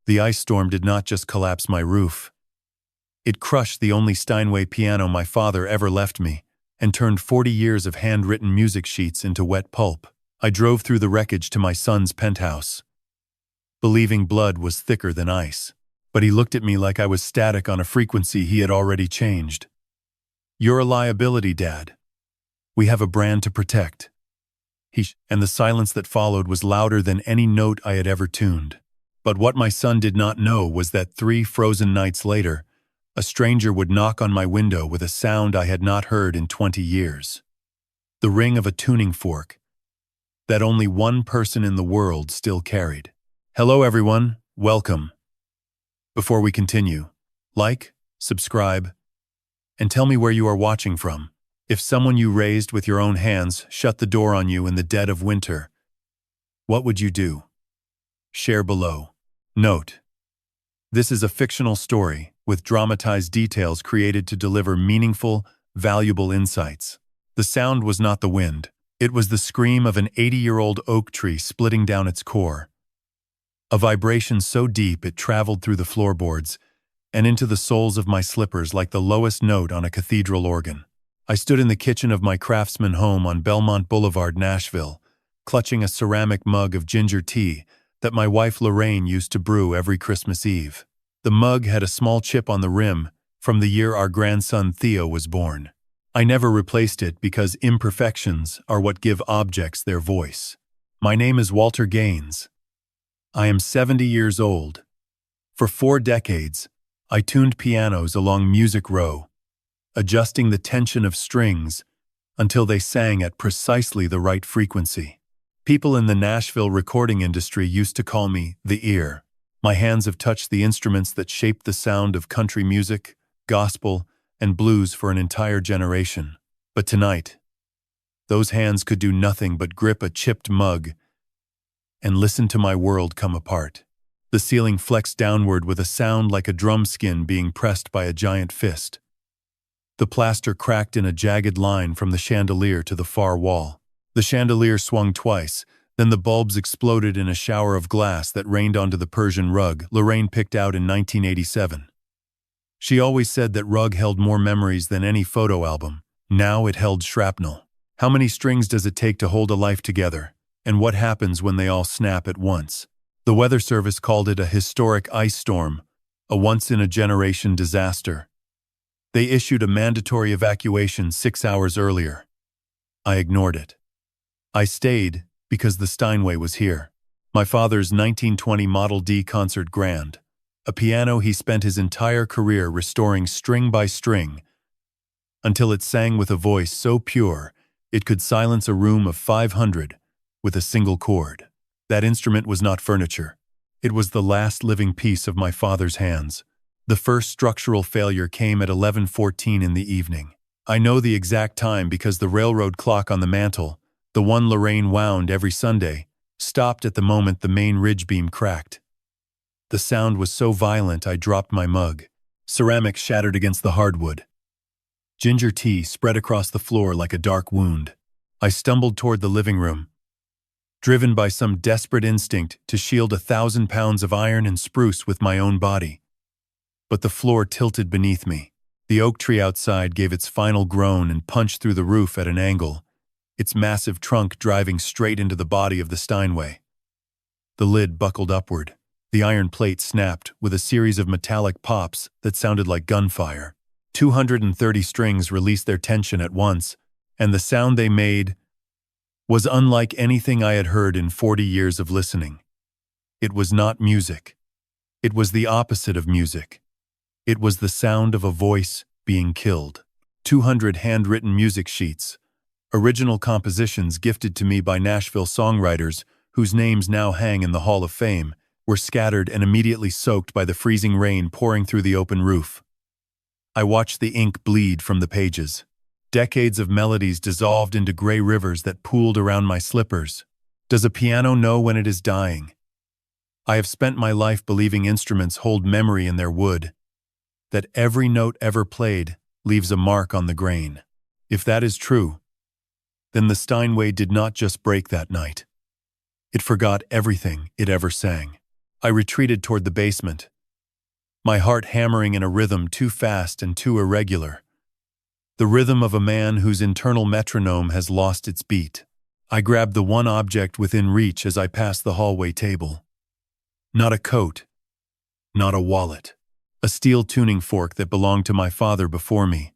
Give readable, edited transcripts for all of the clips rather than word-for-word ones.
The ice storm did not just collapse my roof. It crushed the only Steinway piano my father ever left me and turned 40 years of handwritten music sheets into wet pulp. I drove through the wreckage to my son's penthouse, believing blood was thicker than ice. But he looked at me like I was static on a frequency he had already changed. "You're a liability, Dad. We have a brand to protect." And the silence that followed was louder than any note I had ever tuned. But what my son did not know was that 3 frozen nights later, a stranger would knock on my window with a sound I had not heard in 20 years. The ring of a tuning fork that only one person in the world still carried. Hello everyone, welcome. Before we continue, like, subscribe, and tell me where you are watching from. If someone you raised with your own hands shut the door on you in the dead of winter, what would you do? Share below. Note: this is a fictional story with dramatized details created to deliver meaningful, valuable insights. The sound was not the wind. It was the scream of an 80-year-old oak tree splitting down its core. A vibration so deep it traveled through the floorboards and into the soles of my slippers like the lowest note on a cathedral organ. I stood in the kitchen of my craftsman home on Belmont Boulevard, Nashville, clutching a ceramic mug of ginger tea that my wife Lorraine used to brew every Christmas Eve. The mug had a small chip on the rim from the year our grandson Theo was born. I never replaced it because imperfections are what give objects their voice. My name is Walter Gaines. I am 70 years old. For 4 decades, I tuned pianos along Music Row, adjusting the tension of strings until they sang at precisely the right frequency. People in the Nashville recording industry used to call me the Ear. My hands have touched the instruments that shaped the sound of country music, gospel, and blues for an entire generation. But tonight, those hands could do nothing but grip a chipped mug and listen to my world come apart. The ceiling flexed downward with a sound like a drum skin being pressed by a giant fist. The plaster cracked in a jagged line from the chandelier to the far wall. The chandelier swung twice, then the bulbs exploded in a shower of glass that rained onto the Persian rug Lorraine picked out in 1987. She always said that rug held more memories than any photo album. Now it held shrapnel. How many strings does it take to hold a life together? And what happens when they all snap at once? The Weather Service called it a historic ice storm, a once-in-a-generation disaster. They issued a mandatory evacuation 6 hours earlier. I ignored it. I stayed because the Steinway was here. My father's 1920 Model D Concert Grand, a piano he spent his entire career restoring string by string until it sang with a voice so pure it could silence a room of 500 with a single chord. That instrument was not furniture. It was the last living piece of my father's hands. The first structural failure came at 11:14 in the evening. I know the exact time because the railroad clock on the mantel, the one Lorraine wound every Sunday, stopped at the moment the main ridge beam cracked. The sound was so violent I dropped my mug. Ceramic shattered against the hardwood. Ginger tea spread across the floor like a dark wound. I stumbled toward the living room, driven by some desperate instinct to shield 1,000 pounds of iron and spruce with my own body. But the floor tilted beneath me. The oak tree outside gave its final groan and punched through the roof at an angle, its massive trunk driving straight into the body of the Steinway. The lid buckled upward. The iron plate snapped with a series of metallic pops that sounded like gunfire. 230 strings released their tension at once, and the sound they made was unlike anything I had heard in 40 years of listening. It was not music. It was the opposite of music. It was the sound of a voice being killed. 200 handwritten music sheets, original compositions gifted to me by Nashville songwriters whose names now hang in the Hall of Fame, were scattered and immediately soaked by the freezing rain pouring through the open roof. I watched the ink bleed from the pages. Decades of melodies dissolved into gray rivers that pooled around my slippers. Does a piano know when it is dying? I have spent my life believing instruments hold memory in their wood, that every note ever played leaves a mark on the grain. If that is true, then the Steinway did not just break that night. It forgot everything it ever sang. I retreated toward the basement, my heart hammering in a rhythm too fast and too irregular. The rhythm of a man whose internal metronome has lost its beat. I grabbed the one object within reach as I passed the hallway table. Not a coat, not a wallet. A steel tuning fork that belonged to my father before me.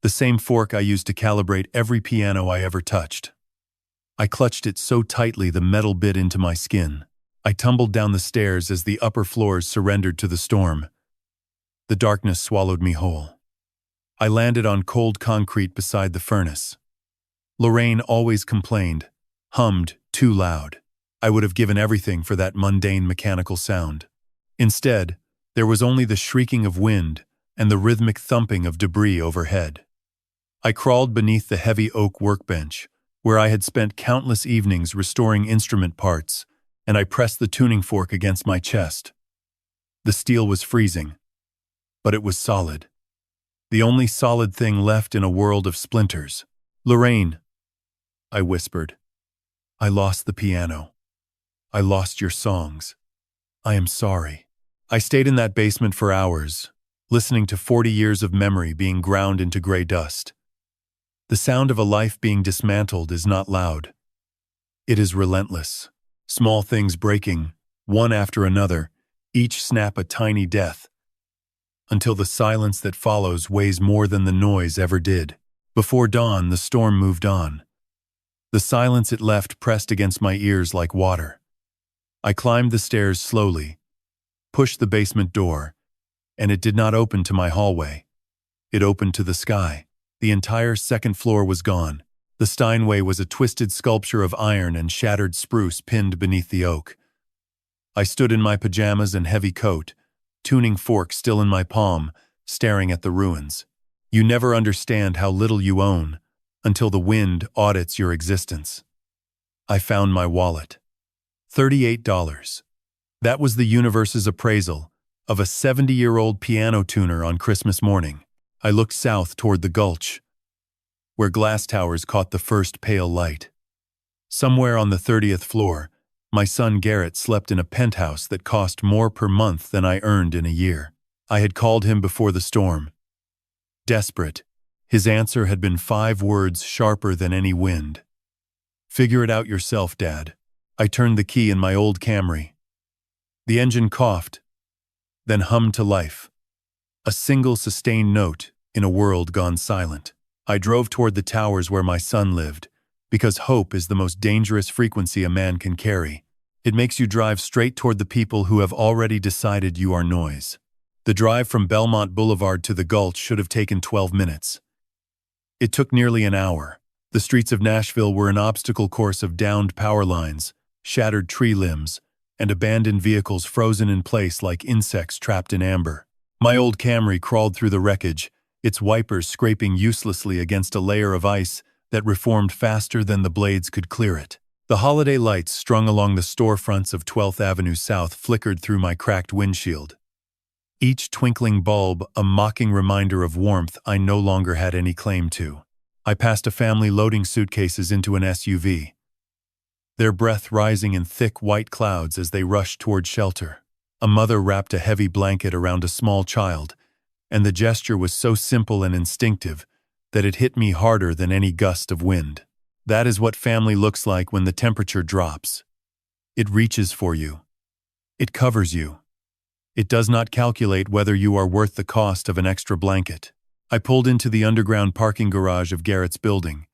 The same fork I used to calibrate every piano I ever touched. I clutched it so tightly the metal bit into my skin. I tumbled down the stairs as the upper floors surrendered to the storm. The darkness swallowed me whole. I landed on cold concrete beside the furnace. Lorraine always complained, hummed too loud. I would have given everything for that mundane mechanical sound. Instead, there was only the shrieking of wind and the rhythmic thumping of debris overhead. I crawled beneath the heavy oak workbench, where I had spent countless evenings restoring instrument parts, and I pressed the tuning fork against my chest. The steel was freezing, but it was solid. The only solid thing left in a world of splinters. "Lorraine," I whispered. "I lost the piano. I lost your songs. I am sorry." I stayed in that basement for hours, listening to 40 years of memory being ground into gray dust. The sound of a life being dismantled is not loud. It is relentless. Small things breaking, one after another, each snap a tiny death, until the silence that follows weighs more than the noise ever did. Before dawn, the storm moved on. The silence it left pressed against my ears like water. I climbed the stairs slowly, pushed the basement door, and it did not open to my hallway. It opened to the sky. The entire second floor was gone. The Steinway was a twisted sculpture of iron and shattered spruce pinned beneath the oak. I stood in my pajamas and heavy coat, tuning fork still in my palm, staring at the ruins. You never understand how little you own until the wind audits your existence. I found my wallet. $38. That was the universe's appraisal of a 70-year-old piano tuner on Christmas morning. I looked south toward the gulch, where glass towers caught the first pale light. Somewhere on the 30th floor, my son Garrett slept in a penthouse that cost more per month than I earned in a year. I had called him before the storm. Desperate, his answer had been 5 words sharper than any wind. "Figure it out yourself, Dad." I turned the key in my old Camry. The engine coughed, then hummed to life. A single sustained note in a world gone silent. I drove toward the towers where my son lived, because hope is the most dangerous frequency a man can carry. It makes you drive straight toward the people who have already decided you are noise. The drive from Belmont Boulevard to the Gulch should have taken 12 minutes. It took nearly an hour. The streets of Nashville were an obstacle course of downed power lines, shattered tree limbs, and abandoned vehicles frozen in place like insects trapped in amber. My old Camry crawled through the wreckage, its wipers scraping uselessly against a layer of ice that reformed faster than the blades could clear it. The holiday lights strung along the storefronts of 12th Avenue South flickered through my cracked windshield. Each twinkling bulb a mocking reminder of warmth I no longer had any claim to. I passed a family loading suitcases into an SUV, their breath rising in thick white clouds as they rushed toward shelter. A mother wrapped a heavy blanket around a small child, and the gesture was so simple and instinctive that it hit me harder than any gust of wind. That is what family looks like when the temperature drops. It reaches for you. It covers you. It does not calculate whether you are worth the cost of an extra blanket. I pulled into the underground parking garage of Garrett's building,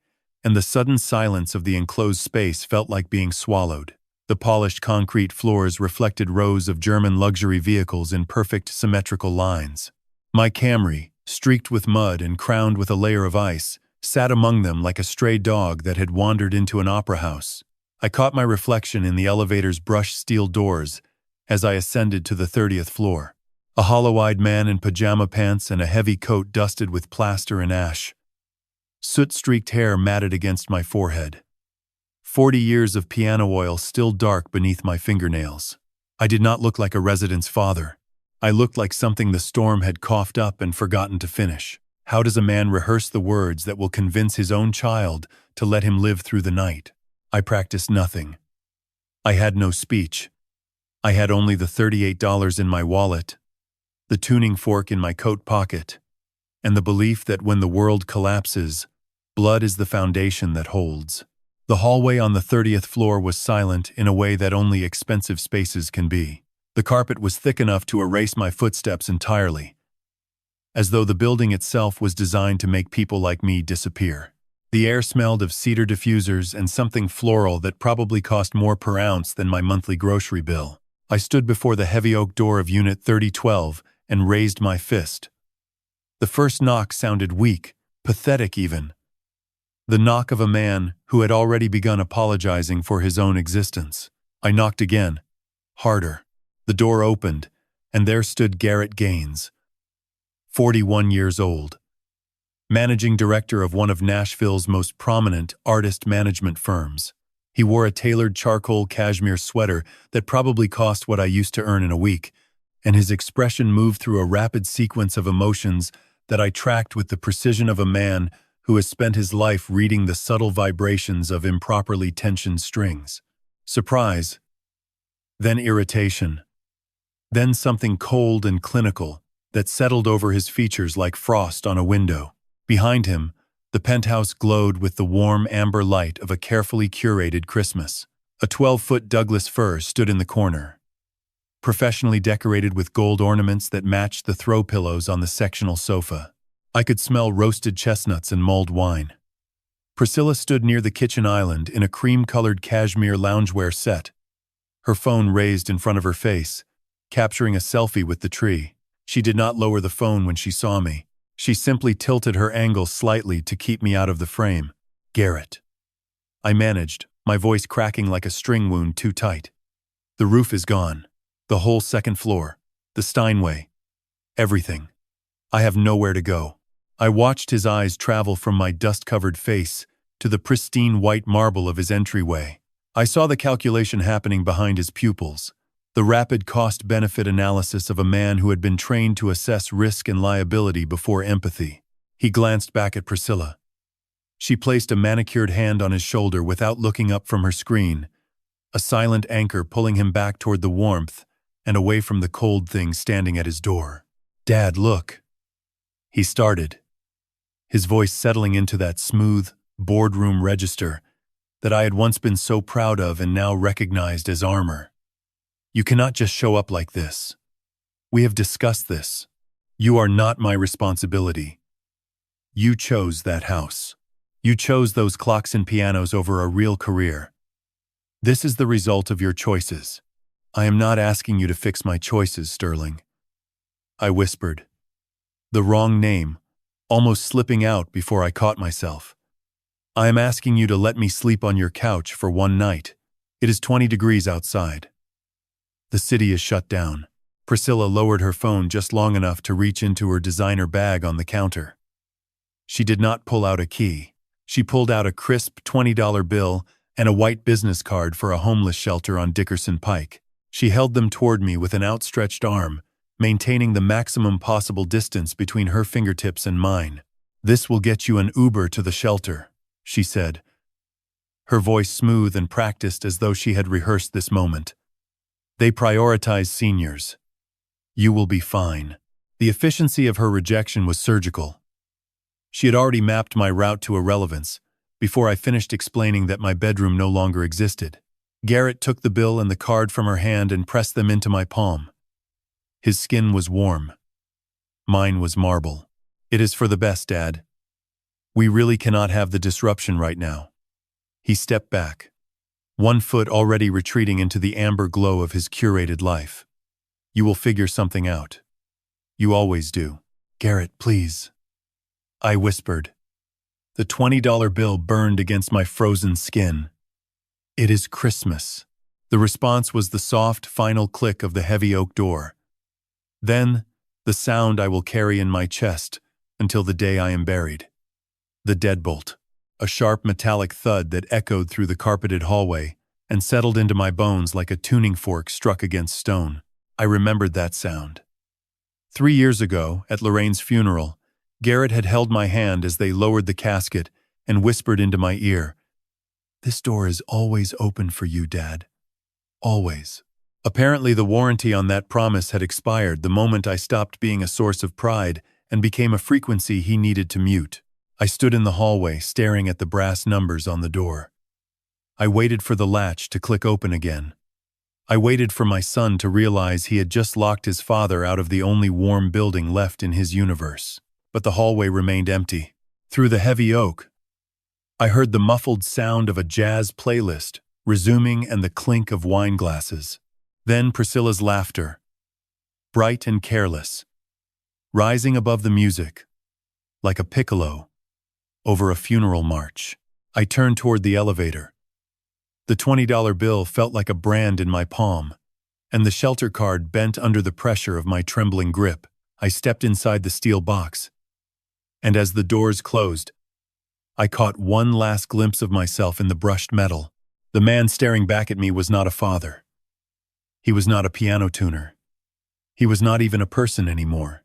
and the sudden silence of the enclosed space felt like being swallowed. The polished concrete floors reflected rows of German luxury vehicles in perfect symmetrical lines. My Camry, streaked with mud and crowned with a layer of ice, sat among them like a stray dog that had wandered into an opera house. I caught my reflection in the elevator's brushed steel doors as I ascended to the 30th floor. A hollow-eyed man in pajama pants and a heavy coat dusted with plaster and ash. Soot-streaked hair matted against my forehead. 40 years of piano oil still dark beneath my fingernails. I did not look like a resident's father. I looked like something the storm had coughed up and forgotten to finish. How does a man rehearse the words that will convince his own child to let him live through the night? I practiced nothing. I had no speech. I had only the $38 in my wallet, the tuning fork in my coat pocket, and the belief that when the world collapses, blood is the foundation that holds. The hallway on the 30th floor was silent in a way that only expensive spaces can be. The carpet was thick enough to erase my footsteps entirely, as though the building itself was designed to make people like me disappear. The air smelled of cedar diffusers and something floral that probably cost more per ounce than my monthly grocery bill. I stood before the heavy oak door of Unit 3012 and raised my fist. The first knock sounded weak, pathetic even. The knock of a man who had already begun apologizing for his own existence. I knocked again, harder. The door opened, and there stood Garrett Gaines, 41 years old, managing director of one of Nashville's most prominent artist management firms. He wore a tailored charcoal cashmere sweater that probably cost what I used to earn in a week, and his expression moved through a rapid sequence of emotions that I tracked with the precision of a man who has spent his life reading the subtle vibrations of improperly tensioned strings. Surprise, then irritation, then something cold and clinical that settled over his features like frost on a window. Behind him, the penthouse glowed with the warm amber light of a carefully curated Christmas. A 12-foot Douglas fir stood in the corner, professionally decorated with gold ornaments that matched the throw pillows on the sectional sofa. I could smell roasted chestnuts and mulled wine. Priscilla stood near the kitchen island in a cream-colored cashmere loungewear set, her phone raised in front of her face, capturing a selfie with the tree. She did not lower the phone when she saw me. She simply tilted her angle slightly to keep me out of the frame. Garrett, I managed, my voice cracking like a string wound too tight. The roof is gone. The whole second floor. The Steinway. Everything. I have nowhere to go. I watched his eyes travel from my dust-covered face to the pristine white marble of his entryway. I saw the calculation happening behind his pupils, the rapid cost-benefit analysis of a man who had been trained to assess risk and liability before empathy. He glanced back at Priscilla. She placed a manicured hand on his shoulder without looking up from her screen, a silent anchor pulling him back toward the warmth and away from the cold thing standing at his door. "Dad, look," he started, his voice settling into that smooth, boardroom register that I had once been so proud of and now recognized as armor. "You cannot just show up like this. We have discussed this. You are not my responsibility. You chose that house. You chose those clocks and pianos over a real career. This is the result of your choices. I am not asking you to fix my choices, Sterling." I whispered, the wrong name, almost slipping out before I caught myself. "I am asking you to let me sleep on your couch for one night. It is 20 degrees outside. The city is shut down." Priscilla lowered her phone just long enough to reach into her designer bag on the counter. She did not pull out a key. She pulled out a crisp $20 bill and a white business card for a homeless shelter on Dickerson Pike. She held them toward me with an outstretched arm, maintaining the maximum possible distance between her fingertips and mine. "This will get you an Uber to the shelter," she said, her voice smooth and practiced as though she had rehearsed this moment. "They prioritize seniors. You will be fine." The efficiency of her rejection was surgical. She had already mapped my route to irrelevance before I finished explaining that my bedroom no longer existed. Garrett took the bill and the card from her hand and pressed them into my palm. His skin was warm. Mine was marble. "It is for the best, Dad. We really cannot have the disruption right now." He stepped back, one foot already retreating into the amber glow of his curated life. "You will figure something out. You always do." "Garrett, please," I whispered. The $20 bill burned against my frozen skin. "It is Christmas." The response was the soft, final click of the heavy oak door. Then, the sound I will carry in my chest until the day I am buried. The deadbolt, a sharp metallic thud that echoed through the carpeted hallway and settled into my bones like a tuning fork struck against stone. I remembered that sound. 3 years ago, at Lorraine's funeral, Garrett had held my hand as they lowered the casket and whispered into my ear, "This door is always open for you, Dad. Always." Apparently, the warranty on that promise had expired the moment I stopped being a source of pride and became a frequency he needed to mute. I stood in the hallway, staring at the brass numbers on the door. I waited for the latch to click open again. I waited for my son to realize he had just locked his father out of the only warm building left in his universe. But the hallway remained empty. Through the heavy oak, I heard the muffled sound of a jazz playlist resuming and the clink of wine glasses. Then Priscilla's laughter, bright and careless, rising above the music, like a piccolo over a funeral march. I turned toward the elevator. The $20 bill felt like a brand in my palm, and the shelter card bent under the pressure of my trembling grip. I stepped inside the steel box, and as the doors closed, I caught one last glimpse of myself in the brushed metal. The man staring back at me was not a father. He was not a piano tuner. He was not even a person anymore.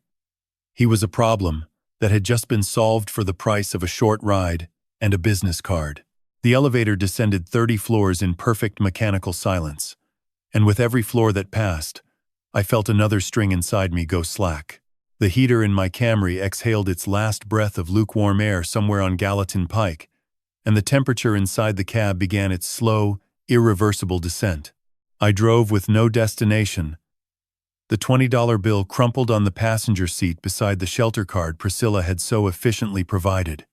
He was a problem that had just been solved for the price of a short ride and a business card. The elevator descended 30 floors in perfect mechanical silence, and with every floor that passed, I felt another string inside me go slack. The heater in my Camry exhaled its last breath of lukewarm air somewhere on Gallatin Pike, and the temperature inside the cab began its slow, irreversible descent. I drove with no destination. The $20 bill crumpled on the passenger seat beside the shelter card Priscilla had so efficiently provided.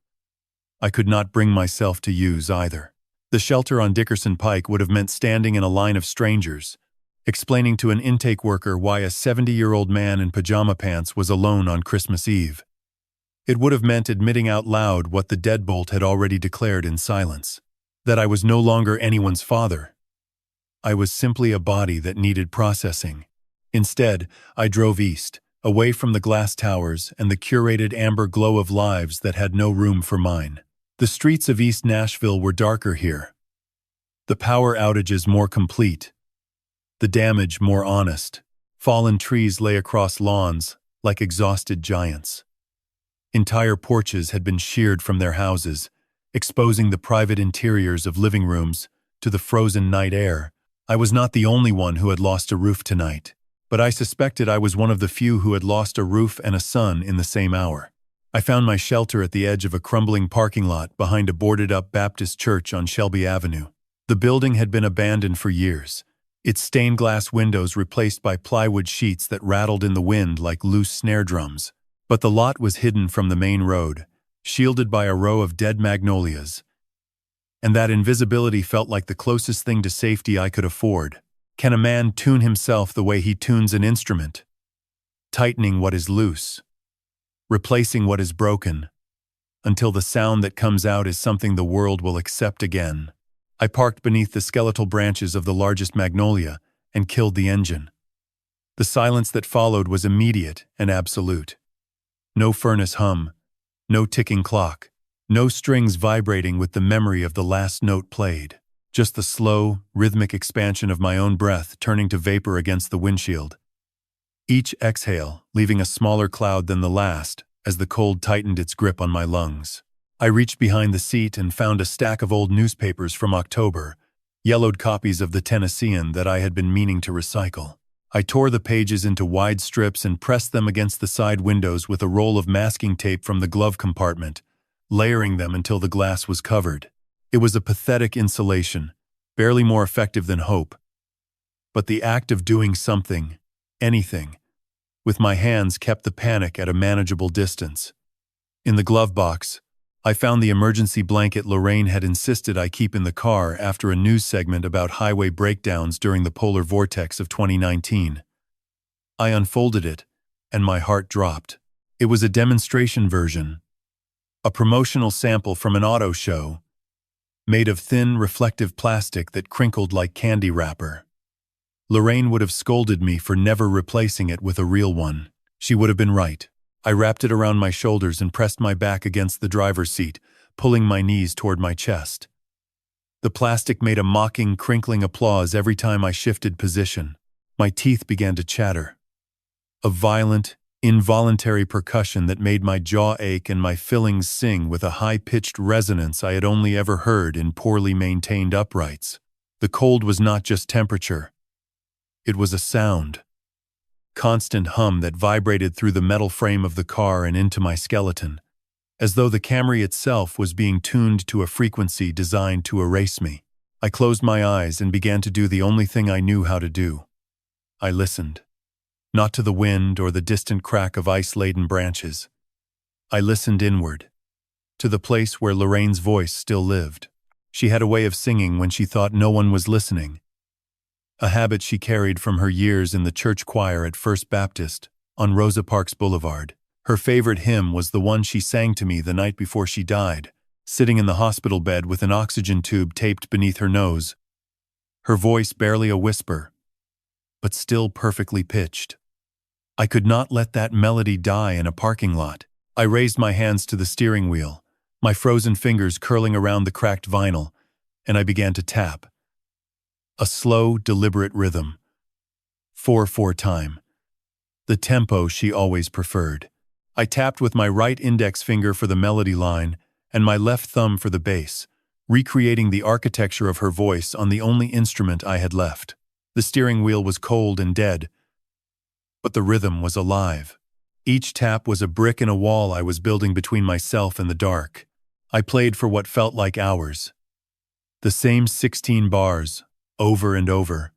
I could not bring myself to use either. The shelter on Dickerson Pike would have meant standing in a line of strangers, explaining to an intake worker why a 70-year-old man in pajama pants was alone on Christmas Eve. It would have meant admitting out loud what the deadbolt had already declared in silence, that I was no longer anyone's father. I was simply a body that needed processing. Instead, I drove east, away from the glass towers and the curated amber glow of lives that had no room for mine. The streets of East Nashville were darker here, the power outages more complete, the damage more honest. Fallen trees lay across lawns like exhausted giants. Entire porches had been sheared from their houses, exposing the private interiors of living rooms to the frozen night air. I was not the only one who had lost a roof tonight, but I suspected I was one of the few who had lost a roof and a son in the same hour. I found my shelter at the edge of a crumbling parking lot behind a boarded-up Baptist church on Shelby Avenue. The building had been abandoned for years, its stained glass windows replaced by plywood sheets that rattled in the wind like loose snare drums. But the lot was hidden from the main road, shielded by a row of dead magnolias. And that invisibility felt like the closest thing to safety I could afford. Can a man tune himself the way he tunes an instrument? Tightening what is loose, replacing what is broken, until the sound that comes out is something the world will accept again. I parked beneath the skeletal branches of the largest magnolia and killed the engine. The silence that followed was immediate and absolute. No furnace hum, no ticking clock, no strings vibrating with the memory of the last note played. Just the slow, rhythmic expansion of my own breath turning to vapor against the windshield. Each exhale leaving a smaller cloud than the last as the cold tightened its grip on my lungs. I reached behind the seat and found a stack of old newspapers from October, yellowed copies of the Tennessean that I had been meaning to recycle. I tore the pages into wide strips and pressed them against the side windows with a roll of masking tape from the glove compartment, layering them until the glass was covered. It was a pathetic insulation, barely more effective than hope. But the act of doing something, anything, with my hands kept the panic at a manageable distance. In the glove box, I found the emergency blanket Lorraine had insisted I keep in the car after a news segment about highway breakdowns during the polar vortex of 2019. I unfolded it, and my heart dropped. It was a demonstration version, a promotional sample from an auto show, made of thin, reflective plastic that crinkled like candy wrapper. Lorraine would have scolded me for never replacing it with a real one. She would have been right. I wrapped it around my shoulders and pressed my back against the driver's seat, pulling my knees toward my chest. The plastic made a mocking, crinkling applause every time I shifted position. My teeth began to chatter. A violent, involuntary percussion that made my jaw ache and my fillings sing with a high-pitched resonance I had only ever heard in poorly maintained uprights. The cold was not just temperature. It was a sound. Constant hum that vibrated through the metal frame of the car and into my skeleton, as though the Camry itself was being tuned to a frequency designed to erase me. I closed my eyes and began to do the only thing I knew how to do. I listened. Not to the wind or the distant crack of ice-laden branches. I listened inward, to the place where Lorraine's voice still lived. She had a way of singing when she thought no one was listening, a habit she carried from her years in the church choir at First Baptist on Rosa Parks Boulevard. Her favorite hymn was the one she sang to me the night before she died, sitting in the hospital bed with an oxygen tube taped beneath her nose, her voice barely a whisper, but still perfectly pitched. I could not let that melody die in a parking lot. I raised my hands to the steering wheel, my frozen fingers curling around the cracked vinyl, and I began to tap. A slow, deliberate rhythm. 4/4 time. The tempo she always preferred. I tapped with my right index finger for the melody line and my left thumb for the bass, recreating the architecture of her voice on the only instrument I had left. The steering wheel was cold and dead, but the rhythm was alive. Each tap was a brick in a wall I was building between myself and the dark. I played for what felt like hours. The same 16 bars, over and over.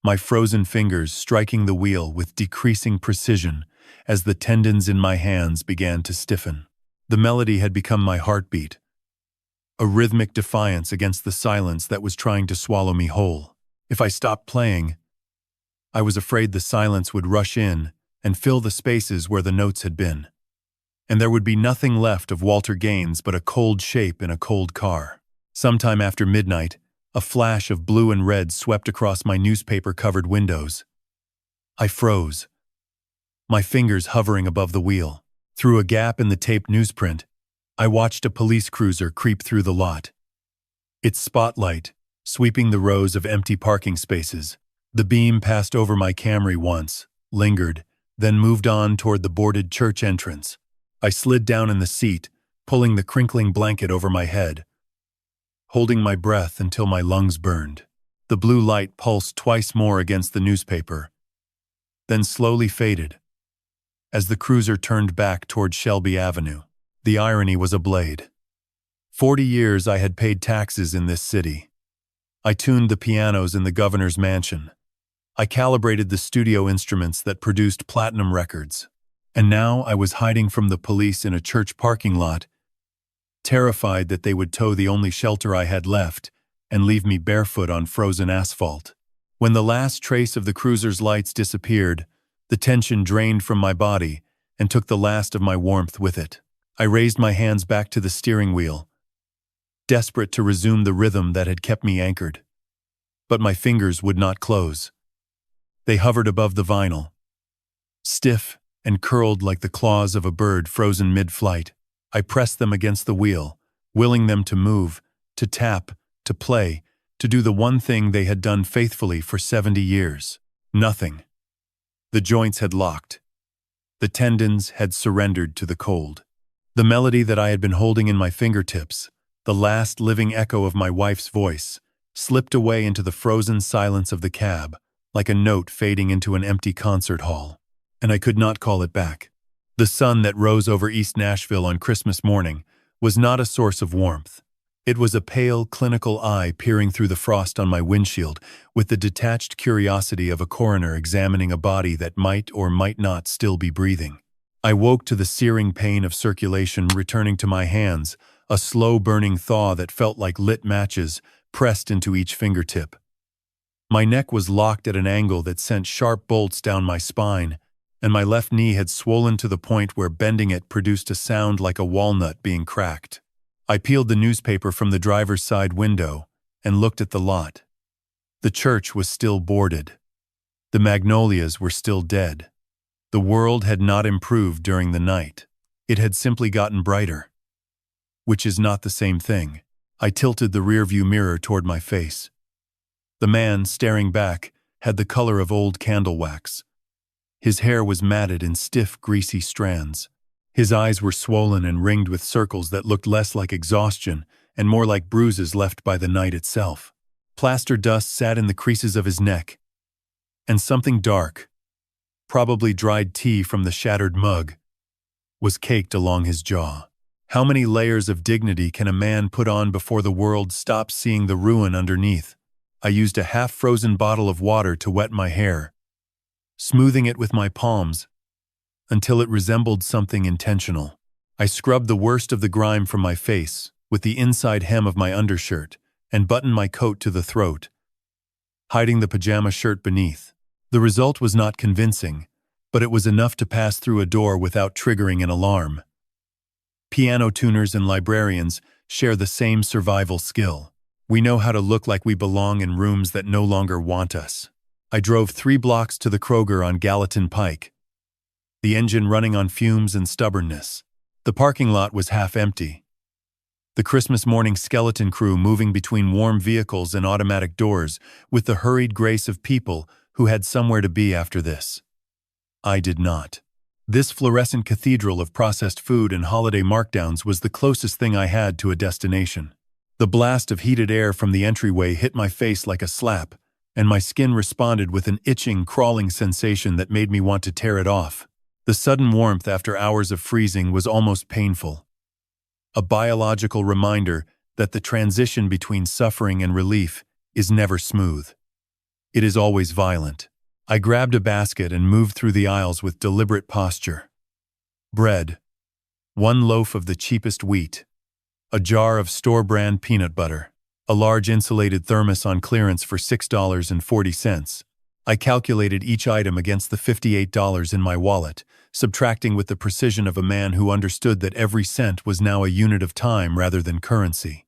My frozen fingers striking the wheel with decreasing precision as the tendons in my hands began to stiffen. The melody had become my heartbeat, a rhythmic defiance against the silence that was trying to swallow me whole. If I stopped playing, I was afraid the silence would rush in and fill the spaces where the notes had been, and there would be nothing left of Walter Gaines but a cold shape in a cold car. Sometime after midnight, a flash of blue and red swept across my newspaper-covered windows. I froze, my fingers hovering above the wheel. Through a gap in the taped newsprint, I watched a police cruiser creep through the lot. Its spotlight, sweeping the rows of empty parking spaces. The beam passed over my Camry once, lingered, then moved on toward the boarded church entrance. I slid down in the seat, pulling the crinkling blanket over my head, holding my breath until my lungs burned. The blue light pulsed twice more against the newspaper, then slowly faded as the cruiser turned back toward Shelby Avenue. The irony was a blade. 40 years I had paid taxes in this city. I tuned the pianos in the governor's mansion. I calibrated the studio instruments that produced platinum records. And now I was hiding from the police in a church parking lot, terrified that they would tow the only shelter I had left and leave me barefoot on frozen asphalt. When the last trace of the cruiser's lights disappeared, the tension drained from my body and took the last of my warmth with it. I raised my hands back to the steering wheel, desperate to resume the rhythm that had kept me anchored. But my fingers would not close. They hovered above the vinyl, stiff and curled like the claws of a bird frozen mid-flight. I pressed them against the wheel, willing them to move, to tap, to play, to do the one thing they had done faithfully for 70 years. Nothing. The joints had locked. The tendons had surrendered to the cold. The melody that I had been holding in my fingertips, the last living echo of my wife's voice, slipped away into the frozen silence of the cab, like a note fading into an empty concert hall. And I could not call it back. The sun that rose over East Nashville on Christmas morning was not a source of warmth. It was a pale, clinical eye peering through the frost on my windshield with the detached curiosity of a coroner examining a body that might or might not still be breathing. I woke to the searing pain of circulation returning to my hands, a slow-burning thaw that felt like lit matches pressed into each fingertip. My neck was locked at an angle that sent sharp bolts down my spine, and my left knee had swollen to the point where bending it produced a sound like a walnut being cracked. I peeled the newspaper from the driver's side window and looked at the lot. The church was still boarded. The magnolias were still dead. The world had not improved during the night. It had simply gotten brighter. Which is not the same thing. I tilted the rearview mirror toward my face. The man, staring back, had the color of old candle wax. His hair was matted in stiff, greasy strands. His eyes were swollen and ringed with circles that looked less like exhaustion and more like bruises left by the night itself. Plaster dust sat in the creases of his neck, and something dark, probably dried tea from the shattered mug, was caked along his jaw. How many layers of dignity can a man put on before the world stops seeing the ruin underneath? I used a half-frozen bottle of water to wet my hair, smoothing it with my palms until it resembled something intentional. I scrubbed the worst of the grime from my face with the inside hem of my undershirt and buttoned my coat to the throat, hiding the pajama shirt beneath. The result was not convincing, but it was enough to pass through a door without triggering an alarm. Piano tuners and librarians share the same survival skill. We know how to look like we belong in rooms that no longer want us. I drove 3 blocks to the Kroger on Gallatin Pike, the engine running on fumes and stubbornness. The parking lot was half empty. The Christmas morning skeleton crew moving between warm vehicles and automatic doors with the hurried grace of people who had somewhere to be after this. I did not. This fluorescent cathedral of processed food and holiday markdowns was the closest thing I had to a destination. The blast of heated air from the entryway hit my face like a slap, and my skin responded with an itching, crawling sensation that made me want to tear it off. The sudden warmth after hours of freezing was almost painful. A biological reminder that the transition between suffering and relief is never smooth. It is always violent. I grabbed a basket and moved through the aisles with deliberate posture. Bread, 1 loaf of the cheapest wheat, a jar of store-brand peanut butter, a large insulated thermos on clearance for $6.40. I calculated each item against the $58 in my wallet, subtracting with the precision of a man who understood that every cent was now a unit of time rather than currency.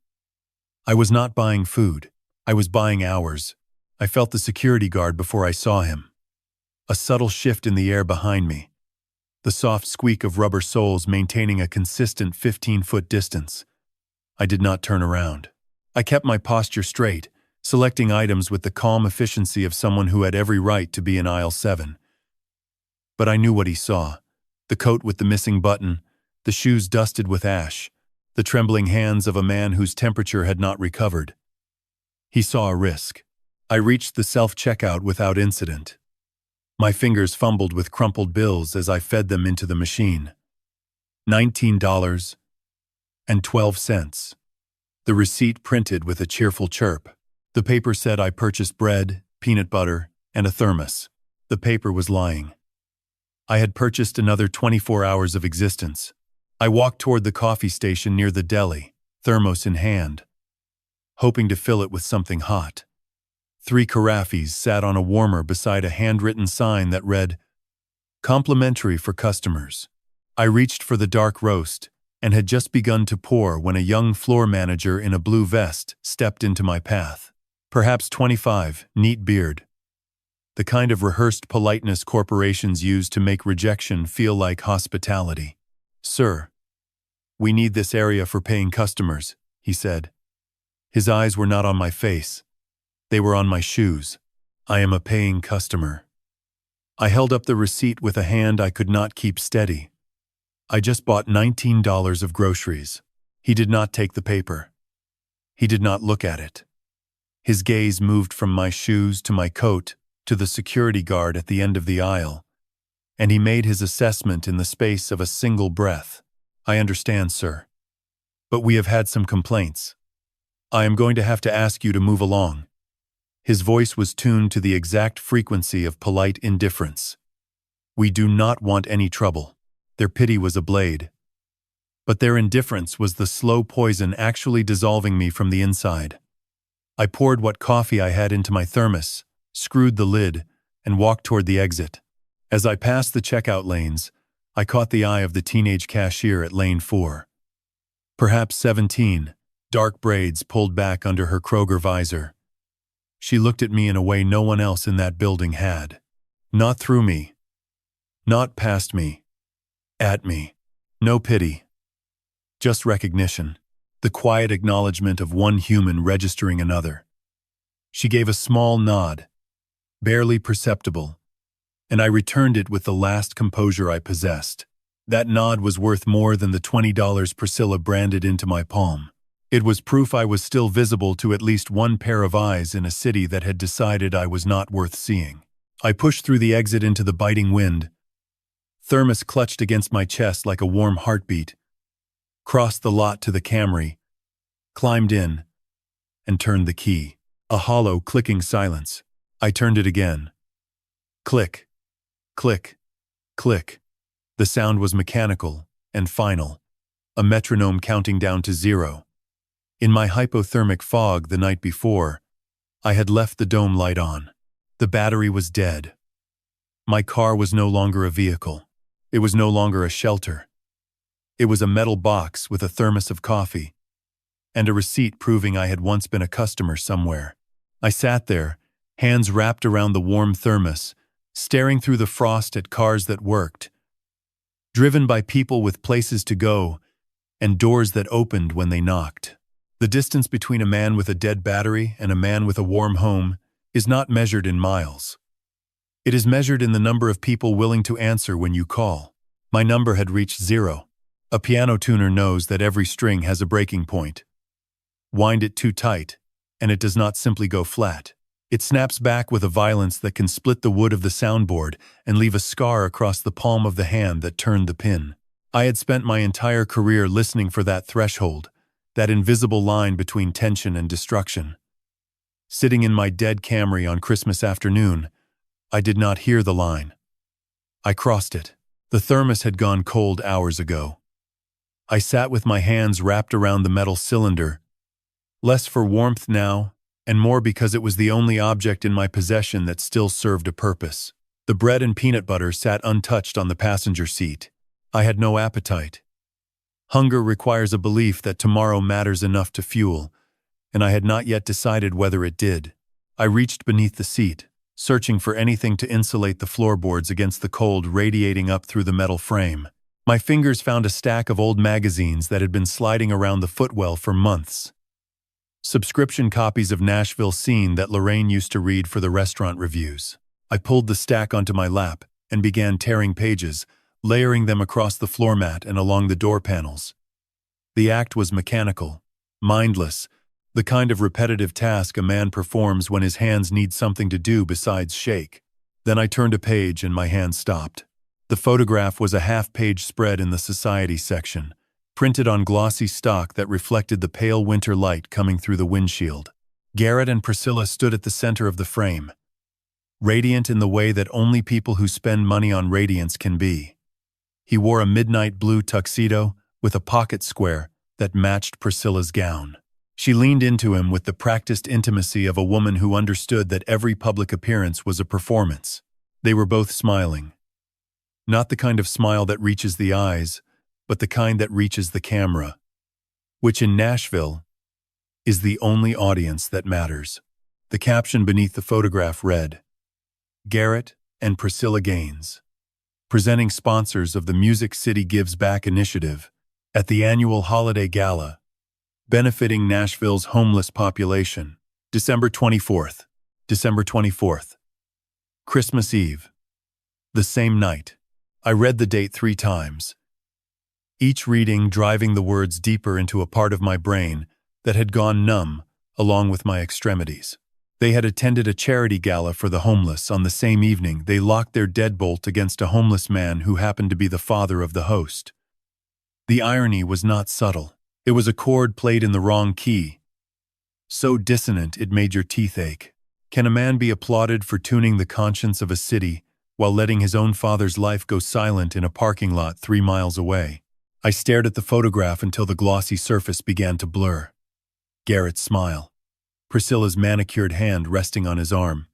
I was not buying food. I was buying hours. I felt the security guard before I saw him. A subtle shift in the air behind me. The soft squeak of rubber soles maintaining a consistent 15-foot distance. I did not turn around. I kept my posture straight, selecting items with the calm efficiency of someone who had every right to be in aisle 7. But I knew what he saw. The coat with the missing button, the shoes dusted with ash, the trembling hands of a man whose temperature had not recovered. He saw a risk. I reached the self-checkout without incident. My fingers fumbled with crumpled bills as I fed them into the machine. $19.12. The receipt printed with a cheerful chirp. The paper said I purchased bread, peanut butter, and a thermos. The paper was lying. I had purchased another 24 hours of existence. I walked toward the coffee station near the deli, thermos in hand, hoping to fill it with something hot. 3 carafes sat on a warmer beside a handwritten sign that read, "Complimentary for customers." I reached for the dark roast and had just begun to pour when a young floor manager in a blue vest stepped into my path. Perhaps 25, neat beard. The kind of rehearsed politeness corporations use to make rejection feel like hospitality. "Sir, we need this area for paying customers," he said. His eyes were not on my face. They were on my shoes. "I am a paying customer." I held up the receipt with a hand I could not keep steady. I just bought $19 of groceries. He did not take the paper. He did not look at it. His gaze moved from my shoes to my coat to the security guard at the end of the aisle, and he made his assessment in the space of a single breath. "I understand, sir. But we have had some complaints. I am going to have to ask you to move along." His voice was tuned to the exact frequency of polite indifference. "We do not want any trouble." Their pity was a blade. But their indifference was the slow poison actually dissolving me from the inside. I poured what coffee I had into my thermos, screwed the lid, and walked toward the exit. As I passed the checkout lanes, I caught the eye of the teenage cashier at lane 4. Perhaps 17, dark braids pulled back under her Kroger visor. She looked at me in a way no one else in that building had. Not through me. Not past me. At me. No pity. Just recognition. The quiet acknowledgement of one human registering another. She gave a small nod, barely perceptible, and I returned it with the last composure I possessed. That nod was worth more than the $20 Priscilla branded into my palm. It was proof I was still visible to at least one pair of eyes in a city that had decided I was not worth seeing. I pushed through the exit into the biting wind. Thermos clutched against my chest like a warm heartbeat. Crossed the lot to the Camry, climbed in, and turned the key. A hollow, clicking silence. I turned it again. Click, click, click. The sound was mechanical and final, a metronome counting down to 0. In my hypothermic fog the night before, I had left the dome light on. The battery was dead. My car was no longer a vehicle. It was no longer a shelter. It was a metal box with a thermos of coffee and a receipt proving I had once been a customer somewhere. I sat there, hands wrapped around the warm thermos, staring through the frost at cars that worked, driven by people with places to go and doors that opened when they knocked. The distance between a man with a dead battery and a man with a warm home is not measured in miles. It is measured in the number of people willing to answer when you call. My number had reached 0. A piano tuner knows that every string has a breaking point. Wind it too tight, and it does not simply go flat. It snaps back with a violence that can split the wood of the soundboard and leave a scar across the palm of the hand that turned the pin. I had spent my entire career listening for that threshold, that invisible line between tension and destruction. Sitting in my dead Camry on Christmas afternoon, I did not hear the line. I crossed it. The thermos had gone cold hours ago. I sat with my hands wrapped around the metal cylinder, less for warmth now, and more because it was the only object in my possession that still served a purpose. The bread and peanut butter sat untouched on the passenger seat. I had no appetite. Hunger requires a belief that tomorrow matters enough to fuel, and I had not yet decided whether it did. I reached beneath the seat, searching for anything to insulate the floorboards against the cold radiating up through the metal frame. My fingers found a stack of old magazines that had been sliding around the footwell for months. Subscription copies of Nashville Scene that Lorraine used to read for the restaurant reviews. I pulled the stack onto my lap and began tearing pages, layering them across the floor mat and along the door panels. The act was mechanical, mindless, the kind of repetitive task a man performs when his hands need something to do besides shake. Then I turned a page and my hand stopped. The photograph was a half-page spread in the society section, printed on glossy stock that reflected the pale winter light coming through the windshield. Garrett and Priscilla stood at the center of the frame, radiant in the way that only people who spend money on radiance can be. He wore a midnight blue tuxedo with a pocket square that matched Priscilla's gown. She leaned into him with the practiced intimacy of a woman who understood that every public appearance was a performance. They were both smiling. Not the kind of smile that reaches the eyes, but the kind that reaches the camera, which in Nashville is the only audience that matters. The caption beneath the photograph read, "Garrett and Priscilla Gaines, presenting sponsors of the Music City Gives Back initiative at the annual holiday gala, benefiting Nashville's homeless population, December 24th, December 24th. Christmas Eve. The same night. I read the date 3 times, each reading driving the words deeper into a part of my brain that had gone numb along with my extremities. They had attended a charity gala for the homeless on the same evening they locked their deadbolt against a homeless man who happened to be the father of the host. The irony was not subtle. It was a chord played in the wrong key, so dissonant it made your teeth ache. Can a man be applauded for tuning the conscience of a city while letting his own father's life go silent in a parking lot 3 miles away? I stared at the photograph until the glossy surface began to blur. Garrett's smile. Priscilla's manicured hand resting on his arm.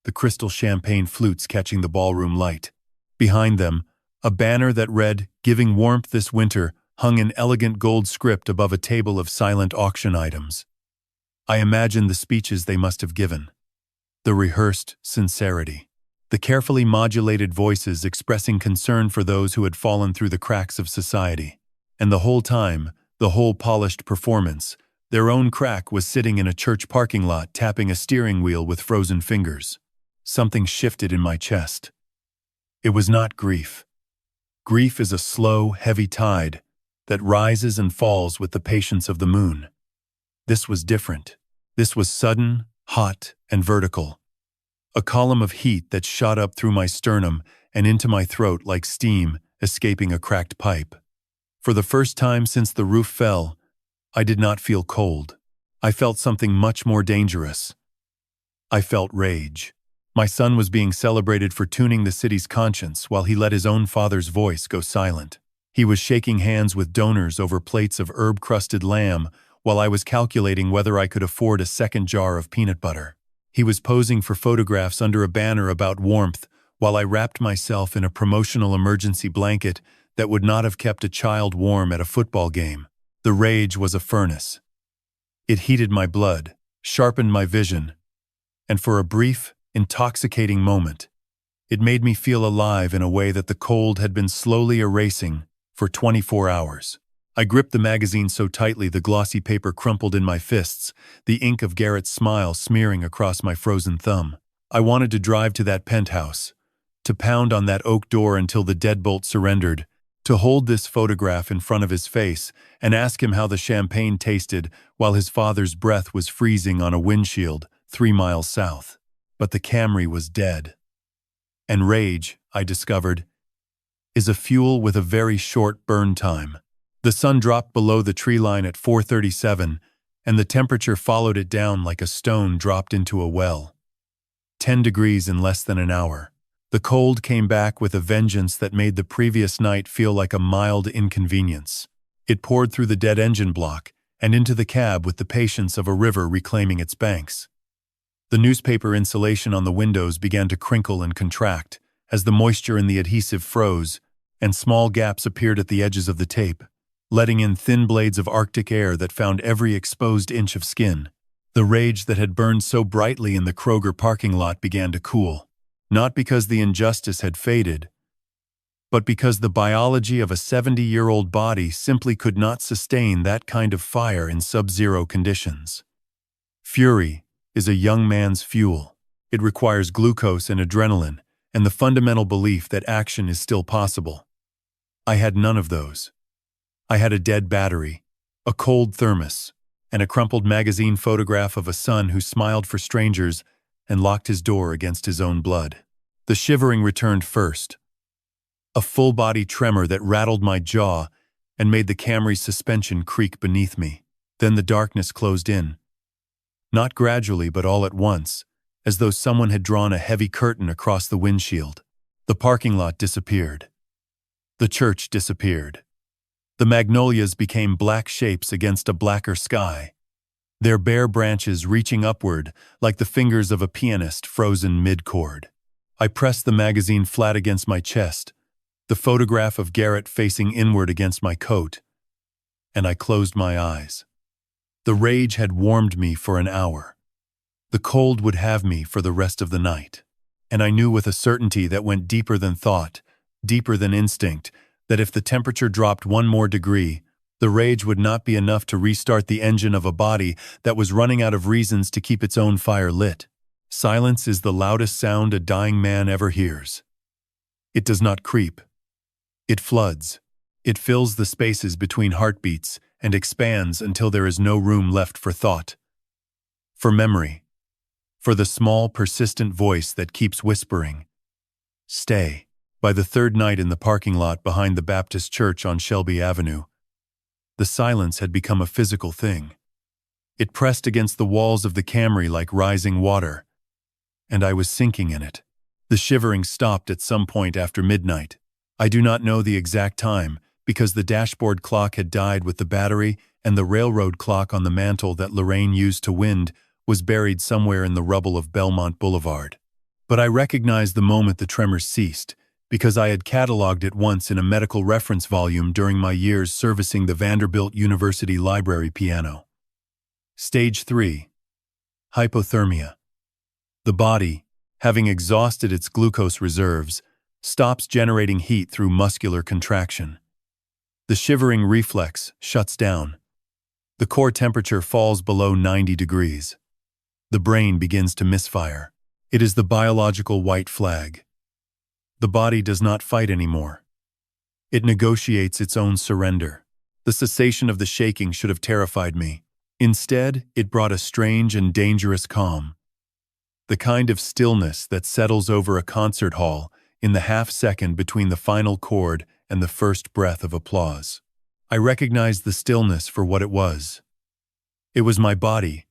The crystal champagne flutes catching the ballroom light. Behind them, a banner that read, "Giving warmth this winter," hung in elegant gold script above a table of silent auction items. I imagined the speeches they must have given. The rehearsed sincerity. The carefully modulated voices expressing concern for those who had fallen through the cracks of society. And the whole time, the whole polished performance, their own crack was sitting in a church parking lot tapping a steering wheel with frozen fingers. Something shifted in my chest. It was not grief. Grief is a slow, heavy tide that rises and falls with the patience of the moon. This was different. This was sudden, hot, and vertical. a column of heat that shot up through my sternum and into my throat like steam escaping a cracked pipe. For the first time since the roof fell, I did not feel cold. I felt something much more dangerous. I felt rage. My son was being celebrated for tuning the city's conscience while he let his own father's voice go silent. He was shaking hands with donors over plates of herb-crusted lamb while I was calculating whether I could afford a second jar of peanut butter. He was posing for photographs under a banner about warmth while I wrapped myself in a promotional emergency blanket that would not have kept a child warm at a football game. The rage was a furnace. It heated my blood, sharpened my vision, and for a brief, intoxicating moment, it made me feel alive in a way that the cold had been slowly erasing for 24 hours. I gripped the magazine so tightly the glossy paper crumpled in my fists, the ink of Garrett's smile smearing across my frozen thumb. I wanted to drive to that penthouse, to pound on that oak door until the deadbolt surrendered, to hold this photograph in front of his face and ask him how the champagne tasted while his father's breath was freezing on a windshield 3 miles south. But the Camry was dead. And rage, I discovered, is a fuel with a very short burn time. The sun dropped below the tree line at 4:37, and the temperature followed it down like a stone dropped into a well. 10 degrees in less than an hour. The cold came back with a vengeance that made the previous night feel like a mild inconvenience. It poured through the dead engine block and into the cab with the patience of a river reclaiming its banks. The newspaper insulation on the windows began to crinkle and contract as the moisture in the adhesive froze, and small gaps appeared at the edges of the tape, letting in thin blades of Arctic air that found every exposed inch of skin. The rage that had burned so brightly in the Kroger parking lot began to cool, not because the injustice had faded, but because the biology of a 70-year-old body simply could not sustain that kind of fire in sub-zero conditions. Fury is a young man's fuel. It requires glucose and adrenaline, and the fundamental belief that action is still possible. I had none of those. I had a dead battery, a cold thermos, and a crumpled magazine photograph of a son who smiled for strangers and locked his door against his own blood. The shivering returned first, a full-body tremor that rattled my jaw and made the Camry's suspension creak beneath me. Then the darkness closed in. Not gradually, but all at once, as though someone had drawn a heavy curtain across the windshield. The parking lot disappeared. The church disappeared. The magnolias became black shapes against a blacker sky, their bare branches reaching upward like the fingers of a pianist frozen mid-chord. I pressed the magazine flat against my chest, the photograph of Garrett facing inward against my coat, and I closed my eyes. The rage had warmed me for an hour. The cold would have me for the rest of the night. And I knew with a certainty that went deeper than thought, deeper than instinct, that if the temperature dropped 1 more degree, the rage would not be enough to restart the engine of a body that was running out of reasons to keep its own fire lit. Silence is the loudest sound a dying man ever hears. It does not creep. It floods. It fills the spaces between heartbeats and expands until there is no room left for thought, for memory, for the small, persistent voice that keeps whispering, "Stay." By the third night in the parking lot behind the Baptist church on Shelby Avenue, the silence had become a physical thing. It pressed against the walls of the Camry like rising water, and I was sinking in it. The shivering stopped at some point after midnight. I do not know the exact time, because the dashboard clock had died with the battery, and the railroad clock on the mantle that Lorraine used to wind was buried somewhere in the rubble of Belmont Boulevard. But I recognized the moment the tremors ceased, because I had cataloged it once in a medical reference volume during my years servicing the Vanderbilt University Library piano. Stage 3. Hypothermia. The body, having exhausted its glucose reserves, stops generating heat through muscular contraction. The shivering reflex shuts down. The core temperature falls below 90 degrees. The brain begins to misfire. It is the biological white flag. The body does not fight anymore. It negotiates its own surrender. The cessation of the shaking should have terrified me. Instead, it brought a strange and dangerous calm. the kind of stillness that settles over a concert hall in the half-second between the final chord and the first breath of applause. I recognized the stillness for what it was. It was my body,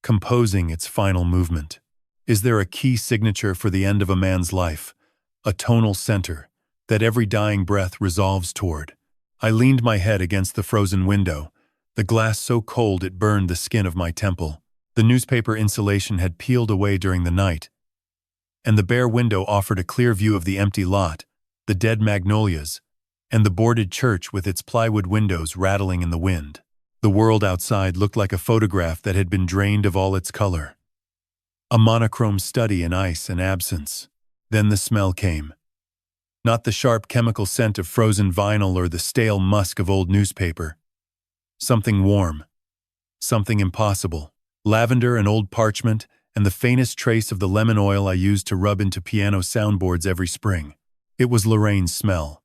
composing its final movement. Is there a key signature for the end of a man's life, a tonal center, that every dying breath resolves toward? I leaned my head against the frozen window, the glass so cold it burned the skin of my temple. The newspaper insulation had peeled away during the night, and the bare window offered a clear view of the empty lot, the dead magnolias, and the boarded church with its plywood windows rattling in the wind. The world outside looked like a photograph that had been drained of all its color. A monochrome study in ice and absence. Then the smell came. Not the sharp chemical scent of frozen vinyl or the stale musk of old newspaper. Something warm. Something impossible. Lavender and old parchment, and the faintest trace of the lemon oil I used to rub into piano soundboards every spring. It was Lorraine's smell.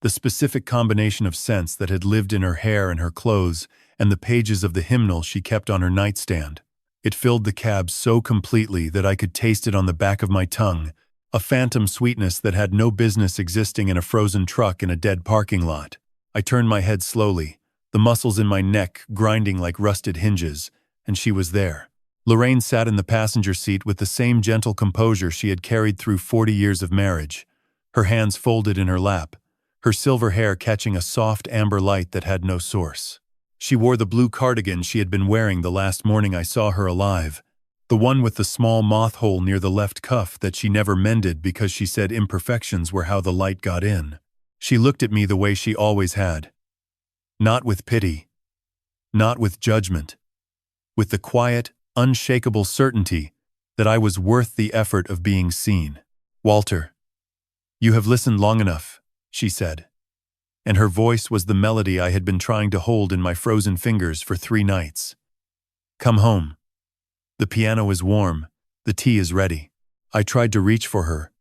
The specific combination of scents that had lived in her hair and her clothes, and the pages of the hymnal she kept on her nightstand. It filled the cab so completely that I could taste it on the back of my tongue, a phantom sweetness that had no business existing in a frozen truck in a dead parking lot. I turned my head slowly, the muscles in my neck grinding like rusted hinges, and she was there. Lorraine sat in the passenger seat with the same gentle composure she had carried through 40 years of marriage, her hands folded in her lap, her silver hair catching a soft amber light that had no source. She wore the blue cardigan she had been wearing the last morning I saw her alive, the one with the small moth hole near the left cuff that she never mended because she said imperfections were how the light got in. She looked at me the way she always had. Not with pity. Not with judgment. With the quiet, unshakable certainty that I was worth the effort of being seen. "Walter, you have listened long enough," she said. And her voice was the melody I had been trying to hold in my frozen fingers for 3 nights. "Come home. The piano is warm. The tea is ready." I tried to reach for her,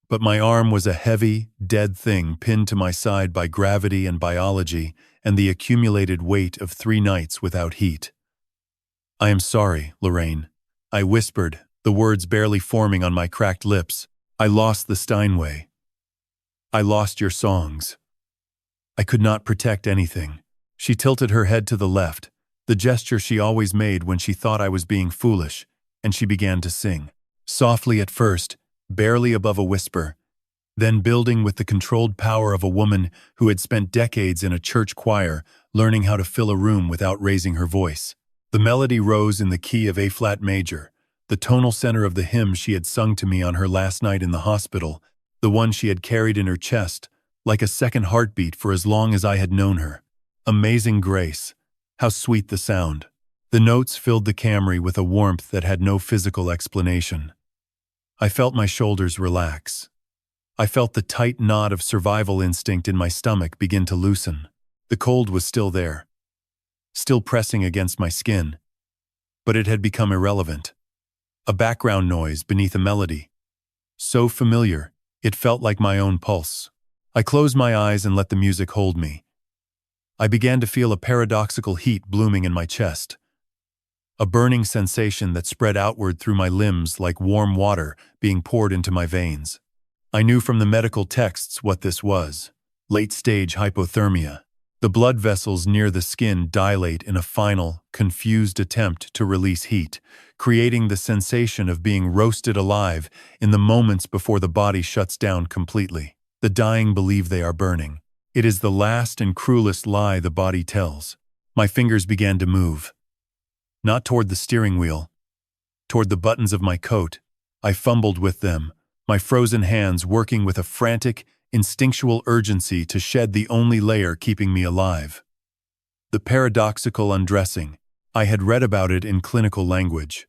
but my arm was a heavy, dead thing pinned to my side by gravity and biology and the accumulated weight of 3 nights without heat. "I am sorry, Lorraine," I whispered, the words barely forming on my cracked lips. "I lost the Steinway. I lost your songs. I could not protect anything." She tilted her head to the left, the gesture she always made when she thought I was being foolish, and she began to sing. Softly at first, barely above a whisper, then building with the controlled power of a woman who had spent decades in a church choir learning how to fill a room without raising her voice. The melody rose in the key of A-flat major, the tonal center of the hymn she had sung to me on her last night in the hospital, the one she had carried in her chest, like a second heartbeat for as long as I had known her. Amazing grace. How sweet the sound. The notes filled the Camry with a warmth that had no physical explanation. I felt my shoulders relax. I felt the tight knot of survival instinct in my stomach begin to loosen. The cold was still there, still pressing against my skin, but it had become irrelevant. A background noise beneath a melody. So familiar, it felt like my own pulse. I closed my eyes and let the music hold me. I began to feel a paradoxical heat blooming in my chest. A burning sensation that spread outward through my limbs like warm water being poured into my veins. I knew from the medical texts what this was. Late-stage hypothermia. The blood vessels near the skin dilate in a final, confused attempt to release heat, creating the sensation of being roasted alive in the moments before the body shuts down completely. The dying believe they are burning. It is the last and cruelest lie the body tells. My fingers began to move. Not toward the steering wheel, toward the buttons of my coat. I fumbled with them, my frozen hands working with a frantic, instinctual urgency to shed the only layer keeping me alive. The paradoxical undressing. I had read about it in clinical language.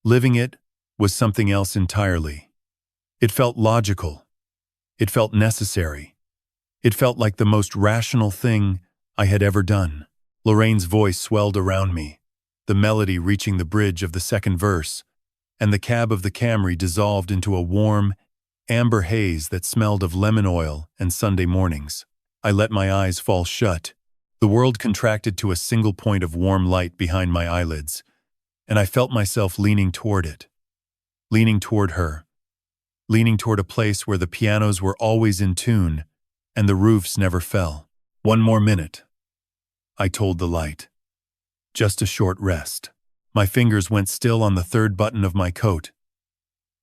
Living it was something else entirely. It felt logical. It felt necessary. It felt like the most rational thing I had ever done. Lorraine's voice swelled around me, the melody reaching the bridge of the second verse, and the cab of the Camry dissolved into a warm, amber haze that smelled of lemon oil and Sunday mornings. I let my eyes fall shut. The world contracted to a single point of warm light behind my eyelids, and I felt myself leaning toward it, leaning toward her, leaning toward a place where the pianos were always in tune and the roofs never fell. 1 more minute, I told the light. Just a short rest. My fingers went still on the 3rd button of my coat.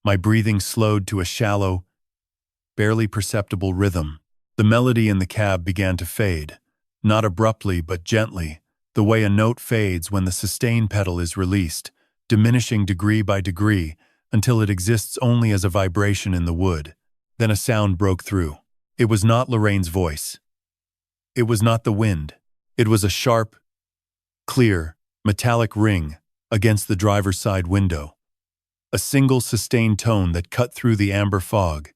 My breathing slowed to a shallow, barely perceptible rhythm. The melody in the cab began to fade, not abruptly but gently, the way a note fades when the sustain pedal is released, diminishing degree by degree until it exists only as a vibration in the wood. Then a sound broke through. It was not Lorraine's voice. It was not the wind. It was a sharp, clear, metallic ring against the driver's side window. A single sustained tone that cut through the amber fog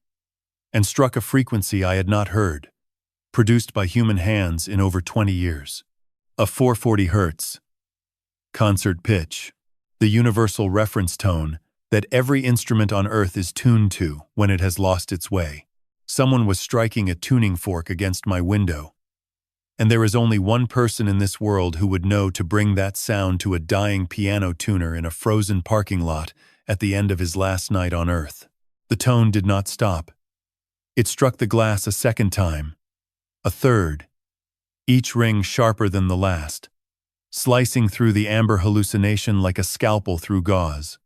and struck a frequency I had not heard, produced by human hands in over 20 years. A 440 Hz. Concert pitch. The universal reference tone that every instrument on Earth is tuned to when it has lost its way. Someone was striking a tuning fork against my window, and there is only one person in this world who would know to bring that sound to a dying piano tuner in a frozen parking lot at the end of his last night on Earth. The tone did not stop. It struck the glass a 2nd time, a 3rd, each ring sharper than the last, slicing through the amber hallucination like a scalpel through gauze.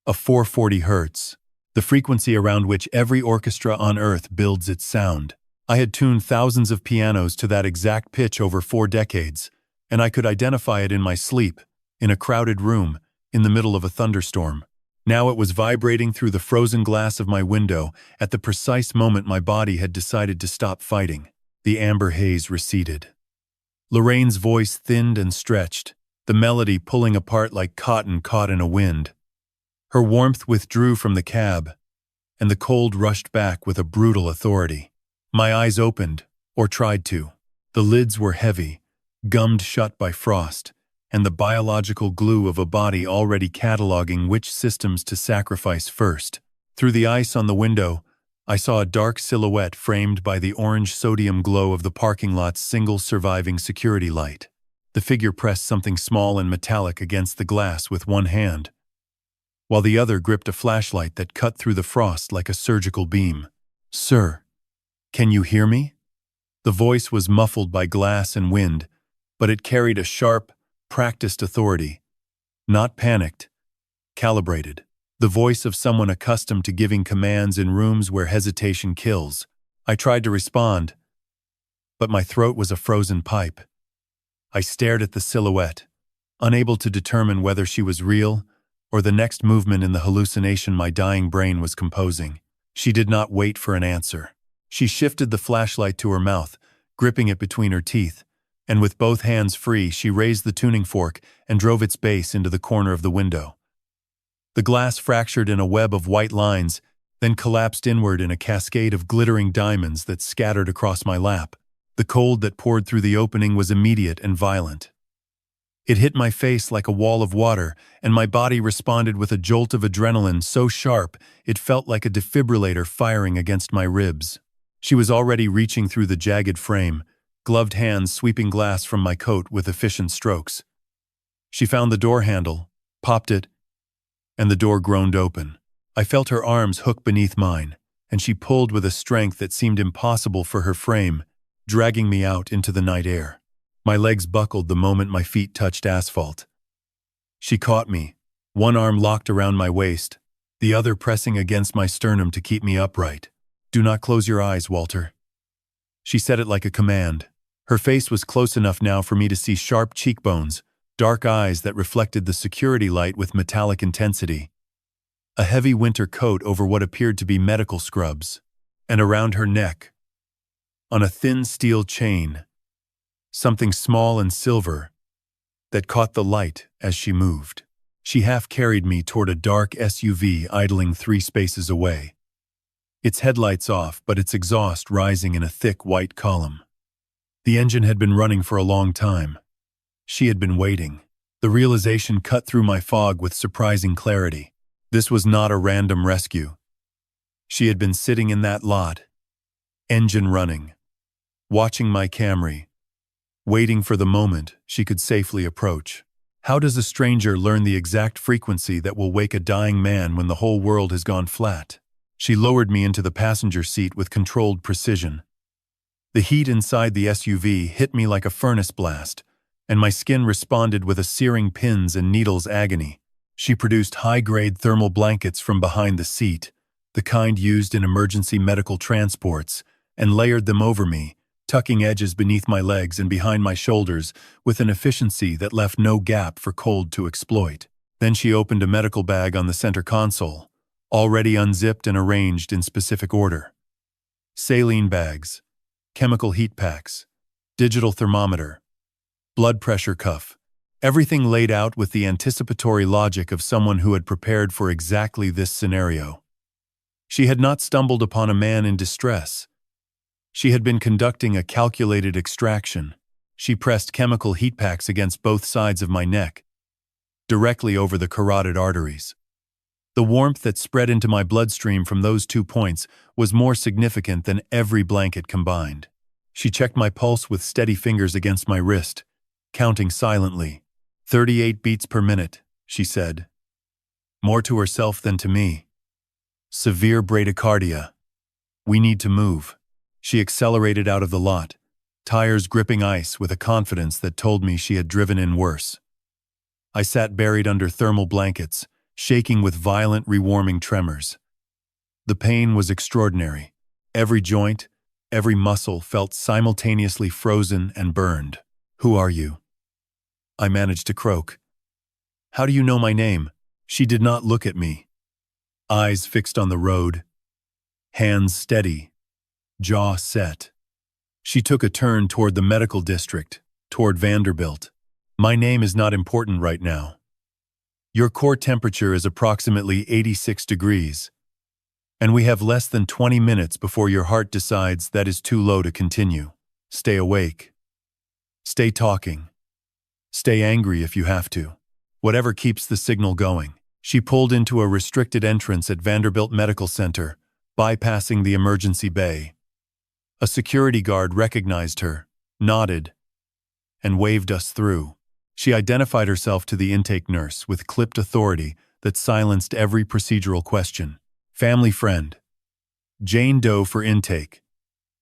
A 440 Hz, the frequency around which every orchestra on Earth builds its sound. I had tuned thousands of pianos to that exact pitch over 4 decades, and I could identify it in my sleep, in a crowded room, in the middle of a thunderstorm. Now it was vibrating through the frozen glass of my window at the precise moment my body had decided to stop fighting. The amber haze receded. Lorraine's voice thinned and stretched, the melody pulling apart like cotton caught in a wind. Her warmth withdrew from the cab, and the cold rushed back with a brutal authority. My eyes opened, or tried to. The lids were heavy, gummed shut by frost, and the biological glue of a body already cataloging which systems to sacrifice first. Through the ice on the window, I saw a dark silhouette framed by the orange sodium glow of the parking lot's single surviving security light. The figure pressed something small and metallic against the glass with one hand, while the other gripped a flashlight that cut through the frost like a surgical beam. "Sir, can you hear me?" The voice was muffled by glass and wind, but it carried a sharp, practiced authority. Not panicked, calibrated. The voice of someone accustomed to giving commands in rooms where hesitation kills. I tried to respond, but my throat was a frozen pipe. I stared at the silhouette, unable to determine whether she was real or the next movement in the hallucination my dying brain was composing. She did not wait for an answer. She shifted the flashlight to her mouth, gripping it between her teeth, and with both hands free, she raised the tuning fork and drove its base into the corner of the window. The glass fractured in a web of white lines, then collapsed inward in a cascade of glittering diamonds that scattered across my lap. The cold that poured through the opening was immediate and violent. It hit my face like a wall of water, and my body responded with a jolt of adrenaline so sharp it felt like a defibrillator firing against my ribs. She was already reaching through the jagged frame, gloved hands sweeping glass from my coat with efficient strokes. She found the door handle, popped it, and the door groaned open. I felt her arms hook beneath mine, and she pulled with a strength that seemed impossible for her frame, dragging me out into the night air. My legs buckled the moment my feet touched asphalt. She caught me, one arm locked around my waist, the other pressing against my sternum to keep me upright. "Do not close your eyes, Walter." She said it like a command. Her face was close enough now for me to see sharp cheekbones, dark eyes that reflected the security light with metallic intensity, a heavy winter coat over what appeared to be medical scrubs, and around her neck, on a thin steel chain, something small and silver that caught the light as she moved. She half carried me toward a dark SUV idling 3 spaces away, its headlights off but its exhaust rising in a thick white column. The engine had been running for a long time. She had been waiting. The realization cut through my fog with surprising clarity. This was not a random rescue. She had been sitting in that lot, engine running, watching my Camry, waiting for the moment she could safely approach. How does a stranger learn the exact frequency that will wake a dying man when the whole world has gone flat? She lowered me into the passenger seat with controlled precision. The heat inside the SUV hit me like a furnace blast, and my skin responded with a searing pins and needles agony. She produced high-grade thermal blankets from behind the seat, the kind used in emergency medical transports, and layered them over me, tucking edges beneath my legs and behind my shoulders with an efficiency that left no gap for cold to exploit. Then she opened a medical bag on the center console, already unzipped and arranged in specific order. Saline bags, chemical heat packs, digital thermometer, blood pressure cuff, everything laid out with the anticipatory logic of someone who had prepared for exactly this scenario. She had not stumbled upon a man in distress. She had been conducting a calculated extraction. She pressed chemical heat packs against both sides of my neck, directly over the carotid arteries. The warmth that spread into my bloodstream from those 2 points was more significant than every blanket combined. She checked my pulse with steady fingers against my wrist, counting silently. 38 beats per minute, she said. More to herself than to me. Severe bradycardia. We need to move. She accelerated out of the lot, tires gripping ice with a confidence that told me she had driven in worse. I sat buried under thermal blankets, shaking with violent, rewarming tremors. The pain was extraordinary. Every joint, every muscle felt simultaneously frozen and burned. "Who are you?" I managed to croak. "How do you know my name?" She did not look at me. Eyes fixed on the road, hands steady, jaw set. She took a turn toward the medical district, toward Vanderbilt. "My name is not important right now. Your core temperature is approximately 86 degrees, and we have less than 20 minutes before your heart decides that is too low to continue. Stay awake. Stay talking. Stay angry if you have to. Whatever keeps the signal going." She pulled into a restricted entrance at Vanderbilt Medical Center, bypassing the emergency bay. A security guard recognized her, nodded, and waved us through. She identified herself to the intake nurse with clipped authority that silenced every procedural question. "Family friend. Jane Doe for intake.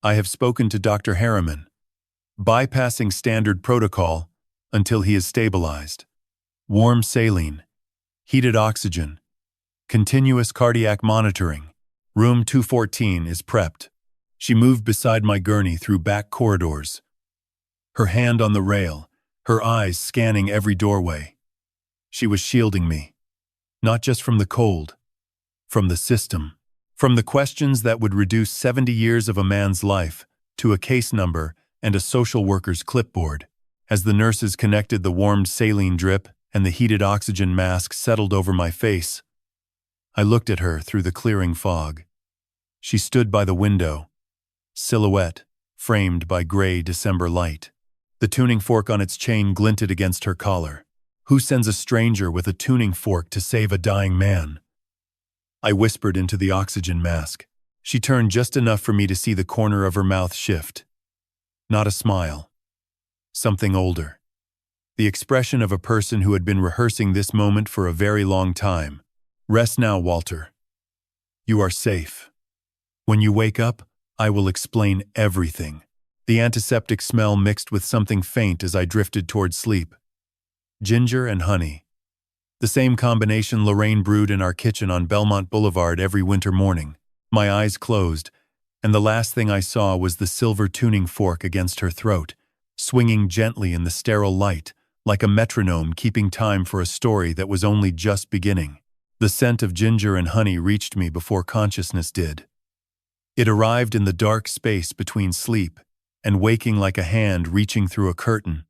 I have spoken to Dr. Harriman. Bypassing standard protocol until he is stabilized. Warm saline. Heated oxygen. Continuous cardiac monitoring. Room 214 is prepped." She moved beside my gurney through back corridors, her hand on the rail, her eyes scanning every doorway. She was shielding me, not just from the cold, from the system, from the questions that would reduce 70 years of a man's life to a case number and a social worker's clipboard. As the nurses connected the warmed saline drip and the heated oxygen mask settled over my face, I looked at her through the clearing fog. She stood by the window, silhouette framed by gray December light. The tuning fork on its chain glinted against her collar. Who sends a stranger with a tuning fork to save a dying man? I whispered into the oxygen mask. She turned just enough for me to see the corner of her mouth shift. Not a smile. Something older. The expression of a person who had been rehearsing this moment for a very long time. "Rest now, Walter. You are safe. When you wake up, I will explain everything." The antiseptic smell mixed with something faint as I drifted toward sleep. Ginger and honey. The same combination Lorraine brewed in our kitchen on Belmont Boulevard every winter morning. My eyes closed, and the last thing I saw was the silver tuning fork against her throat, swinging gently in the sterile light, like a metronome keeping time for a story that was only just beginning. The scent of ginger and honey reached me before consciousness did. It arrived in the dark space between sleep and waking like a hand reaching through a curtain,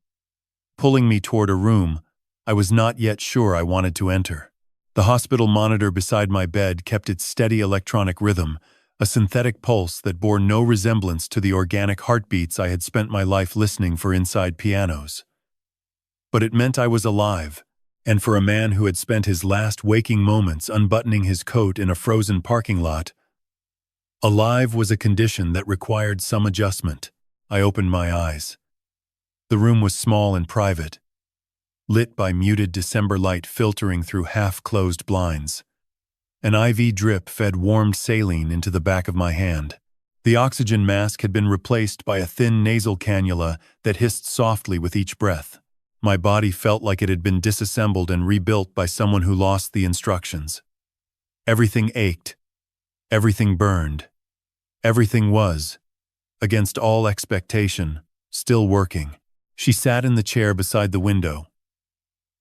pulling me toward a room I was not yet sure I wanted to enter. The hospital monitor beside my bed kept its steady electronic rhythm, a synthetic pulse that bore no resemblance to the organic heartbeats I had spent my life listening for inside pianos. But it meant I was alive, and for a man who had spent his last waking moments unbuttoning his coat in a frozen parking lot, alive was a condition that required some adjustment. I opened my eyes. The room was small and private. lit by muted December light filtering through half-closed blinds. An IV drip fed warmed saline into the back of my hand. The oxygen mask had been replaced by a thin nasal cannula that hissed softly with each breath. My body felt like it had been disassembled and rebuilt by someone who lost the instructions. Everything ached. Everything burned. Everything was, against all expectation, still working. She sat in the chair beside the window.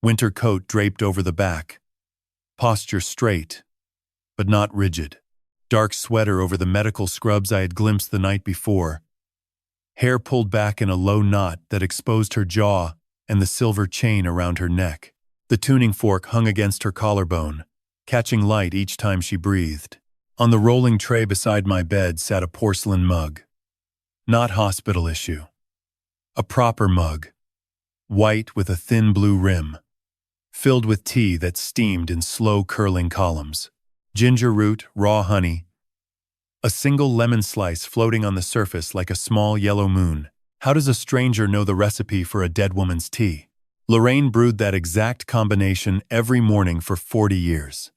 Winter coat draped over the back. Posture straight, but not rigid. Dark sweater over the medical scrubs I had glimpsed the night before. Hair pulled back in a low knot that exposed her jaw and the silver chain around her neck. The tuning fork hung against her collarbone, catching light each time she breathed. On the rolling tray beside my bed sat a porcelain mug. Not hospital issue. A proper mug. White with a thin blue rim. Filled with tea that steamed in slow curling columns. Ginger root, raw honey. A single lemon slice floating on the surface like a small yellow moon. How does a stranger know the recipe for a dead woman's tea? Lorraine brewed that exact combination every morning for 40 years.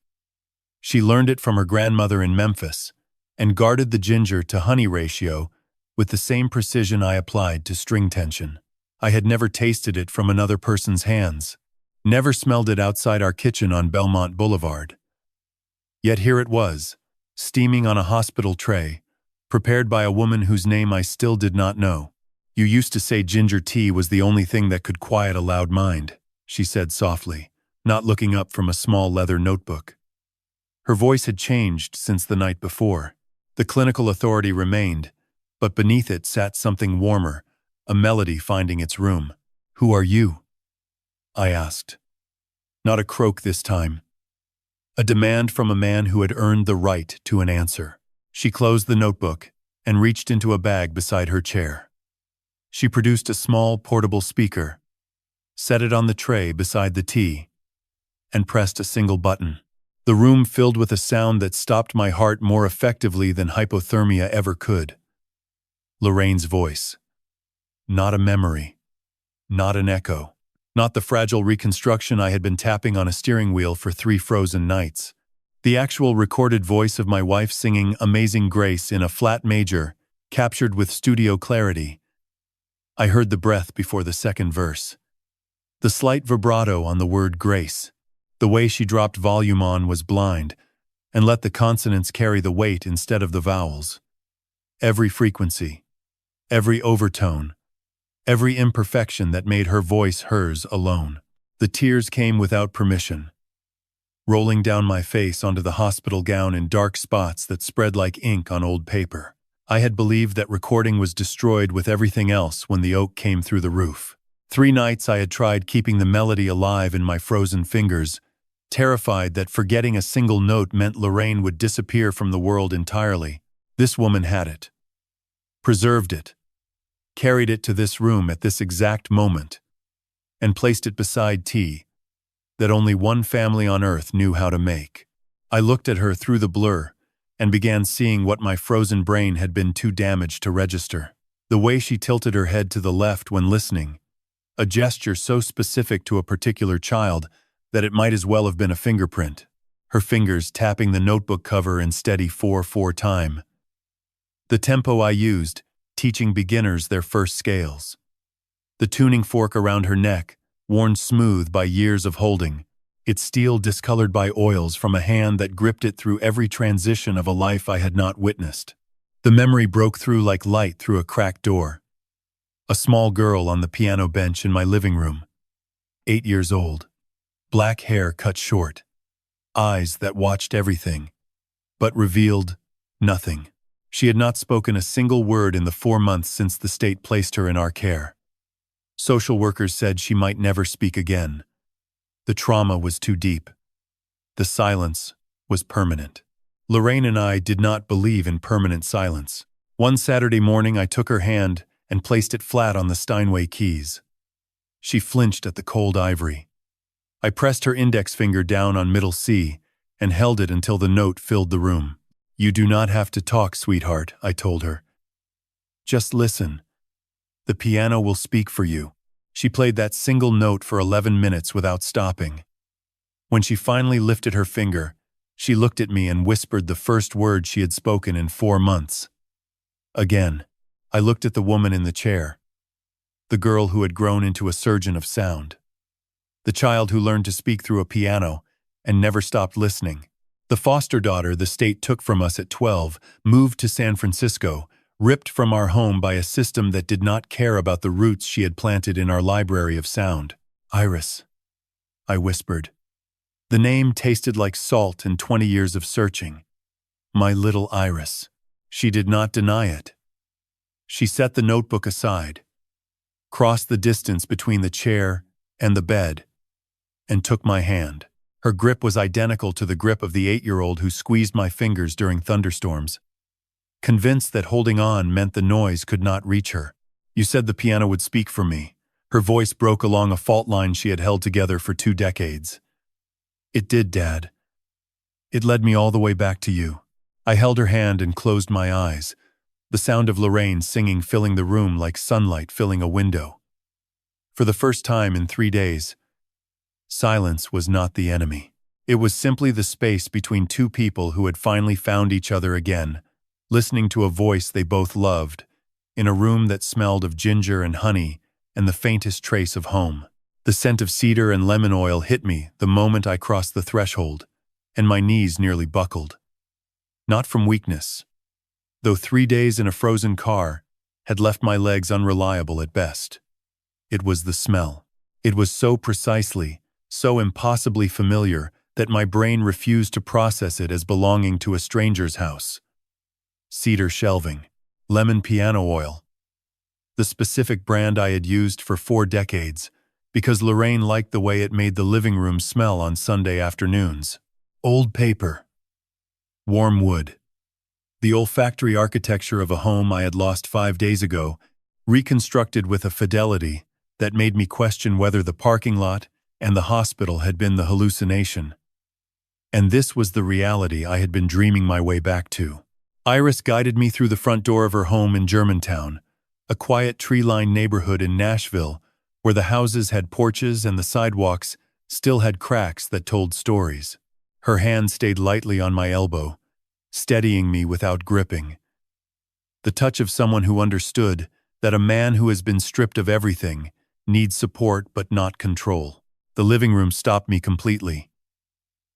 She learned it from her grandmother in Memphis and guarded the ginger to honey ratio with the same precision I applied to string tension. I had never tasted it from another person's hands, never smelled it outside our kitchen on Belmont Boulevard. Yet here it was, steaming on a hospital tray, prepared by a woman whose name I still did not know. "You used to say ginger tea was the only thing that could quiet a loud mind," she said softly, not looking up from a small leather notebook. Her voice had changed since the night before. The clinical authority remained, but beneath it sat something warmer, a melody finding its room. "Who are you?" I asked. Not a croak this time. A demand from a man who had earned the right to an answer. She closed the notebook and reached into a bag beside her chair. She produced a small portable speaker, set it on the tray beside the tea, and pressed a single button. The room filled with a sound that stopped my heart more effectively than hypothermia ever could. Lorraine's voice. Not a memory. Not an echo. Not the fragile reconstruction I had been tapping on a steering wheel for 3 frozen nights. The actual recorded voice of my wife singing Amazing Grace in a flat major, captured with studio clarity. I heard the breath before the second verse. The slight vibrato on the word grace. The way she dropped volume on was blind, and let the consonants carry the weight instead of the vowels. Every frequency, every overtone, every imperfection that made her voice hers alone. The tears came without permission, rolling down my face onto the hospital gown in dark spots that spread like ink on old paper. I had believed that recording was destroyed with everything else when the oak came through the roof. 3 nights I had tried keeping the melody alive in my frozen fingers, terrified that forgetting a single note meant Lorraine would disappear from the world entirely. This woman had it. Preserved it. Carried it to this room at this exact moment, and placed it beside tea that only one family on earth knew how to make. I looked at her through the blur and began seeing what my frozen brain had been too damaged to register. The way she tilted her head to the left when listening, a gesture so specific to a particular child that it might as well have been a fingerprint. Her fingers tapping the notebook cover in steady 4/4 time. The tempo I used, teaching beginners their first scales. The tuning fork around her neck, worn smooth by years of holding, its steel discolored by oils from a hand that gripped it through every transition of a life I had not witnessed. The memory broke through like light through a cracked door. A small girl on the piano bench in my living room, 8 years old, black hair cut short, eyes that watched everything, but revealed nothing. She had not spoken a single word in the 4 months since the state placed her in our care. Social workers said she might never speak again. The trauma was too deep. The silence was permanent. Lorraine and I did not believe in permanent silence. One Saturday morning I took her hand and placed it flat on the Steinway keys. She flinched at the cold ivory. I pressed her index finger down on middle C and held it until the note filled the room. "You do not have to talk, sweetheart," I told her. "Just listen. The piano will speak for you." She played that single note for 11 minutes without stopping. When she finally lifted her finger, she looked at me and whispered the first word she had spoken in 4 months. Again, I looked at the woman in the chair, the girl who had grown into a surgeon of sound, the child who learned to speak through a piano and never stopped listening. The foster daughter the state took from us at 12, moved to San Francisco, ripped from our home by a system that did not care about the roots she had planted in our library of sound. Iris, I whispered. The name tasted like salt and 20 years of searching. My little Iris. She did not deny it. She set the notebook aside, crossed the distance between the chair and the bed, and took my hand. Her grip was identical to the grip of the 8-year-old who squeezed my fingers during thunderstorms. Convinced that holding on meant the noise could not reach her. You said the piano would speak for me. Her voice broke along a fault line she had held together for 2 decades. It did, Dad. It led me all the way back to you. I held her hand and closed my eyes, the sound of Lorraine singing filling the room like sunlight filling a window. For the first time in 3 days, silence was not the enemy. It was simply the space between two people who had finally found each other again, listening to a voice they both loved, in a room that smelled of ginger and honey and the faintest trace of home. The scent of cedar and lemon oil hit me the moment I crossed the threshold, and my knees nearly buckled. Not from weakness, though 3 days in a frozen car had left my legs unreliable at best. It was the smell. It was so precisely, so impossibly familiar that my brain refused to process it as belonging to a stranger's house. Cedar shelving, lemon piano oil. The specific brand I had used for 4 decades, because Lorraine liked the way it made the living room smell on Sunday afternoons. Old paper. Warm wood. The olfactory architecture of a home I had lost 5 days ago, reconstructed with a fidelity that made me question whether the parking lot and the hospital had been the hallucination. And this was the reality I had been dreaming my way back to. Iris guided me through the front door of her home in Germantown, a quiet tree-lined neighborhood in Nashville, where the houses had porches and the sidewalks still had cracks that told stories. Her hand stayed lightly on my elbow, steadying me without gripping. The touch of someone who understood that a man who has been stripped of everything needs support but not control. The living room stopped me completely.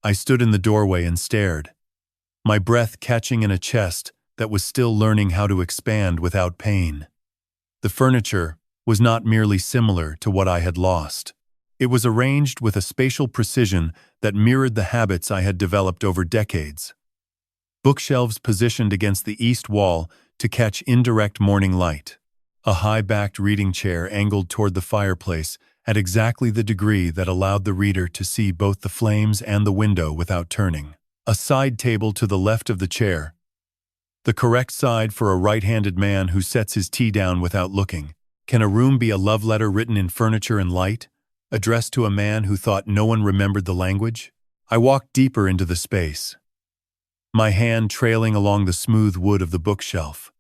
I stood in the doorway and stared, my breath catching in a chest that was still learning how to expand without pain. The furniture was not merely similar to what I had lost. It was arranged with a spatial precision that mirrored the habits I had developed over decades. Bookshelves positioned against the east wall to catch indirect morning light. A high-backed reading chair angled toward the fireplace at exactly the degree that allowed the reader to see both the flames and the window without turning. A side table to the left of the chair, the correct side for a right-handed man who sets his tea down without looking. Can a room be a love letter written in furniture and light, addressed to a man who thought no one remembered the language? I walked deeper into the space, my hand trailing along the smooth wood of the bookshelf.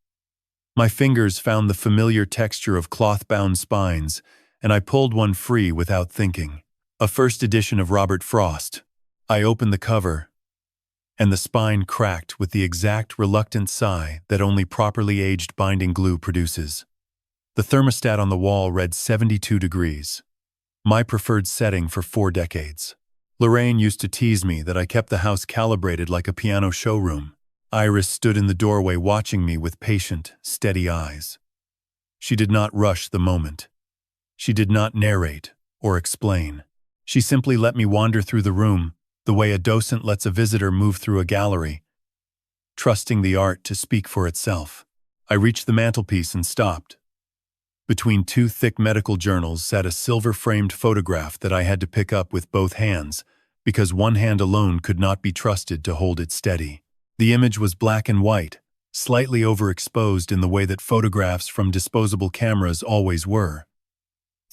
My fingers found the familiar texture of cloth-bound spines, and I pulled one free without thinking. A first edition of Robert Frost. I opened the cover, and the spine cracked with the exact reluctant sigh that only properly aged binding glue produces. The thermostat on the wall read 72 degrees, my preferred setting for 4 decades. Lorraine used to tease me that I kept the house calibrated like a piano showroom. Iris stood in the doorway watching me with patient, steady eyes. She did not rush the moment. She did not narrate or explain. She simply let me wander through the room, the way a docent lets a visitor move through a gallery, trusting the art to speak for itself. I reached the mantelpiece and stopped. Between 2 thick medical journals sat a silver-framed photograph that I had to pick up with both hands, because one hand alone could not be trusted to hold it steady. The image was black and white, slightly overexposed in the way that photographs from disposable cameras always were.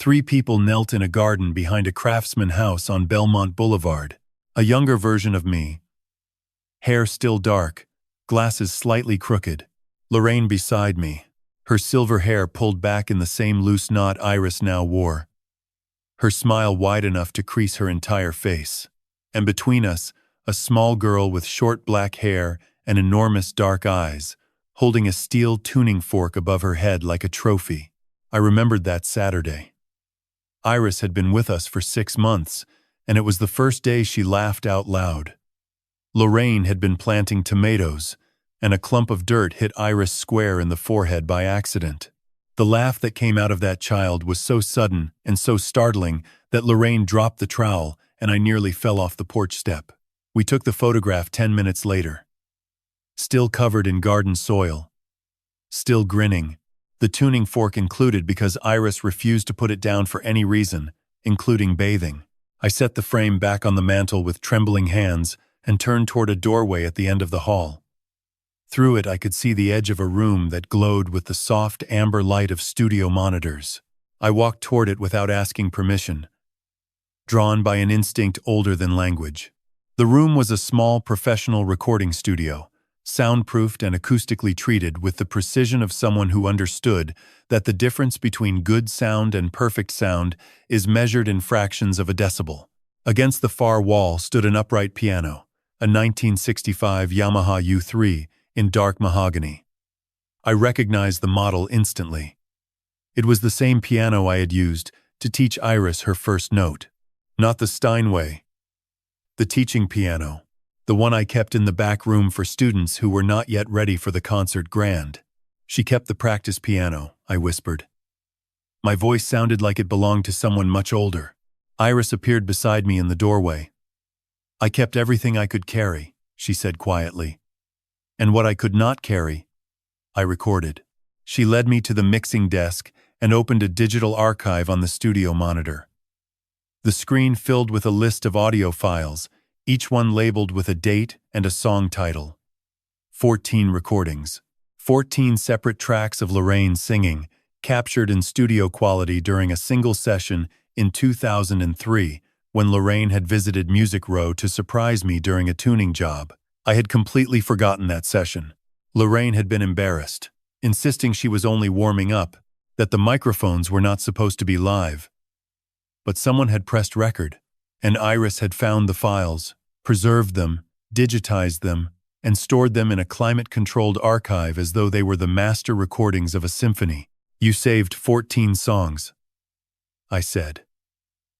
3 people knelt in a garden behind a Craftsman house on Belmont Boulevard. A younger version of me, hair still dark, glasses slightly crooked. Lorraine beside me, her silver hair pulled back in the same loose knot Iris now wore. her smile wide enough to crease her entire face. And between us, a small girl with short black hair and enormous dark eyes, holding a steel tuning fork above her head like a trophy. I remembered that Saturday. Iris had been with us for 6 months, and it was the first day she laughed out loud. Lorraine had been planting tomatoes, and a clump of dirt hit Iris square in the forehead by accident. The laugh that came out of that child was so sudden and so startling that Lorraine dropped the trowel and I nearly fell off the porch step. We took the photograph 10 minutes later. Still covered in garden soil. Still grinning. The tuning fork included because Iris refused to put it down for any reason, including bathing. I set the frame back on the mantel with trembling hands and turned toward a doorway at the end of the hall. Through it I could see the edge of a room that glowed with the soft amber light of studio monitors. I walked toward it without asking permission, drawn by an instinct older than language. The room was a small professional recording studio, soundproofed and acoustically treated with the precision of someone who understood that the difference between good sound and perfect sound is measured in fractions of a decibel. Against the far wall stood an upright piano, a 1965 Yamaha U3 in dark mahogany. I recognized the model instantly. It was the same piano I had used to teach Iris her first note. Not the Steinway. The teaching piano. The one I kept in the back room for students who were not yet ready for the concert grand. She kept the practice piano, I whispered. My voice sounded like it belonged to someone much older. Iris appeared beside me in the doorway. I kept everything I could carry, she said quietly. And what I could not carry, I recorded. She led me to the mixing desk and opened a digital archive on the studio monitor. The screen filled with a list of audio files, each one labeled with a date and a song title. 14 recordings. 14 separate tracks of Lorraine singing, captured in studio quality during a single session in 2003, when Lorraine had visited Music Row to surprise me during a tuning job. I had completely forgotten that session. Lorraine had been embarrassed, insisting she was only warming up, that the microphones were not supposed to be live. But someone had pressed record, and Iris had found the files, preserved them, digitized them, and stored them in a climate-controlled archive as though they were the master recordings of a symphony. You saved 14 songs, I said,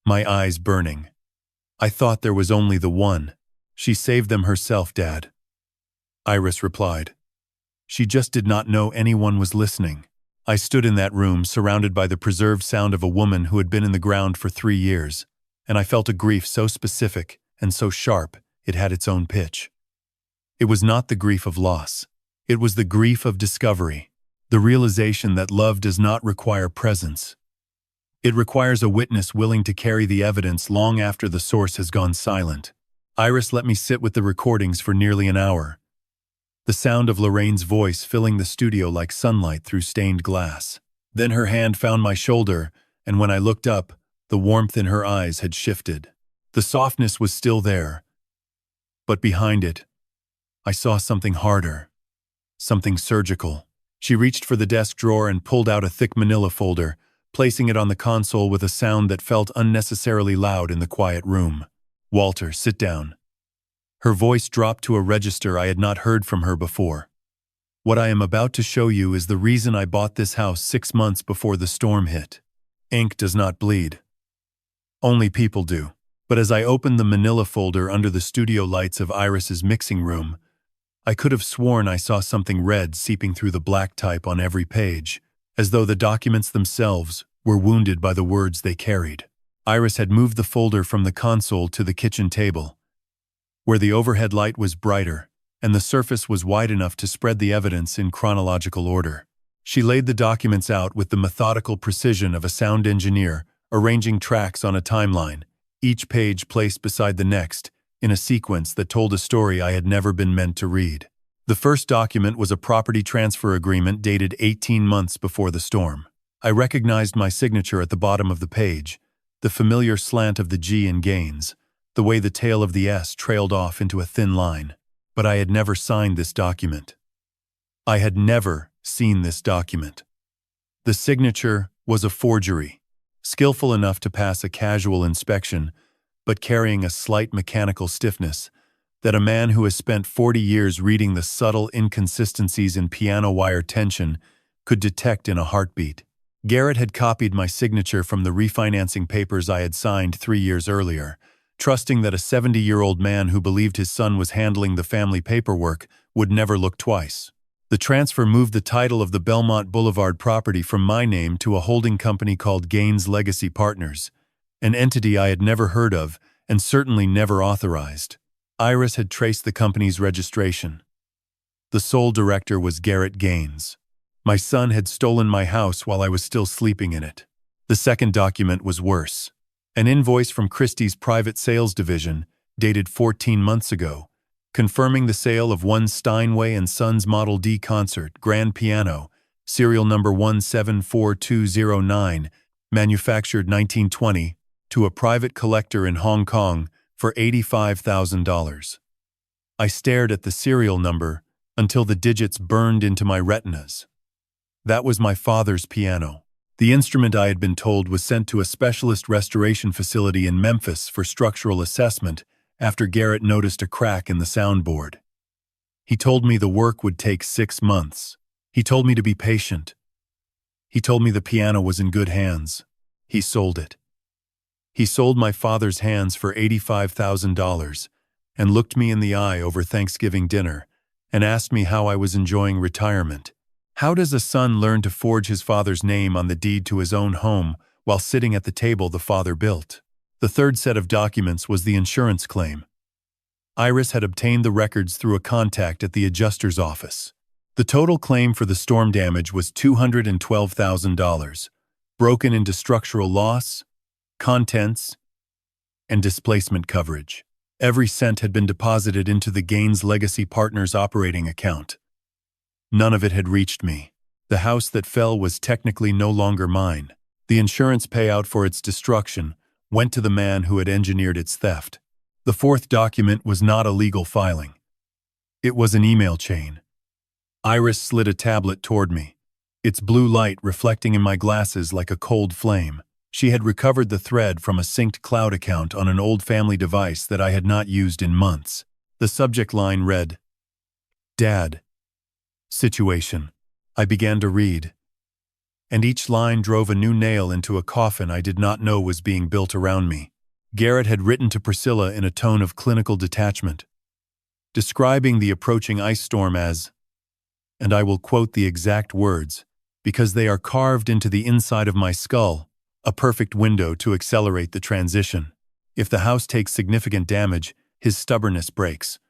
my eyes burning. I thought there was only the one. She saved them herself, Dad. Iris replied. She just did not know anyone was listening. I stood in that room, surrounded by the preserved sound of a woman who had been in the ground for 3 years, and I felt a grief so specific and so sharp it had its own pitch. It was not the grief of loss. It was the grief of discovery, the realization that love does not require presence. It requires a witness willing to carry the evidence long after the source has gone silent. Iris let me sit with the recordings for nearly an hour, the sound of Lorraine's voice filling the studio like sunlight through stained glass. Then her hand found my shoulder, and when I looked up, the warmth in her eyes had shifted. The softness was still there, but behind it, I saw something harder, something surgical. She reached for the desk drawer and pulled out a thick manila folder, placing it on the console with a sound that felt unnecessarily loud in the quiet room. Walter, sit down. Her voice dropped to a register I had not heard from her before. What I am about to show you is the reason I bought this house 6 months before the storm hit. Ink does not bleed. Only people do. But as I opened the manila folder under the studio lights of Iris's mixing room, I could have sworn I saw something red seeping through the black type on every page, as though the documents themselves were wounded by the words they carried. Iris had moved the folder from the console to the kitchen table, where the overhead light was brighter, and the surface was wide enough to spread the evidence in chronological order. She laid the documents out with the methodical precision of a sound engineer, arranging tracks on a timeline, each page placed beside the next, in a sequence that told a story I had never been meant to read. The first document was a property transfer agreement dated 18 months before the storm. I recognized my signature at the bottom of the page, the familiar slant of the G in Gaines, the way the tail of the S trailed off into a thin line. But I had never signed this document. I had never seen this document. The signature was a forgery, skillful enough to pass a casual inspection, but carrying a slight mechanical stiffness that a man who has spent 40 years reading the subtle inconsistencies in piano wire tension could detect in a heartbeat. Garrett had copied my signature from the refinancing papers I had signed 3 years earlier, trusting that a 70-year-old man who believed his son was handling the family paperwork would never look twice. The transfer moved the title of the Belmont Boulevard property from my name to a holding company called Gaines Legacy Partners, an entity I had never heard of and certainly never authorized. Iris had traced the company's registration. The sole director was Garrett Gaines. My son had stolen my house while I was still sleeping in it. The second document was worse. An invoice from Christie's private sales division, dated 14 months ago, confirming the sale of one Steinway & Sons Model D concert grand piano, serial number 174209, manufactured 1920, to a private collector in Hong Kong for $85,000. I stared at the serial number until the digits burned into my retinas. That was my father's piano. The instrument, I had been told, was sent to a specialist restoration facility in Memphis for structural assessment after Garrett noticed a crack in the soundboard. He told me the work would take 6 months. He told me to be patient. He told me the piano was in good hands. He sold it. He sold my father's hands for $85,000 and looked me in the eye over Thanksgiving dinner and asked me how I was enjoying retirement. How does a son learn to forge his father's name on the deed to his own home while sitting at the table the father built? The third set of documents was the insurance claim. Iris had obtained the records through a contact at the adjuster's office. The total claim for the storm damage was $212,000, broken into structural loss, contents, and displacement coverage. Every cent had been deposited into the Gaines Legacy Partners operating account. None of it had reached me. The house that fell was technically no longer mine. The insurance payout for its destruction went to the man who had engineered its theft. The fourth document was not a legal filing. It was an email chain. Iris slid a tablet toward me, its blue light reflecting in my glasses like a cold flame. She had recovered the thread from a synced cloud account on an old family device that I had not used in months. The subject line read, "Dad. Situation." I began to read, and each line drove a new nail into a coffin I did not know was being built around me. Garrett had written to Priscilla in a tone of clinical detachment, describing the approaching ice storm as, and I will quote the exact words, because they are carved into the inside of my skull, a perfect window to accelerate the transition. If the house takes significant damage, his stubbornness breaks.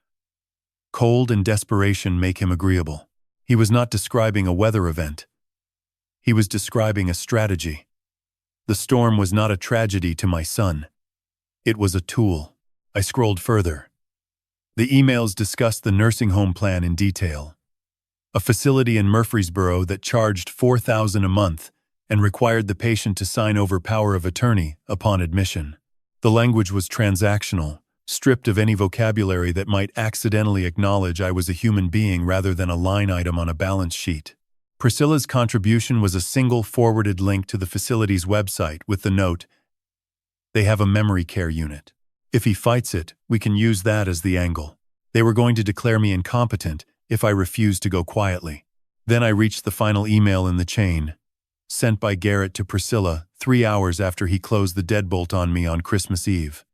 Cold and desperation make him agreeable. He was not describing a weather event. He was describing a strategy. The storm was not a tragedy to my son. It was a tool. I scrolled further. The emails discussed the nursing home plan in detail. A facility in Murfreesboro that charged $4,000 a month and required the patient to sign over power of attorney upon admission. The language was transactional, stripped of any vocabulary that might accidentally acknowledge I was a human being rather than a line item on a balance sheet. Priscilla's contribution was a single forwarded link to the facility's website with the note, "They have a memory care unit. If he fights it, we can use that as the angle." They were going to declare me incompetent if I refused to go quietly. Then I reached the final email in the chain, sent by Garrett to Priscilla 3 hours after he closed the deadbolt on me on Christmas Eve.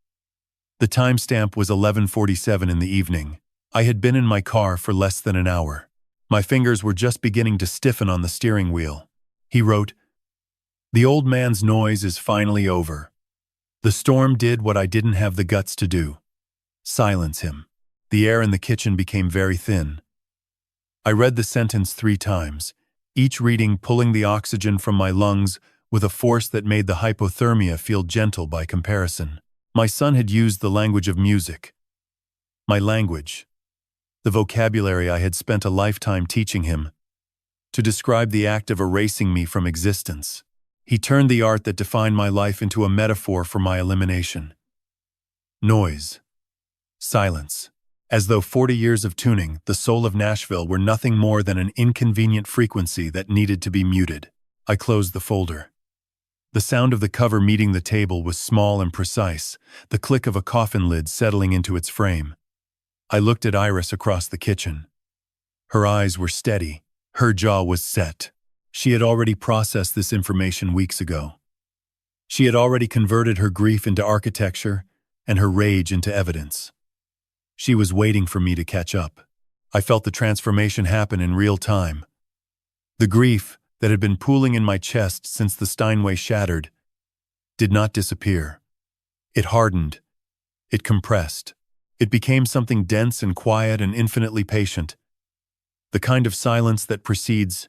The timestamp was 11:47 in the evening. I had been in my car for less than an hour. My fingers were just beginning to stiffen on the steering wheel. He wrote, "The old man's noise is finally over. The storm did what I didn't have the guts to do. Silence him." The air in the kitchen became very thin. I read the sentence 3 times, each reading pulling the oxygen from my lungs with a force that made the hypothermia feel gentle by comparison. My son had used the language of music. My language, the vocabulary I had spent a lifetime teaching him, to describe the act of erasing me from existence. He turned the art that defined my life into a metaphor for my elimination. Noise. Silence. As though 40 years of tuning, the soul of Nashville, were nothing more than an inconvenient frequency that needed to be muted. I closed the folder. The sound of the cover meeting the table was small and precise, the click of a coffin lid settling into its frame. I looked at Iris across the kitchen. Her eyes were steady. Her jaw was set. She had already processed this information weeks ago. She had already converted her grief into architecture and her rage into evidence. She was waiting for me to catch up. I felt the transformation happen in real time. The grief that had been pooling in my chest since the Steinway shattered did not disappear. It hardened. It compressed. It became something dense and quiet and infinitely patient. The kind of silence that precedes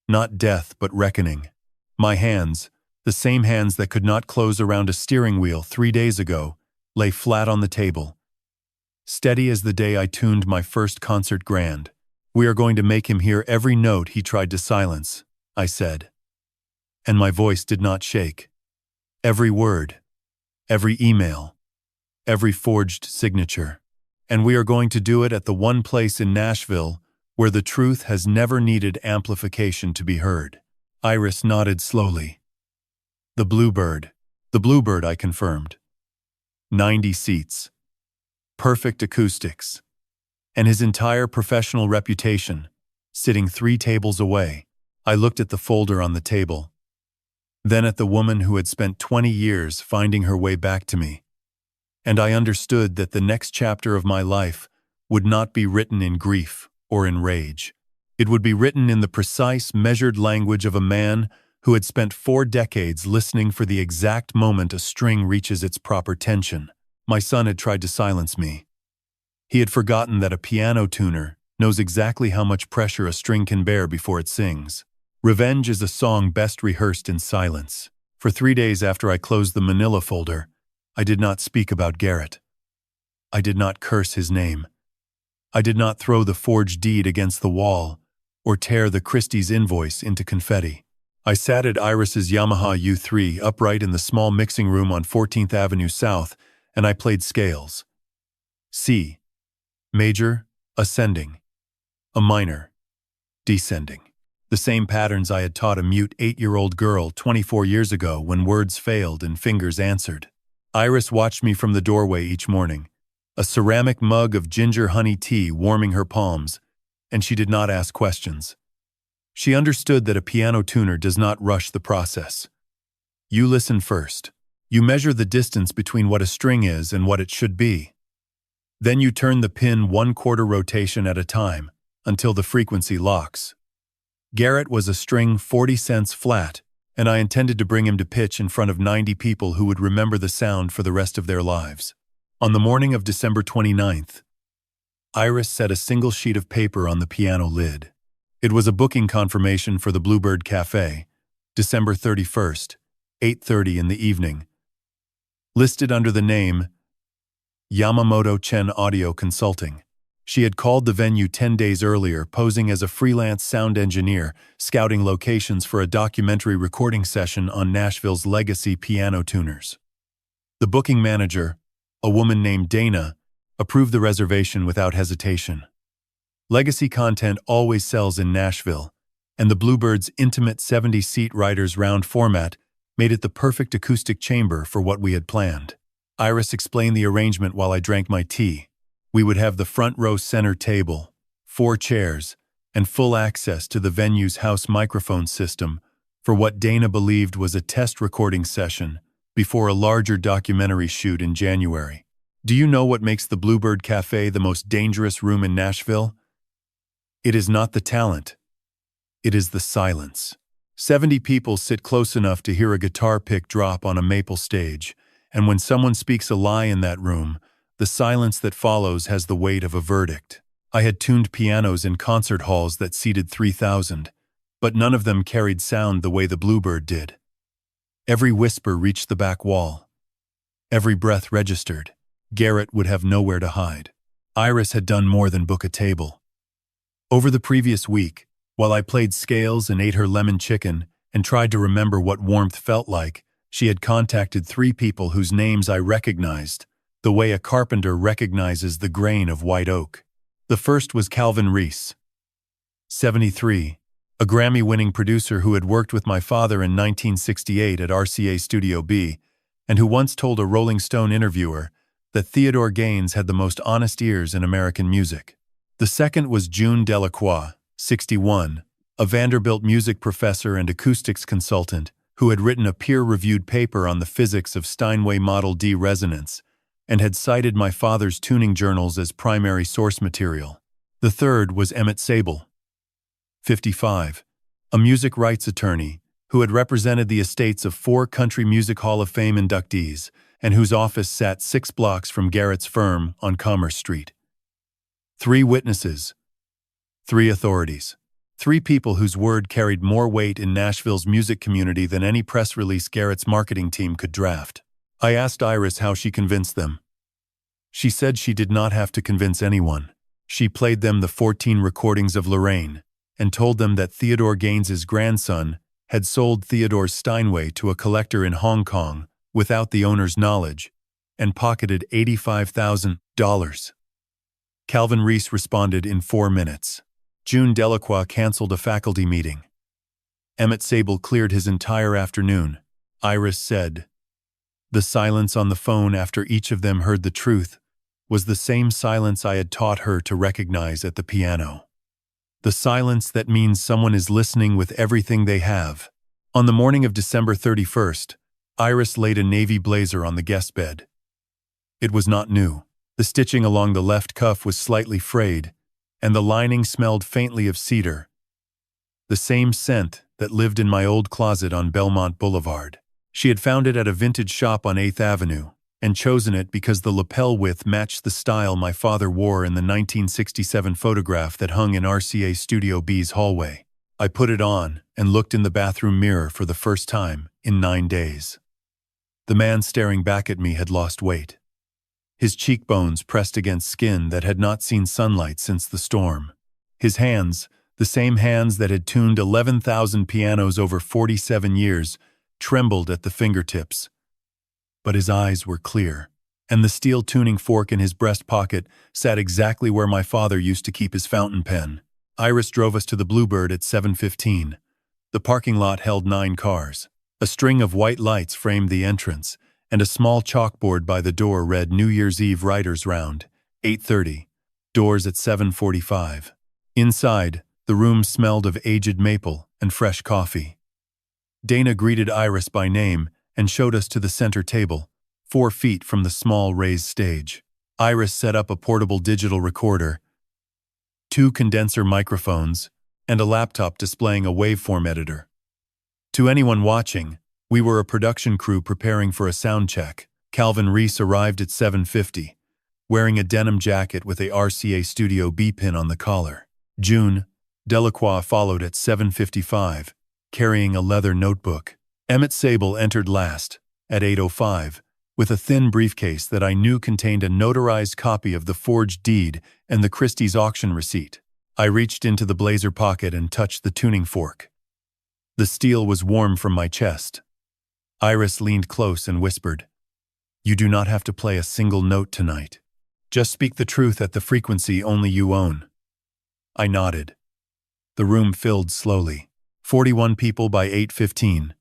not death but reckoning. My hands, the same hands that could not close around a steering wheel 3 days ago, lay flat on the table. Steady as the day I tuned my first concert grand. "We are going to make him hear every note he tried to silence," I said. And my voice did not shake. Every word, every email, every forged signature. And we are going to do it at the one place in Nashville where the truth has never needed amplification to be heard. Iris nodded slowly. The Bluebird, I confirmed. 90 seats. Perfect acoustics. And his entire professional reputation, sitting 3 tables away. I looked at the folder on the table, then at the woman who had spent 20 years finding her way back to me. And I understood that the next chapter of my life would not be written in grief or in rage. It would be written in the precise, measured language of a man who had spent 4 decades listening for the exact moment a string reaches its proper tension. My son had tried to silence me. He had forgotten that a piano tuner knows exactly how much pressure a string can bear before it sings. Revenge is a song best rehearsed in silence. For 3 days after I closed the manila folder, I did not speak about Garrett. I did not curse his name. I did not throw the forged deed against the wall or tear the Christie's invoice into confetti. I sat at Iris's Yamaha U3 upright in the small mixing room on 14th Avenue South, and I played scales. C. Major, ascending. A minor, descending. The same patterns I had taught a mute 8-year-old girl 24 years ago when words failed and fingers answered. Iris watched me from the doorway each morning, a ceramic mug of ginger honey tea warming her palms, and she did not ask questions. She understood that a piano tuner does not rush the process. You listen first. You measure the distance between what a string is and what it should be. Then you turn the pin 1/4 rotation at a time until the frequency locks. Garrett was a string 40 cents flat, and I intended to bring him to pitch in front of 90 people who would remember the sound for the rest of their lives. On the morning of December 29th, Iris set a single sheet of paper on the piano lid. It was a booking confirmation for the Bluebird Cafe, December 31st, 8:30 in the evening. Listed under the name Yamamoto Chen Audio Consulting. She had called the venue 10 days earlier, posing as a freelance sound engineer, scouting locations for a documentary recording session on Nashville's legacy piano tuners. The booking manager, a woman named Dana, approved the reservation without hesitation. Legacy content always sells in Nashville, and the Bluebird's intimate 70-seat writer's round format made it the perfect acoustic chamber for what we had planned. Iris explained the arrangement while I drank my tea. We would have the front row center table, 4 chairs, and full access to the venue's house microphone system for what Dana believed was a test recording session before a larger documentary shoot in January. Do you know what makes the Bluebird Cafe the most dangerous room in Nashville? It is not the talent. It is the silence. 70 people sit close enough to hear a guitar pick drop on a maple stage, and when someone speaks a lie in that room, the silence that follows has the weight of a verdict. I had tuned pianos in concert halls that seated 3,000, but none of them carried sound the way the Bluebird did. Every whisper reached the back wall. Every breath registered. Garrett would have nowhere to hide. Iris had done more than book a table. Over the previous week, while I played scales and ate her lemon chicken and tried to remember what warmth felt like, she had contacted 3 people whose names I recognized, the way a carpenter recognizes the grain of white oak. The first was Calvin Reese, 73, a Grammy-winning producer who had worked with my father in 1968 at RCA Studio B, and who once told a Rolling Stone interviewer that Theodore Gaines had the most honest ears in American music. The second was June Delacroix, 61, a Vanderbilt music professor and acoustics consultant who had written a peer-reviewed paper on the physics of Steinway Model D resonance and had cited my father's tuning journals as primary source material. The third was Emmett Sable, 55, a music rights attorney who had represented the estates of 4 Country Music Hall of Fame inductees and whose office sat 6 blocks from Garrett's firm on Commerce Street. 3 witnesses, 3 authorities, 3 people whose word carried more weight in Nashville's music community than any press release Garrett's marketing team could draft. I asked Iris how she convinced them. She said she did not have to convince anyone. She played them the 14 recordings of Lorraine and told them that Theodore Gaines's grandson had sold Theodore's Steinway to a collector in Hong Kong without the owner's knowledge and pocketed $85,000. Calvin Reese responded in 4 minutes. June Delacroix canceled a faculty meeting. Emmett Sable cleared his entire afternoon. Iris said, "The silence on the phone after each of them heard the truth was the same silence I had taught her to recognize at the piano. The silence that means someone is listening with everything they have." On the morning of December 31st, Iris laid a navy blazer on the guest bed. It was not new. The stitching along the left cuff was slightly frayed, and the lining smelled faintly of cedar, the same scent that lived in my old closet on Belmont Boulevard. She had found it at a vintage shop on 8th Avenue, and chosen it because the lapel width matched the style my father wore in the 1967 photograph that hung in RCA Studio B's hallway. I put it on and looked in the bathroom mirror for the first time in 9 days. The man staring back at me had lost weight. His cheekbones pressed against skin that had not seen sunlight since the storm. His hands, the same hands that had tuned 11,000 pianos over 47 years, trembled at the fingertips. But his eyes were clear, and the steel tuning fork in his breast pocket sat exactly where my father used to keep his fountain pen. Iris drove us to the Bluebird at 7:15. The parking lot held 9 cars. A string of white lights framed the entrance, and a small chalkboard by the door read New Year's Eve Writers' Round, 8:30, doors at 7:45. Inside, the room smelled of aged maple and fresh coffee. Dana greeted Iris by name and showed us to the center table, 4 feet from the small raised stage. Iris set up a portable digital recorder, 2 condenser microphones, and a laptop displaying a waveform editor. To anyone watching, we were a production crew preparing for a sound check. Calvin Reese arrived at 7:50, wearing a denim jacket with a RCA Studio B pin on the collar. June Delacroix followed at 7:55, carrying a leather notebook. Emmett Sable entered last, at 8:05, with a thin briefcase that I knew contained a notarized copy of the forged deed and the Christie's auction receipt. I reached into the blazer pocket and touched the tuning fork. The steel was warm from my chest. Iris leaned close and whispered, "You do not have to play a single note tonight. Just speak the truth at the frequency only you own." I nodded. The room filled slowly. 41 people by 8:15.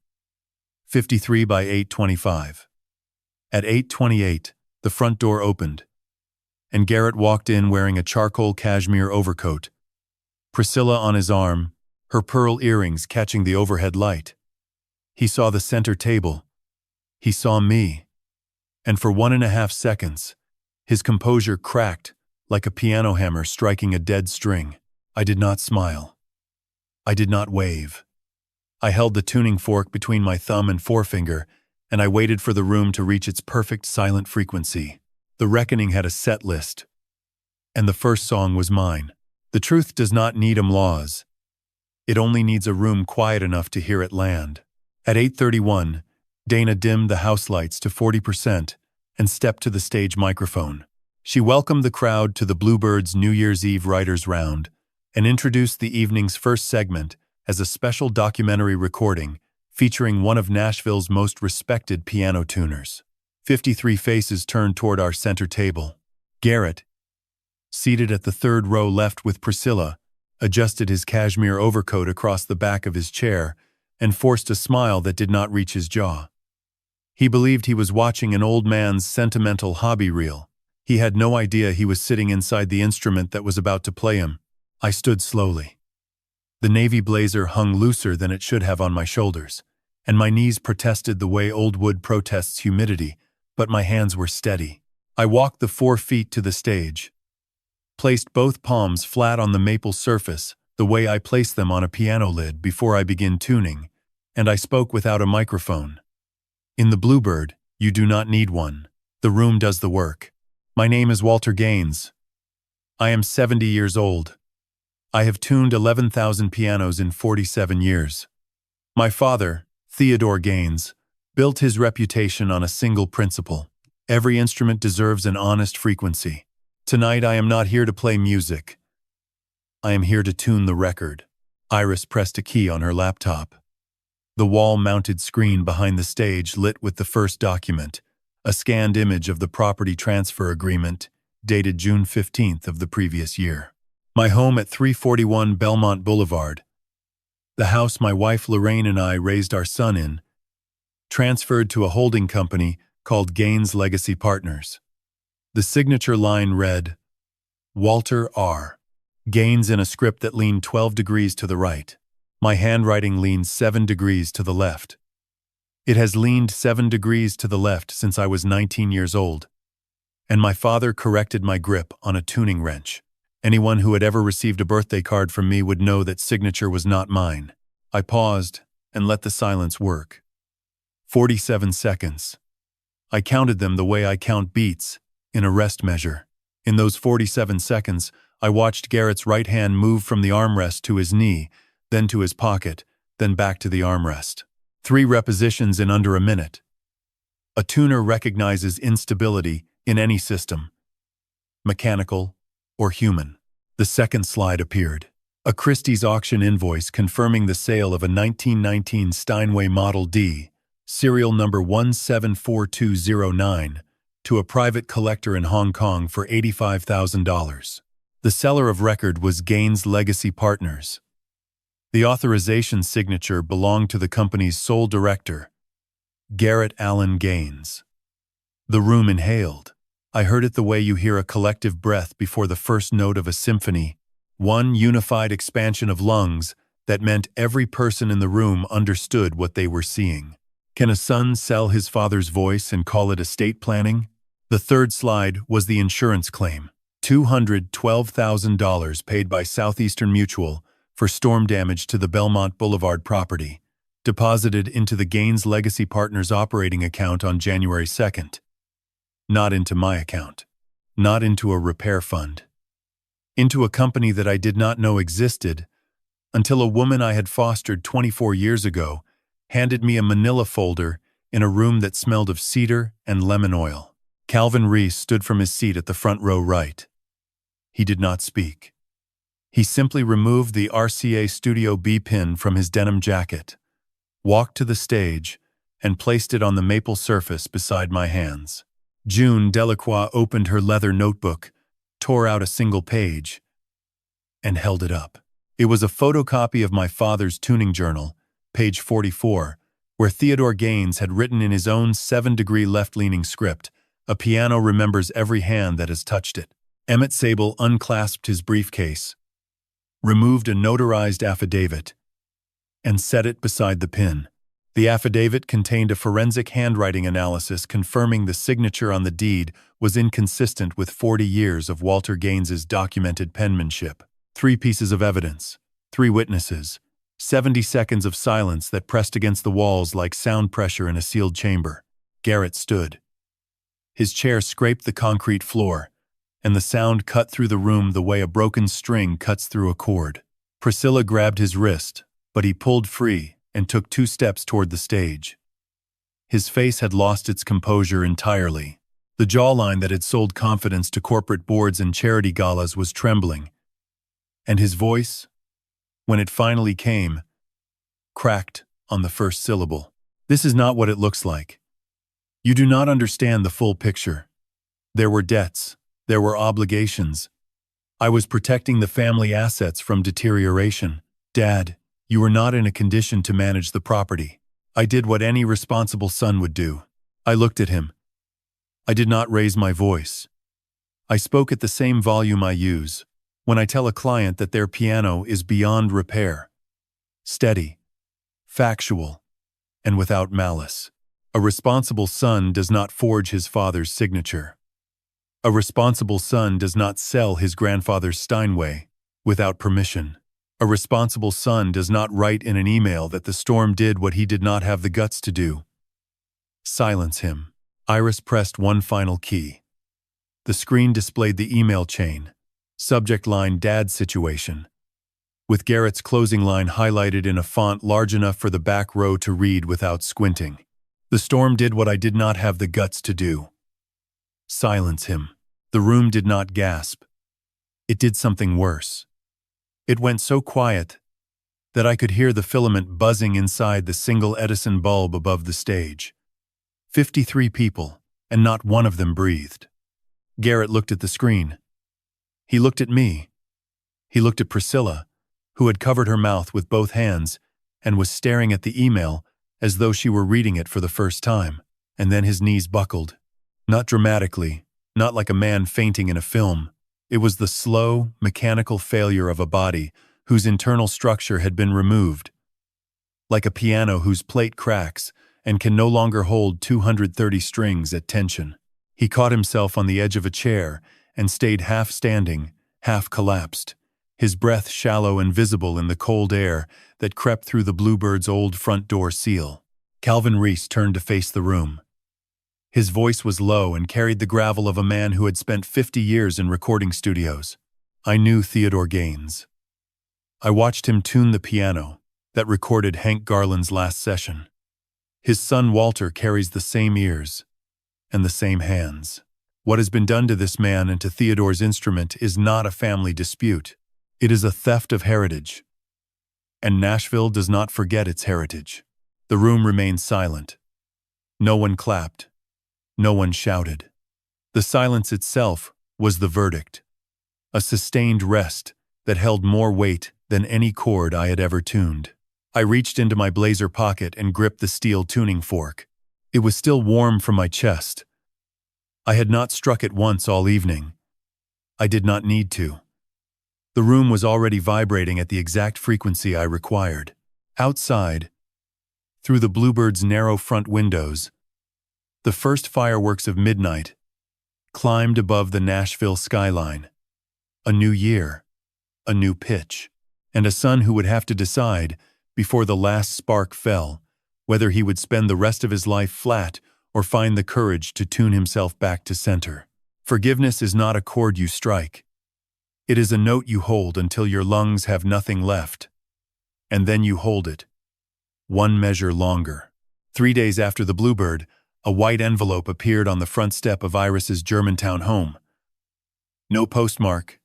53 by 8:25. At 8:28, the front door opened, and Garrett walked in wearing a charcoal cashmere overcoat, Priscilla on his arm, her pearl earrings catching the overhead light. He saw the center table. He saw me. And for 1.5 seconds, his composure cracked like a piano hammer striking a dead string. I did not smile. I did not wave. I held the tuning fork between my thumb and forefinger, and I waited for the room to reach its perfect silent frequency. The reckoning had a set list, and the first song was mine. The truth does not need laws. It only needs a room quiet enough to hear it land. At 8:31, Dana dimmed the house lights to 40% and stepped to the stage microphone. She welcomed the crowd to the Bluebird's New Year's Eve Writers' Round and introduced the evening's first segment as a special documentary recording featuring one of Nashville's most respected piano tuners. 53 faces turned toward our center table. Garrett, seated at the third row left with Priscilla, adjusted his cashmere overcoat across the back of his chair, and forced a smile that did not reach his jaw. He believed he was watching an old man's sentimental hobby reel. He had no idea he was sitting inside the instrument that was about to play him. I stood slowly. The navy blazer hung looser than it should have on my shoulders, and my knees protested the way old wood protests humidity, but my hands were steady. I walked the 4 feet to the stage, placed both palms flat on the maple surface, the way I place them on a piano lid before I begin tuning, and I spoke without a microphone. In the Bluebird, you do not need one. The room does the work. My name is Walter Gaines. I am 70 years old. I have tuned 11,000 pianos in 47 years. My father, Theodore Gaines, built his reputation on a single principle. Every instrument deserves an honest frequency. Tonight I am not here to play music. I am here to tune the record. Iris pressed a key on her laptop. The wall-mounted screen behind the stage lit with the first document, a scanned image of the property transfer agreement, dated June 15th of the previous year. My home at 341 Belmont Boulevard, the house my wife Lorraine and I raised our son in, transferred to a holding company called Gaines Legacy Partners. The signature line read, Walter R. Gaines, in a script that leaned 12 degrees to the right. My handwriting leans 7 degrees to the left. It has leaned 7 degrees to the left since I was 19 years old, and my father corrected my grip on a tuning wrench. Anyone who had ever received a birthday card from me would know that signature was not mine. I paused and let the silence work. 47 seconds. I counted them the way I count beats, in a rest measure. In those 47 seconds, I watched Garrett's right hand move from the armrest to his knee, then to his pocket, then back to the armrest. 3 repetitions in under a minute. A tuner recognizes instability in any system, mechanical or human. The second slide appeared. A Christie's auction invoice confirming the sale of a 1919 Steinway Model D, serial number 174209, to a private collector in Hong Kong for $85,000. The seller of record was Gaines Legacy Partners. The authorization signature belonged to the company's sole director, Garrett Allen Gaines. The room inhaled. I heard it the way you hear a collective breath before the first note of a symphony, one unified expansion of lungs that meant every person in the room understood what they were seeing. Can a son sell his father's voice and call it estate planning? The third slide was the insurance claim. $212,000 paid by Southeastern Mutual for storm damage to the Belmont Boulevard property, deposited into the Gaines Legacy Partners operating account on January 2nd. Not into my account. Not into a repair fund. Into a company that I did not know existed until a woman I had fostered 24 years ago handed me a manila folder in a room that smelled of cedar and lemon oil. Calvin Reese stood from his seat at the front row right. He did not speak. He simply removed the RCA Studio B pin from his denim jacket, walked to the stage, and placed it on the maple surface beside my hands. June Delacroix opened her leather notebook, tore out a single page, and held it up. It was a photocopy of my father's tuning journal, page 44, where Theodore Gaines had written in his own 7-degree left-leaning script, "A piano remembers every hand that has touched it." Emmett Sable unclasped his briefcase, removed a notarized affidavit, and set it beside the pin. The affidavit contained a forensic handwriting analysis confirming the signature on the deed was inconsistent with 40 years of Walter Gaines's documented penmanship. 3 pieces of evidence, 3 witnesses, 70 seconds of silence that pressed against the walls like sound pressure in a sealed chamber. Garrett stood. His chair scraped the concrete floor, and the sound cut through the room the way a broken string cuts through a cord. Priscilla grabbed his wrist, but he pulled free and took 2 steps toward the stage. His face had lost its composure entirely. The jawline that had sold confidence to corporate boards and charity galas was trembling, and his voice, when it finally came, cracked on the first syllable. "This is not what it looks like. You do not understand the full picture. There were debts. There were obligations. I was protecting the family assets from deterioration. Dad, you were not in a condition to manage the property. I did what any responsible son would do. I looked at him. I did not raise my voice. I spoke at the same volume I use when I tell a client that their piano is beyond repair. Steady, factual, and without malice. A responsible son does not forge his father's signature. A responsible son does not sell his grandfather's Steinway without permission. A responsible son does not write in an email that the storm did what he did not have the guts to do. Silence him. Iris pressed one final key. The screen displayed the email chain. Subject line: Dad's situation. With Garrett's closing line highlighted in a font large enough for the back row to read without squinting. The storm did what I did not have the guts to do. Silence him. The room did not gasp. It did something worse. It went so quiet that I could hear the filament buzzing inside the single Edison bulb above the stage. 53 people, and not one of them breathed. Garrett looked at the screen. He looked at me. He looked at Priscilla, who had covered her mouth with both hands and was staring at the email as though she were reading it for the first time. And then his knees buckled. Not dramatically, not like a man fainting in a film. It was the slow, mechanical failure of a body whose internal structure had been removed. Like a piano whose plate cracks and can no longer hold 230 strings at tension. He caught himself on the edge of a chair and stayed half standing, half collapsed, his breath shallow and visible in the cold air that crept through the Bluebird's old front door seal. Calvin Reese turned to face the room. His voice was low and carried the gravel of a man who had spent 50 years in recording studios. I knew Theodore Gaines. I watched him tune the piano that recorded Hank Garland's last session. His son Walter carries the same ears and the same hands. What has been done to this man and to Theodore's instrument is not a family dispute. It is a theft of heritage. And Nashville does not forget its heritage. The room remained silent. No one clapped. No one shouted. The silence itself was the verdict. A sustained rest that held more weight than any chord I had ever tuned. I reached into my blazer pocket and gripped the steel tuning fork. It was still warm from my chest. I had not struck it once all evening. I did not need to. The room was already vibrating at the exact frequency I required. Outside, through the Bluebird's narrow front windows, the first fireworks of midnight climbed above the Nashville skyline. A new year, a new pitch, and a son who would have to decide, before the last spark fell, whether he would spend the rest of his life flat or find the courage to tune himself back to center. Forgiveness is not a chord you strike. It is a note you hold until your lungs have nothing left. And then you hold it. One measure longer. 3 days after the Bluebird, a white envelope appeared on the front step of Iris's Germantown home. No postmark.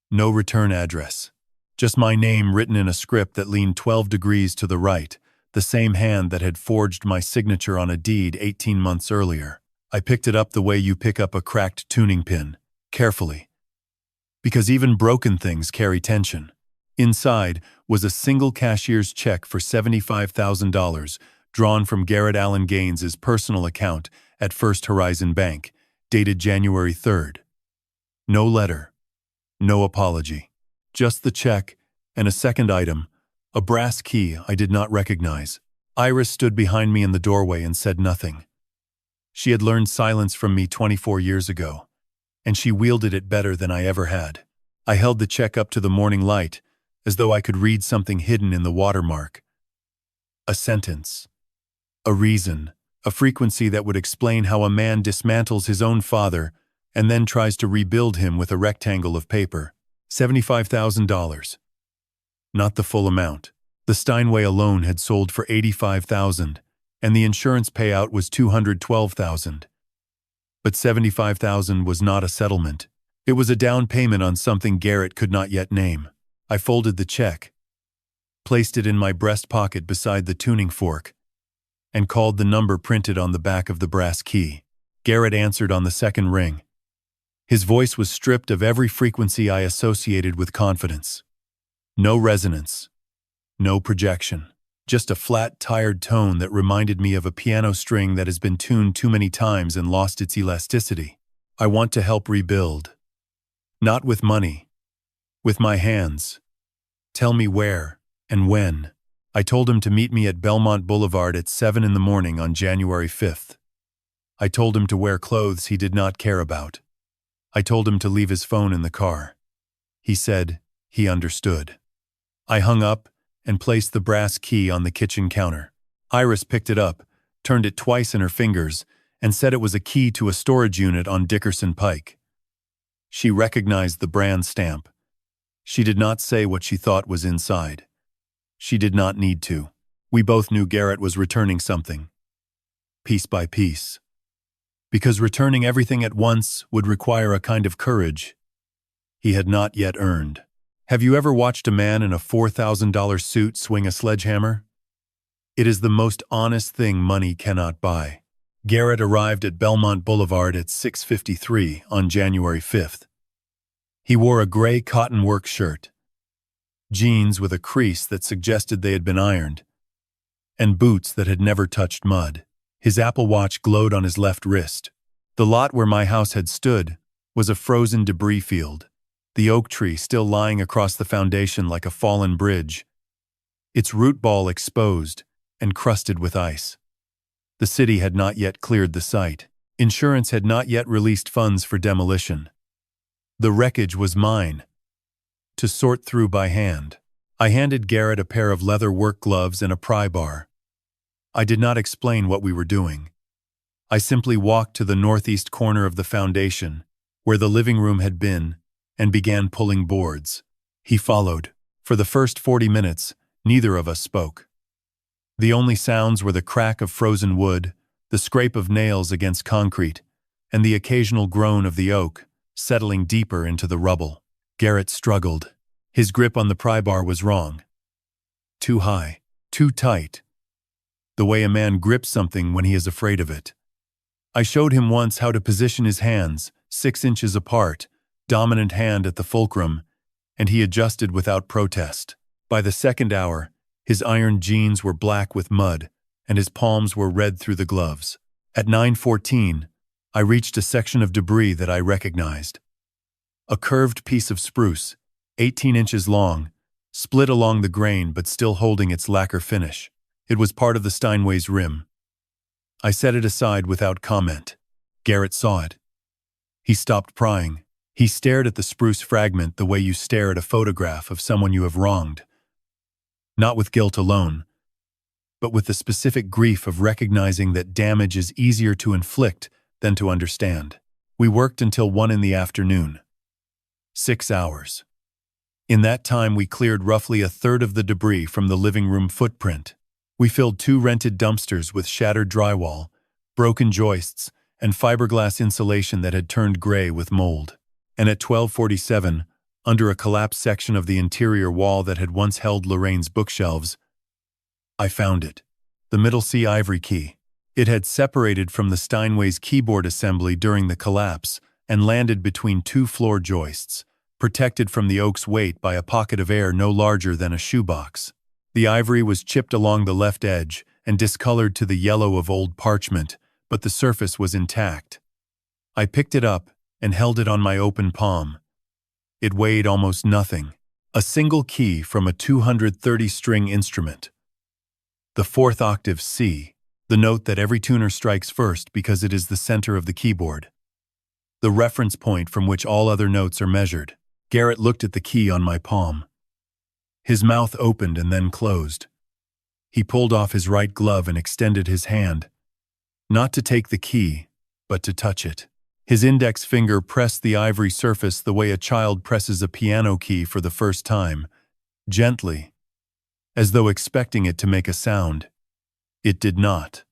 No return address. Just my name written in a script that leaned 12 degrees to the right, the same hand that had forged my signature on a deed 18 months earlier. I picked it up the way you pick up a cracked tuning pin, carefully. Because even broken things carry tension. Inside was a single cashier's check for $75,000 drawn from Garrett Allen Gaines's personal account at First Horizon Bank, dated January 3rd. No letter. No apology. Just the check and a second item, a brass key I did not recognize. Iris stood behind me in the doorway and said nothing. She had learned silence from me 24 years ago, and she wielded it better than I ever had. I held the check up to the morning light, as though I could read something hidden in the watermark. A sentence. A reason. A frequency that would explain how a man dismantles his own father and then tries to rebuild him with a rectangle of paper. $75,000. Not the full amount. The Steinway alone had sold for $85,000, and the insurance payout was $212,000. But $75,000 was not a settlement. It was a down payment on something Garrett could not yet name. I folded the check, placed it in my breast pocket beside the tuning fork, and called the number printed on the back of the brass key. Garrett answered on the second ring. His voice was stripped of every frequency I associated with confidence. No resonance. No projection. Just a flat, tired tone that reminded me of a piano string that has been tuned too many times and lost its elasticity. I want to help rebuild. Not with money. With my hands. Tell me where and when. I told him to meet me at Belmont Boulevard at 7 in the morning on January 5th. I told him to wear clothes he did not care about. I told him to leave his phone in the car. He said he understood. I hung up and placed the brass key on the kitchen counter. Iris picked it up, turned it twice in her fingers, and said it was a key to a storage unit on Dickerson Pike. She recognized the brand stamp. She did not say what she thought was inside. She did not need to. We both knew Garrett was returning something. Piece by piece. Because returning everything at once would require a kind of courage he had not yet earned. Have you ever watched a man in a $4,000 suit swing a sledgehammer? It is the most honest thing money cannot buy. Garrett arrived at Belmont Boulevard at 6:53 on January 5th. He wore a gray cotton work shirt, jeans with a crease that suggested they had been ironed, and boots that had never touched mud. His Apple Watch glowed on his left wrist. The lot where my house had stood was a frozen debris field, the oak tree still lying across the foundation like a fallen bridge, its root ball exposed and crusted with ice. The city had not yet cleared the site. Insurance had not yet released funds for demolition. The wreckage was mine, to sort through by hand. I handed Garrett a pair of leather work gloves and a pry bar. I did not explain what we were doing. I simply walked to the northeast corner of the foundation, where the living room had been, and began pulling boards. He followed. For the first 40 minutes, neither of us spoke. The only sounds were the crack of frozen wood, the scrape of nails against concrete, and the occasional groan of the oak, settling deeper into the rubble. Garrett struggled. His grip on the pry bar was wrong. Too high, too tight. The way a man grips something when he is afraid of it. I showed him once how to position his hands, 6 inches apart, dominant hand at the fulcrum, and he adjusted without protest. By the second hour, his iron jeans were black with mud, and his palms were red through the gloves. At 9:14, I reached a section of debris that I recognized. A curved piece of spruce, 18 inches long, split along the grain but still holding its lacquer finish. It was part of the Steinway's rim. I set it aside without comment. Garrett saw it. He stopped prying. He stared at the spruce fragment the way you stare at a photograph of someone you have wronged. Not with guilt alone, but with the specific grief of recognizing that damage is easier to inflict than to understand. We worked until 1 in the afternoon. 6 hours. In that time, we cleared roughly a third of the debris from the living room footprint. We filled 2 rented dumpsters with shattered drywall, broken joists, and fiberglass insulation that had turned gray with mold. And at 12:47, under a collapsed section of the interior wall that had once held Lorraine's bookshelves, I found it. The middle C ivory key. It had separated from the Steinway's keyboard assembly during the collapse and landed between 2 floor joists, protected from the oak's weight by a pocket of air no larger than a shoebox. The ivory was chipped along the left edge and discolored to the yellow of old parchment, but the surface was intact. I picked it up and held it on my open palm. It weighed almost nothing. A single key from a 230-string instrument. The 4th octave C, the note that every tuner strikes first because it is the center of the keyboard. The reference point from which all other notes are measured. Garrett looked at the key on my palm. His mouth opened and then closed. He pulled off his right glove and extended his hand, not to take the key, but to touch it. His index finger pressed the ivory surface the way a child presses a piano key for the first time, gently, as though expecting it to make a sound. It did not.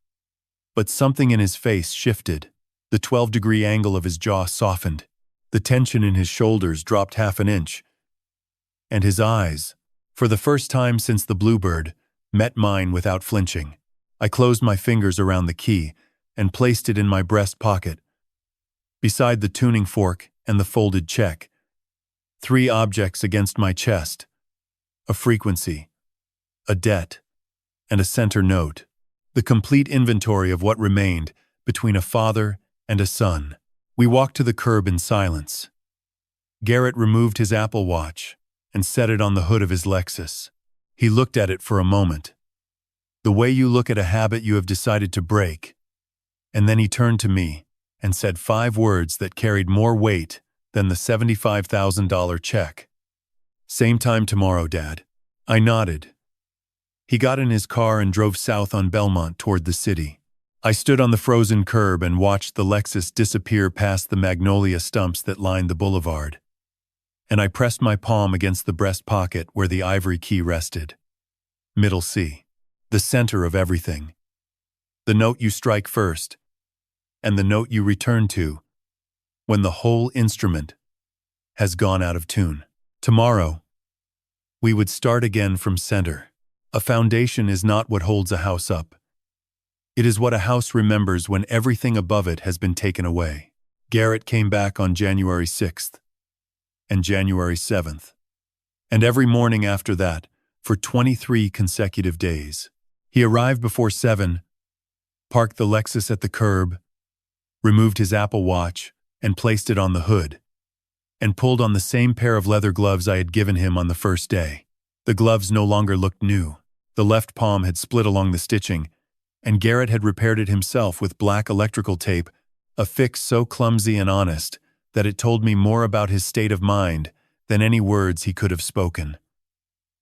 But something in his face shifted. The 12-degree angle of his jaw softened. The tension in his shoulders dropped half an inch. And his eyes, for the first time since the Bluebird, met mine without flinching. I closed my fingers around the key and placed it in my breast pocket, beside the tuning fork and the folded check. 3 objects against my chest: a frequency, a debt, and a center note. The complete inventory of what remained between a father and a son. We walked to the curb in silence. Garrett removed his Apple Watch and set it on the hood of his Lexus. He looked at it for a moment. The way you look at a habit you have decided to break. And then he turned to me and said 5 words that carried more weight than the $75,000 check. "Same time tomorrow, Dad." I nodded. He got in his car and drove south on Belmont toward the city. I stood on the frozen curb and watched the Lexus disappear past the magnolia stumps that lined the boulevard. And I pressed my palm against the breast pocket where the ivory key rested. Middle C. The center of everything. The note you strike first, and the note you return to when the whole instrument has gone out of tune. Tomorrow, we would start again from center. A foundation is not what holds a house up. It is what a house remembers when everything above it has been taken away. Garrett came back on January 6th and January 7th, and every morning after that for 23 consecutive days. He arrived before 7, parked the Lexus at the curb, removed his Apple Watch and placed it on the hood, and pulled on the same pair of leather gloves I had given him on the first day. The gloves no longer looked new. The left palm had split along the stitching, and Garrett had repaired it himself with black electrical tape, a fix so clumsy and honest that it told me more about his state of mind than any words he could have spoken.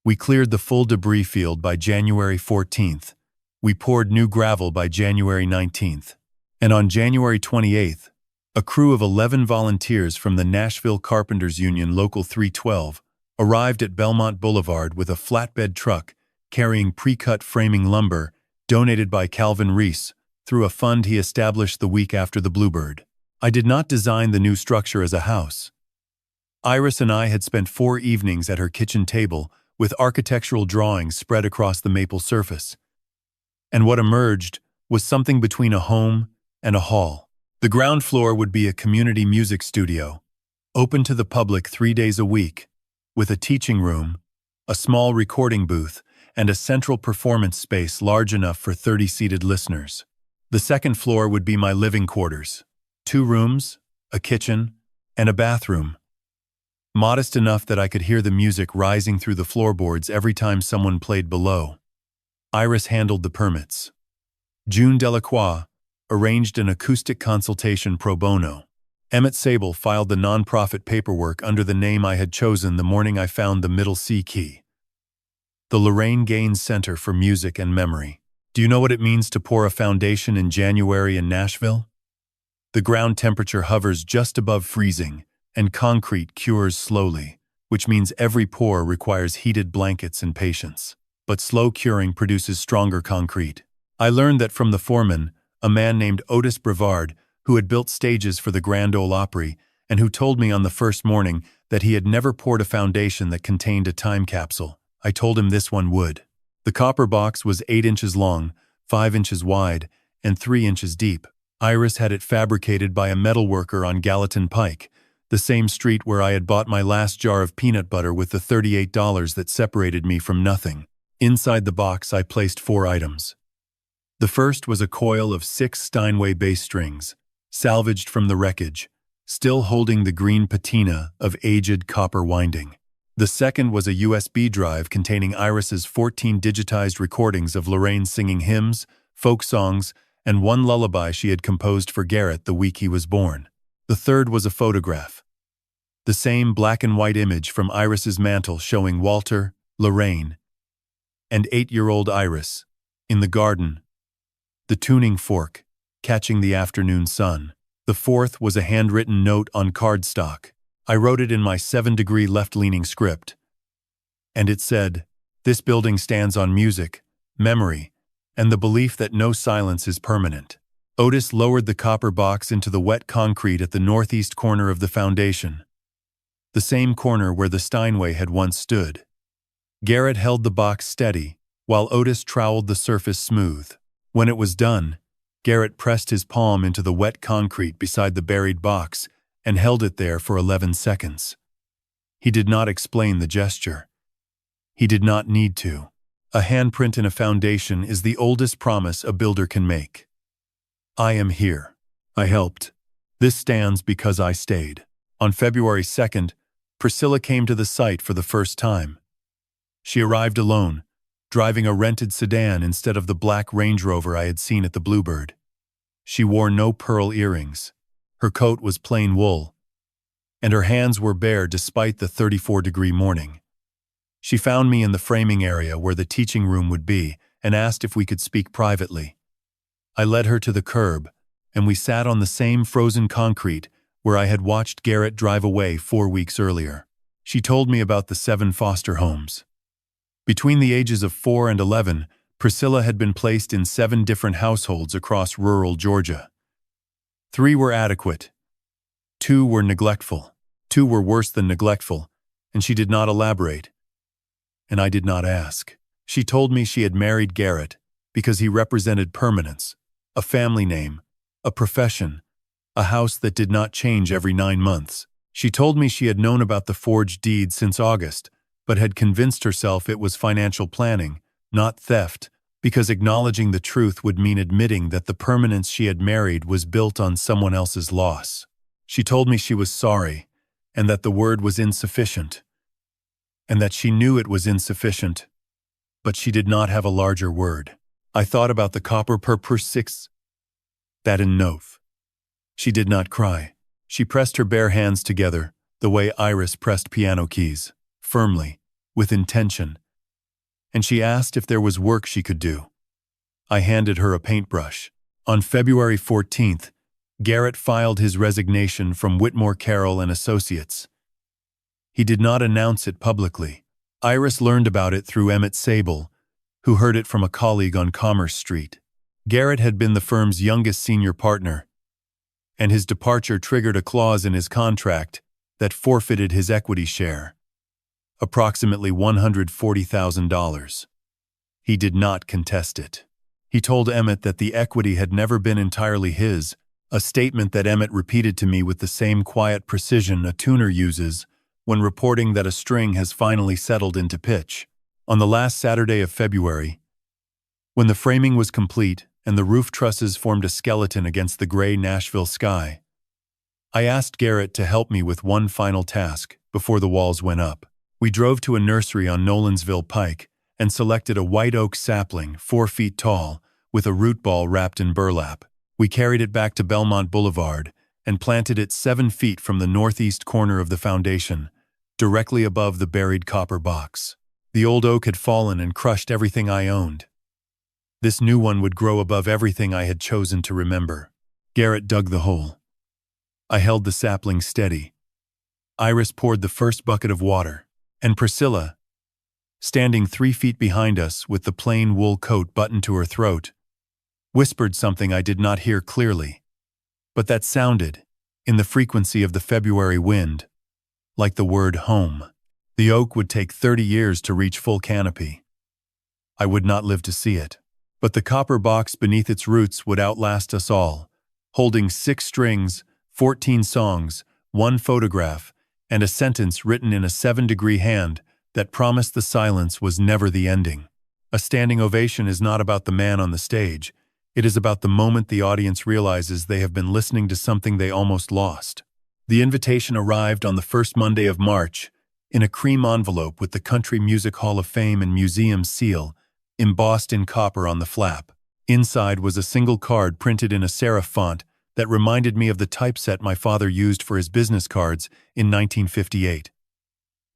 We cleared the full debris field by January 14th. We poured new gravel by January 19th. And on January 28th, a crew of 11 volunteers from the Nashville Carpenters Union Local 312 arrived at Belmont Boulevard with a flatbed truck carrying pre-cut framing lumber donated by Calvin Reese through a fund he established the week after the Bluebird. I did not design the new structure as a house. Iris and I had spent 4 evenings at her kitchen table with architectural drawings spread across the maple surface. And what emerged was something between a home and a hall. The ground floor would be a community music studio, open to the public 3 days a week, with a teaching room, a small recording booth, and a central performance space large enough for 30 seated listeners. The second floor would be my living quarters, 2 rooms, a kitchen, and a bathroom. Modest enough that I could hear the music rising through the floorboards every time someone played below. Iris handled the permits. June Delacroix arranged an acoustic consultation pro bono. Emmett Sable filed the nonprofit paperwork under the name I had chosen the morning I found the middle C key. The Lorraine Gaines Center for Music and Memory. Do you know what it means to pour a foundation in January in Nashville? The ground temperature hovers just above freezing, and concrete cures slowly, which means every pour requires heated blankets and patience. But slow curing produces stronger concrete. I learned that from the foreman, a man named Otis Brevard, who had built stages for the Grand Ole Opry, and who told me on the first morning that he had never poured a foundation that contained a time capsule. I told him this one would. The copper box was 8 inches long, 5 inches wide, and 3 inches deep. Iris had it fabricated by a metalworker on Gallatin Pike, the same street where I had bought my last jar of peanut butter with the $38 that separated me from nothing. Inside the box, I placed 4 items. The first was a coil of 6 Steinway bass strings, salvaged from the wreckage, still holding the green patina of aged copper winding. The second was a USB drive containing Iris's 14 digitized recordings of Lorraine singing hymns, folk songs, and one lullaby she had composed for Garrett the week he was born. The third was a photograph. The same black and white image from Iris's mantle showing Walter, Lorraine, and 8-year-old Iris, in the garden, the tuning fork, catching the afternoon sun. The fourth was a handwritten note on cardstock. I wrote it in my 7-degree left-leaning script. And it said, "This building stands on music, memory, and the belief that no silence is permanent." Otis lowered the copper box into the wet concrete at the northeast corner of the foundation, the same corner where the Steinway had once stood. Garrett held the box steady, while Otis troweled the surface smooth. When it was done, Garrett pressed his palm into the wet concrete beside the buried box and held it there for 11 seconds. He did not explain the gesture. He did not need to. A handprint in a foundation is the oldest promise a builder can make. I am here. I helped. This stands because I stayed. On February 2nd, Priscilla came to the site for the first time. She arrived alone, driving a rented sedan instead of the black Range Rover I had seen at the Bluebird. She wore no pearl earrings. Her coat was plain wool, and her hands were bare despite the 34-degree morning. She found me in the framing area where the teaching room would be and asked if we could speak privately. I led her to the curb, and we sat on the same frozen concrete where I had watched Garrett drive away 4 weeks earlier. She told me about the 7 foster homes. Between the ages of 4 and 11, Priscilla had been placed in 7 different households across rural Georgia. 3 were adequate. 2 were neglectful. 2 were worse than neglectful, and she did not elaborate. And I did not ask. She told me she had married Garrett because he represented permanence, a family name, a profession, a house that did not change every 9 months. She told me she had known about the forged deed since August, but had convinced herself it was financial planning, not theft, because acknowledging the truth would mean admitting that the permanence she had married was built on someone else's loss. She told me she was sorry, and that the word was insufficient, and that she knew it was insufficient, but she did not have a larger word. I thought about the copper per 6, that in Nov. She did not cry. She pressed her bare hands together, the way Iris pressed piano keys, firmly, with intention, and she asked if there was work she could do. I handed her a paintbrush. On February 14th, Garrett filed his resignation from Whitmore Carroll and Associates. He did not announce it publicly. Iris learned about it through Emmett Sable, who heard it from a colleague on Commerce Street. Garrett had been the firm's youngest senior partner, and his departure triggered a clause in his contract that forfeited his equity share, approximately $140,000. He did not contest it. He told Emmett that the equity had never been entirely his, a statement that Emmett repeated to me with the same quiet precision a tuner uses when reporting that a string has finally settled into pitch. On the last Saturday of February, when the framing was complete and the roof trusses formed a skeleton against the gray Nashville sky, I asked Garrett to help me with one final task before the walls went up. We drove to a nursery on Nolensville Pike and selected a white oak sapling 4 feet tall with a root ball wrapped in burlap. We carried it back to Belmont Boulevard and planted it 7 feet from the northeast corner of the foundation, directly above the buried copper box. The old oak had fallen and crushed everything I owned. This new one would grow above everything I had chosen to remember. Garrett dug the hole. I held the sapling steady. Iris poured the first bucket of water, and Priscilla, standing 3 feet behind us with the plain wool coat buttoned to her throat, whispered something I did not hear clearly, but that sounded, in the frequency of the February wind, like the word home. The oak would take 30 years to reach full canopy. I would not live to see it, but the copper box beneath its roots would outlast us all, holding 6 strings, 14 songs, 1 photograph, and a sentence written in a 7-degree hand that promised the silence was never the ending. A standing ovation is not about the man on the stage. It is about the moment the audience realizes they have been listening to something they almost lost. The invitation arrived on the first Monday of March in a cream envelope with the Country Music Hall of Fame and Museum seal embossed in copper on the flap. Inside was a single card printed in a serif font that reminded me of the typeset my father used for his business cards in 1958.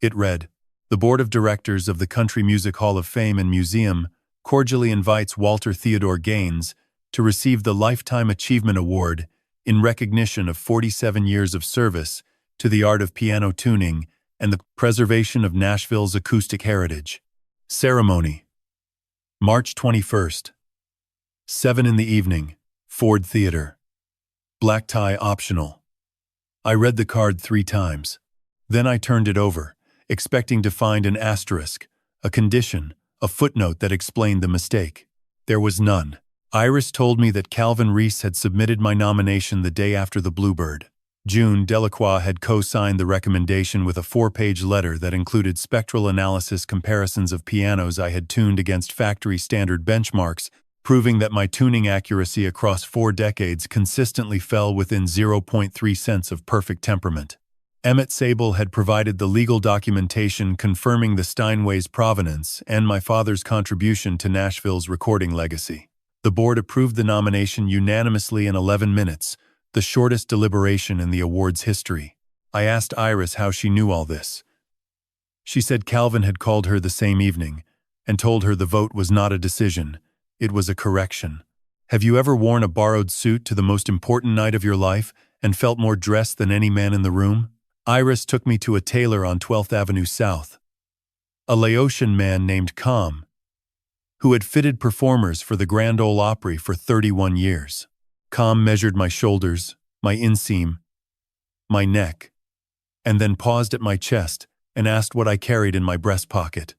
It read, "The Board of Directors of the Country Music Hall of Fame and Museum cordially invites Walter Theodore Gaines to receive the Lifetime Achievement Award in recognition of 47 years of service to the art of piano tuning and the preservation of Nashville's acoustic heritage. Ceremony, March 21st, 7 in the evening, Ford Theater. Black tie optional." I read the card 3 times. Then I turned it over, expecting to find an asterisk, a condition, a footnote that explained the mistake. There was none. Iris told me that Calvin Reese had submitted my nomination the day after the Bluebird. June Delacroix had co-signed the recommendation with a 4-page letter that included spectral analysis comparisons of pianos I had tuned against factory standard benchmarks, proving that my tuning accuracy across 4 decades consistently fell within 0.3 cents of perfect temperament. Emmett Sable had provided the legal documentation confirming the Steinway's provenance and my father's contribution to Nashville's recording legacy. The board approved the nomination unanimously in 11 minutes, the shortest deliberation in the award's history. I asked Iris how she knew all this. She said Calvin had called her the same evening and told her the vote was not a decision, it was a correction. Have you ever worn a borrowed suit to the most important night of your life and felt more dressed than any man in the room? Iris took me to a tailor on 12th Avenue South, a Laotian man named Com, who had fitted performers for the Grand Ole Opry for 31 years. Com measured my shoulders, my inseam, my neck, and then paused at my chest and asked what I carried in my breast pocket.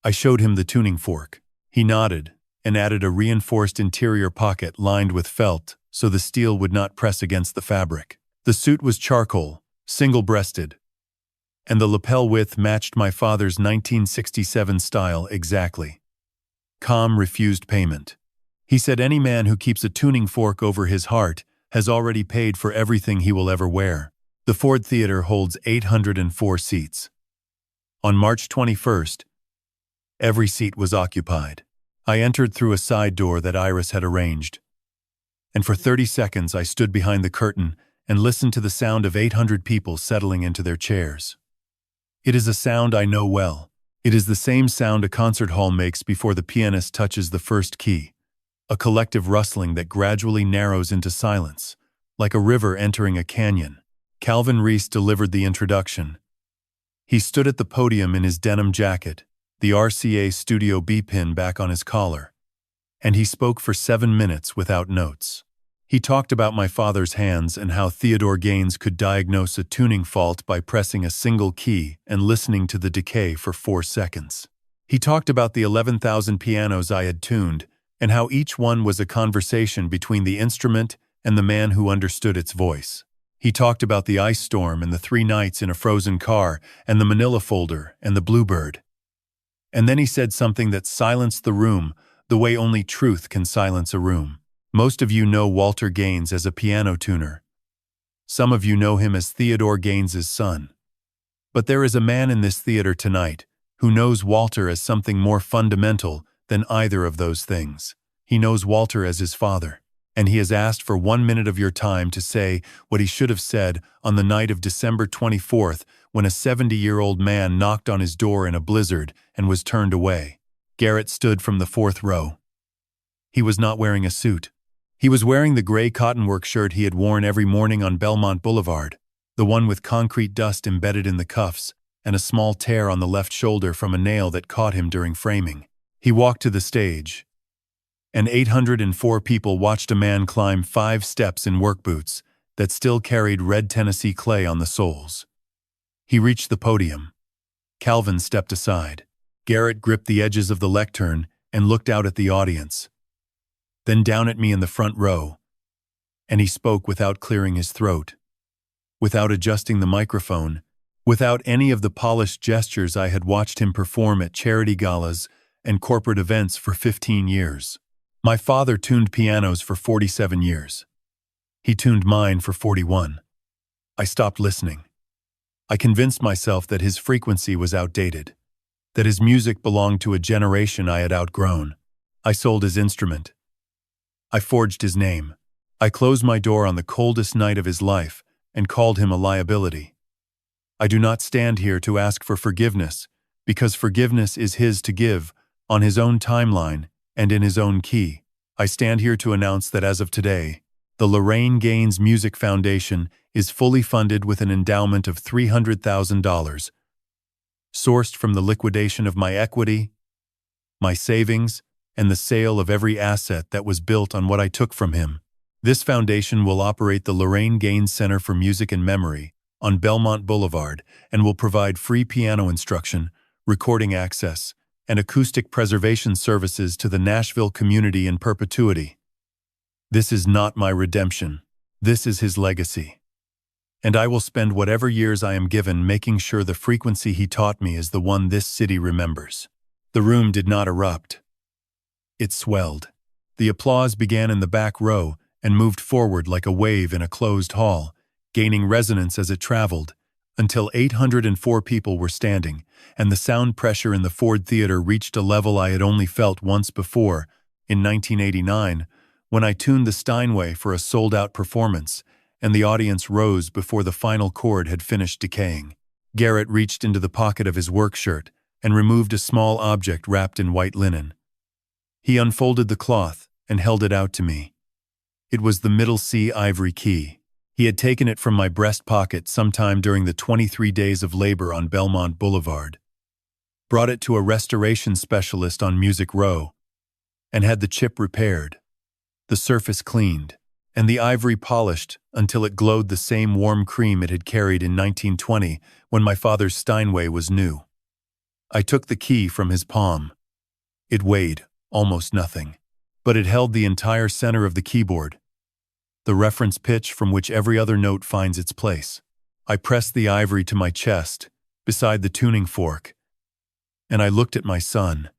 I showed him the tuning fork. He nodded and added a reinforced interior pocket lined with felt so the steel would not press against the fabric. The suit was charcoal, single-breasted, and the lapel width matched my father's 1967 style exactly. Com refused payment. He said any man who keeps a tuning fork over his heart has already paid for everything he will ever wear. The Ford Theater holds 804 seats. On March 21st, every seat was occupied. I entered through a side door that Iris had arranged, and for 30 seconds I stood behind the curtain and listened to the sound of 800 people settling into their chairs. It is a sound I know well. It is the same sound a concert hall makes before the pianist touches the first key, a collective rustling that gradually narrows into silence, like a river entering a canyon. Calvin Reese delivered the introduction. He stood at the podium in his denim jacket, the RCA Studio B pin back on his collar, and he spoke for 7 minutes without notes. He talked about my father's hands and how Theodore Gaines could diagnose a tuning fault by pressing a single key and listening to the decay for 4 seconds. He talked about the 11,000 pianos I had tuned and how each one was a conversation between the instrument and the man who understood its voice. He talked about the ice storm and the 3 nights in a frozen car and the manila folder and the bluebird. And then he said something that silenced the room the way only truth can silence a room. Most of you know Walter Gaines as a piano tuner. Some of you know him as Theodore Gaines's son. But there is a man in this theater tonight who knows Walter as something more fundamental than either of those things. He knows Walter as his father, and he has asked for 1 minute of your time to say what he should have said on the night of December 24th when a 70-year-old man knocked on his door in a blizzard and was turned away. Garrett stood from the 4th row. He was not wearing a suit. He was wearing the gray cottonwork shirt he had worn every morning on Belmont Boulevard, the one with concrete dust embedded in the cuffs and a small tear on the left shoulder from a nail that caught him during framing. He walked to the stage, and 804 people watched a man climb 5 steps in work boots that still carried red Tennessee clay on the soles. He reached the podium. Calvin stepped aside. Garrett gripped the edges of the lectern and looked out at the audience, then down at me in the front row, and he spoke without clearing his throat, without adjusting the microphone, without any of the polished gestures I had watched him perform at charity galas and corporate events for 15 years. My father tuned pianos for 47 years. He tuned mine for 41. I stopped listening. I convinced myself that his frequency was outdated, that his music belonged to a generation I had outgrown. I sold his instrument. I forged his name. I closed my door on the coldest night of his life and called him a liability. I do not stand here to ask for forgiveness, because forgiveness is his to give, on his own timeline and in his own key. I stand here to announce that as of today, the Lorraine Gaines Music Foundation is fully funded with an endowment of $300,000, sourced from the liquidation of my equity, my savings, and the sale of every asset that was built on what I took from him. This foundation will operate the Lorraine Gaines Center for Music and Memory on Belmont Boulevard and will provide free piano instruction, recording access, and acoustic preservation services to the Nashville community in perpetuity. This is not my redemption. This is his legacy. And I will spend whatever years I am given making sure the frequency he taught me is the one this city remembers. The room did not erupt. It swelled. The applause began in the back row and moved forward like a wave in a closed hall, gaining resonance as it traveled, until 804 people were standing, and the sound pressure in the Ford Theater reached a level I had only felt once before, in 1989, when I tuned the Steinway for a sold-out performance, and the audience rose before the final chord had finished decaying. Garrett reached into the pocket of his work shirt and removed a small object wrapped in white linen. He unfolded the cloth and held it out to me. It was the middle C ivory key. He had taken it from my breast pocket sometime during the 23 days of labor on Belmont Boulevard, brought it to a restoration specialist on Music Row, and had the chip repaired, the surface cleaned, and the ivory polished until it glowed the same warm cream it had carried in 1920 when my father's Steinway was new. I took the key from his palm. It weighed almost nothing, but it held the entire center of the keyboard, the reference pitch from which every other note finds its place. I pressed the ivory to my chest, beside the tuning fork, and I looked at my son.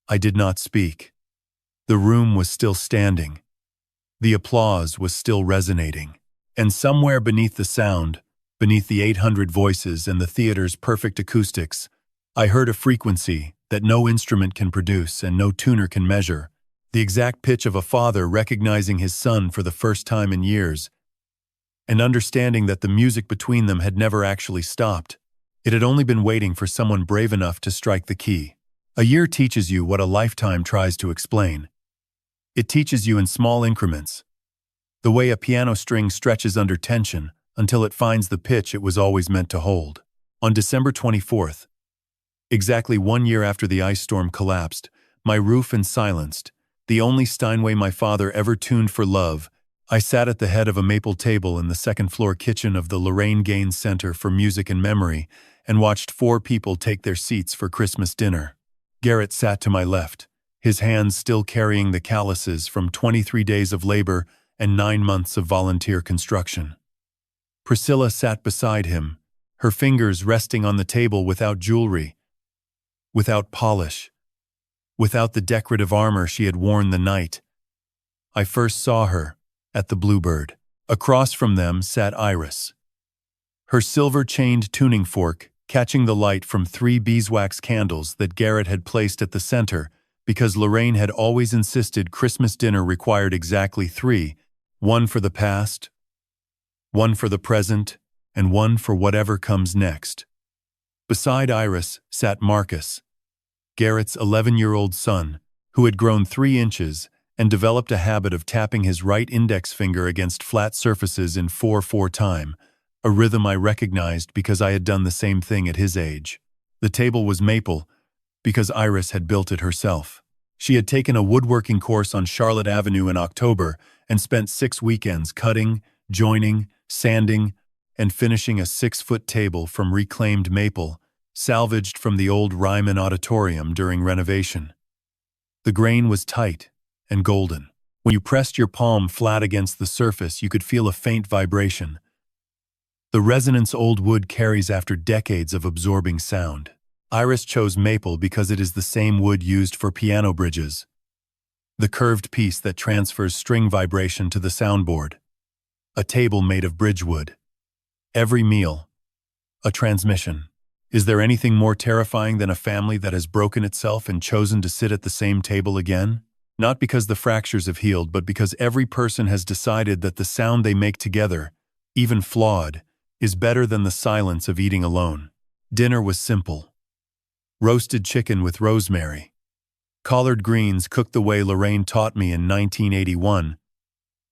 I did not speak. The room was still standing. The applause was still resonating. And somewhere beneath the sound, beneath the 800 voices and the theater's perfect acoustics, I heard a frequency that no instrument can produce and no tuner can measure, the exact pitch of a father recognizing his son for the first time in years, and understanding that the music between them had never actually stopped. It had only been waiting for someone brave enough to strike the key. A year teaches you what a lifetime tries to explain. It teaches you in small increments, the way a piano string stretches under tension until it finds the pitch it was always meant to hold. On December 24th, exactly 1 year after the ice storm collapsed, my roof and silenced, the only Steinway my father ever tuned for love, I sat at the head of a maple table in the second-floor kitchen of the Lorraine Gaines Center for Music and Memory and watched 4 people take their seats for Christmas dinner. Garrett sat to my left, his hands still carrying the calluses from 23 days of labor and 9 months of volunteer construction. Priscilla sat beside him, her fingers resting on the table without jewelry, without polish, without the decorative armor she had worn the night I first saw her at the Bluebird. Across from them sat Iris, her silver-chained tuning fork catching the light from 3 beeswax candles that Garrett had placed at the center because Lorraine had always insisted Christmas dinner required exactly 3, one for the past, one for the present, and one for whatever comes next. Beside Iris sat Marcus, Garrett's 11-year-old son, who had grown 3 inches and developed a habit of tapping his right index finger against flat surfaces in 4/4 time, a rhythm I recognized because I had done the same thing at his age. The table was maple because Iris had built it herself. She had taken a woodworking course on Charlotte Avenue in October and spent 6 weekends cutting, joining, sanding, and finishing a 6-foot table from reclaimed maple, salvaged from the old Ryman Auditorium during renovation. The grain was tight and golden. When you pressed your palm flat against the surface, you could feel a faint vibration, the resonance old wood carries after decades of absorbing sound. Iris chose maple because it is the same wood used for piano bridges, the curved piece that transfers string vibration to the soundboard. A table made of bridgewood. Every meal, a transmission. Is there anything more terrifying than a family that has broken itself and chosen to sit at the same table again? Not because the fractures have healed, but because every person has decided that the sound they make together, even flawed, is better than the silence of eating alone. Dinner was simple. Roasted chicken with rosemary. Collard greens cooked the way Lorraine taught me in 1981,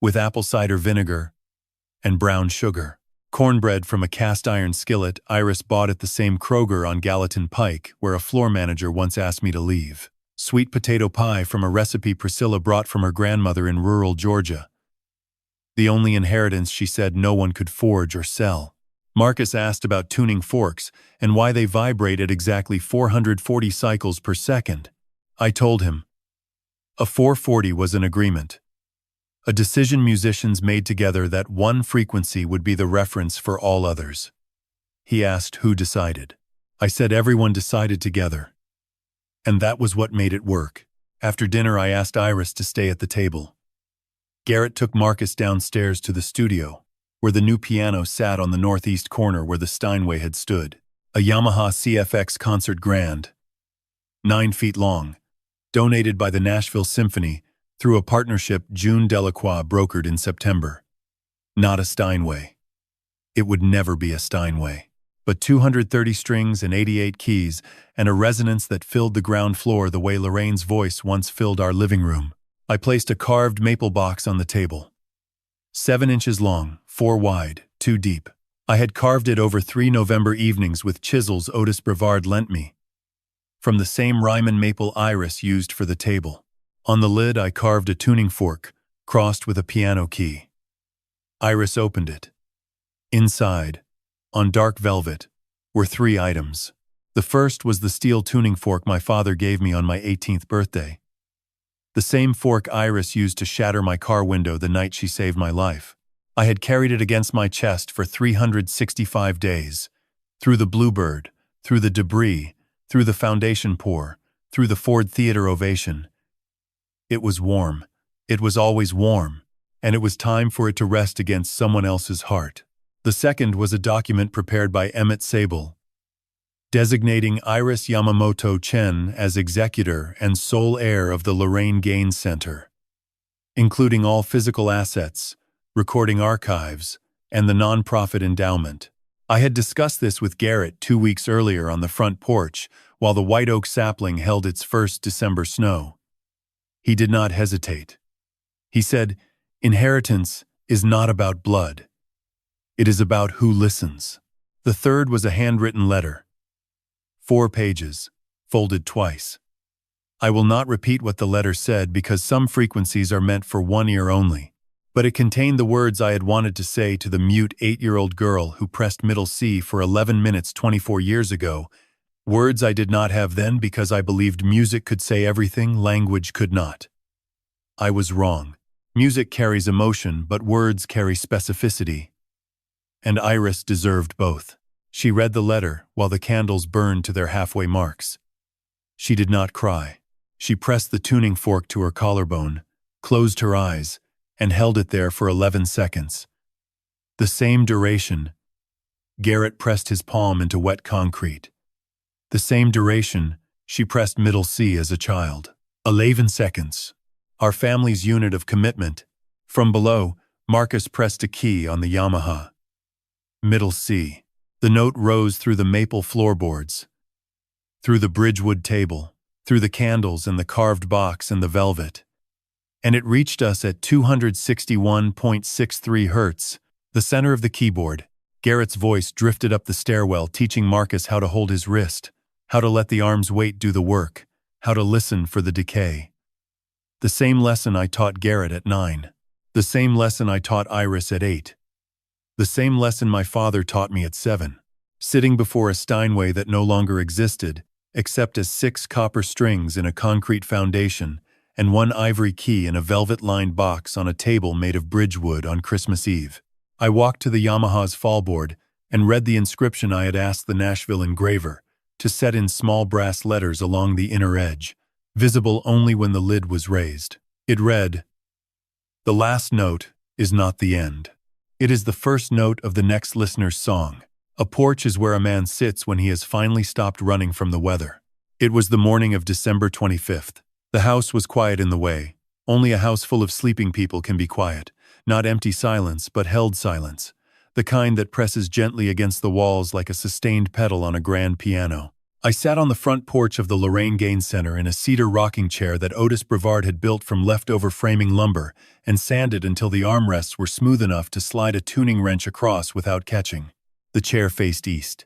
with apple cider vinegar and brown sugar. Cornbread from a cast-iron skillet Iris bought at the same Kroger on Gallatin Pike, where a floor manager once asked me to leave. Sweet potato pie from a recipe Priscilla brought from her grandmother in rural Georgia. The only inheritance she said no one could forge or sell. Marcus asked about tuning forks and why they vibrate at exactly 440 cycles per second. I told him. A 440 was an agreement. a decision musicians made together that one frequency would be the reference for all others. He asked who decided. I said everyone decided together. And that was what made it work. After dinner, I asked Iris to stay at the table. Garrett took Marcus downstairs to the studio, where the new piano sat on the northeast corner where the Steinway had stood. A Yamaha CFX Concert Grand, 9 feet long, donated by the Nashville Symphony through a partnership June Delacroix brokered in September. Not a Steinway. It would never be a Steinway. But 230 strings and 88 keys, and a resonance that filled the ground floor the way Lorraine's voice once filled our living room. I placed a carved maple box on the table. 7 inches long, 4 wide, 2 deep. I had carved it over 3 November evenings with chisels Otis Brevard lent me, from the same Ryman maple Iris used for the table. On the lid I carved a tuning fork, crossed with a piano key. Iris opened it. Inside, on dark velvet, were 3 items. The first was the steel tuning fork my father gave me on my 18th birthday. The same fork Iris used to shatter my car window the night she saved my life. I had carried it against my chest for 365 days, through the Bluebird, through the debris, through the foundation pour, through the Ford Theater ovation. It was warm. It was always warm, and it was time for it to rest against someone else's heart. The second was a document prepared by Emmett Sable, designating Iris Yamamoto Chen as executor and sole heir of the Lorraine Gaines Center, including all physical assets, recording archives, and the nonprofit endowment. I had discussed this with Garrett 2 weeks earlier on the front porch while the white oak sapling held its first December snow. He did not hesitate. He said, "Inheritance is not about blood. It is about who listens." The third was a handwritten letter. 4 pages, folded twice. I will not repeat what the letter said because some frequencies are meant for one ear only, but it contained the words I had wanted to say to the mute 8-year-old girl who pressed middle C for 11 minutes 24 years ago, words I did not have then because I believed music could say everything language could not. I was wrong. Music carries emotion, but words carry specificity. And Iris deserved both. She read the letter while the candles burned to their halfway marks. She did not cry. She pressed the tuning fork to her collarbone, closed her eyes, and held it there for 11 seconds. The same duration. Garrett pressed his palm into wet concrete. The same duration she pressed middle C as a child. 11 seconds. Our family's unit of commitment. From below, Marcus pressed a key on the Yamaha. Middle C. The note rose through the maple floorboards, through the Bridgewood table, through the candles and the carved box and the velvet. And it reached us at 261.63 hertz, the center of the keyboard. Garrett's voice drifted up the stairwell, teaching Marcus how to hold his wrist, how to let the arm's weight do the work, how to listen for the decay. The same lesson I taught Garrett at 9. The same lesson I taught Iris at 8. The same lesson my father taught me at 7. Sitting before a Steinway that no longer existed, except as 6 copper strings in a concrete foundation and 1 ivory key in a velvet-lined box on a table made of Bridgewood on Christmas Eve. I walked to the Yamaha's fallboard and read the inscription I had asked the Nashville engraver to set in small brass letters along the inner edge, visible only when the lid was raised. It read, "The last note is not the end. It is the first note of the next listener's song. A porch is where a man sits when he has finally stopped running from the weather." It was the morning of December 25th. The house was quiet in the way. Only a house full of sleeping people can be quiet. Not empty silence, but held silence. The kind that presses gently against the walls like a sustained pedal on a grand piano. I sat on the front porch of the Lorraine Gaines Center in a cedar rocking chair that Otis Brevard had built from leftover framing lumber and sanded until the armrests were smooth enough to slide a tuning wrench across without catching. The chair faced east.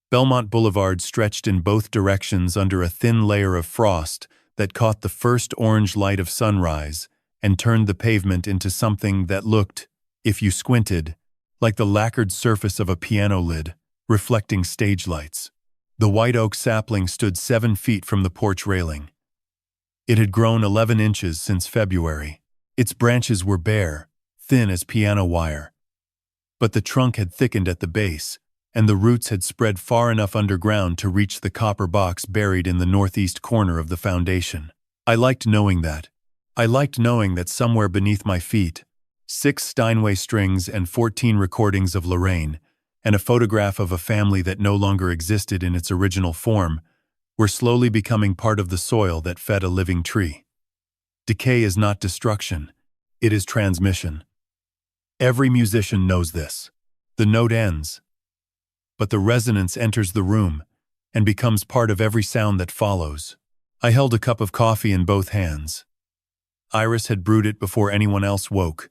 Belmont Boulevard stretched in both directions under a thin layer of frost that caught the first orange light of sunrise and turned the pavement into something that looked, if you squinted, like the lacquered surface of a piano lid, reflecting stage lights. The white oak sapling stood 7 feet from the porch railing. It had grown 11 inches since February. Its branches were bare, thin as piano wire. But the trunk had thickened at the base, and the roots had spread far enough underground to reach the copper box buried in the northeast corner of the foundation. I liked knowing that. I liked knowing that somewhere beneath my feet, 6 Steinway strings and 14 recordings of Lorraine, and a photograph of a family that no longer existed in its original form, were slowly becoming part of the soil that fed a living tree. Decay is not destruction, it is transmission. Every musician knows this. The note ends, but the resonance enters the room and becomes part of every sound that follows. I held a cup of coffee in both hands. Iris had brewed it before anyone else woke,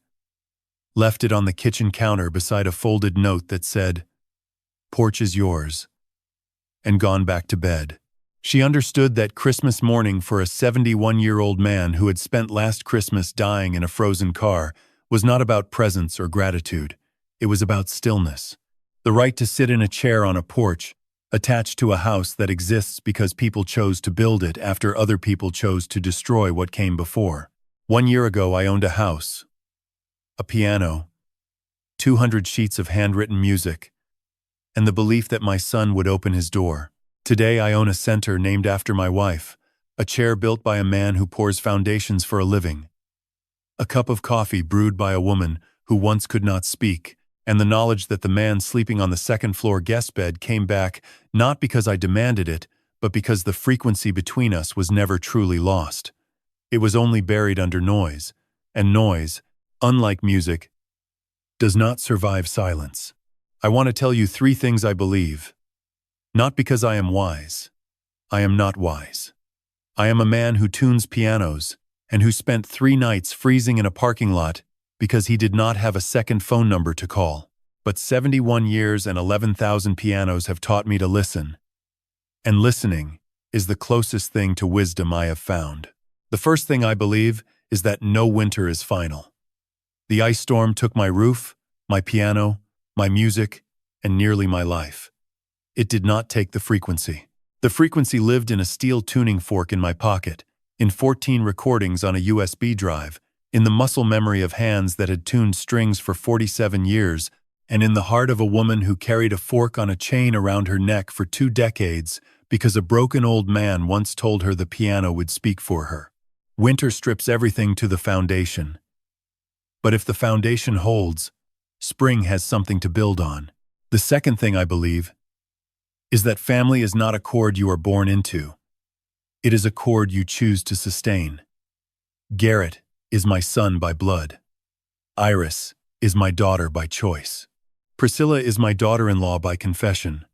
left it on the kitchen counter beside a folded note that said, "Porch is yours," and gone back to bed. She understood that Christmas morning for a 71-year-old man who had spent last Christmas dying in a frozen car was not about presents or gratitude. It was about stillness. The right to sit in a chair on a porch, attached to a house that exists because people chose to build it after other people chose to destroy what came before. 1 year ago, I owned a house, a piano, 200 sheets of handwritten music, and the belief that my son would open his door. Today, I own a center named after my wife, a chair built by a man who pours foundations for a living, a cup of coffee brewed by a woman who once could not speak, and the knowledge that the man sleeping on the second-floor guest bed came back not because I demanded it, but because the frequency between us was never truly lost. It was only buried under noise, and noise, unlike music, does not survive silence. I want to tell you 3 things I believe. Not because I am wise. I am not wise. I am a man who tunes pianos and who spent 3 nights freezing in a parking lot because he did not have a second phone number to call. But 71 years and 11,000 pianos have taught me to listen. And listening is the closest thing to wisdom I have found. The first thing I believe is that no winter is final. The ice storm took my roof, my piano, my music, and nearly my life. It did not take the frequency. The frequency lived in a steel tuning fork in my pocket, in 14 recordings on a USB drive, in the muscle memory of hands that had tuned strings for 47 years, and in the heart of a woman who carried a fork on a chain around her neck for 2 decades because a broken old man once told her the piano would speak for her. Winter strips everything to the foundation. But if the foundation holds, spring has something to build on. The second thing I believe is that family is not a cord you are born into. It is a cord you choose to sustain. Garrett is my son by blood. Iris is my daughter by choice. Priscilla is my daughter-in-law by confession.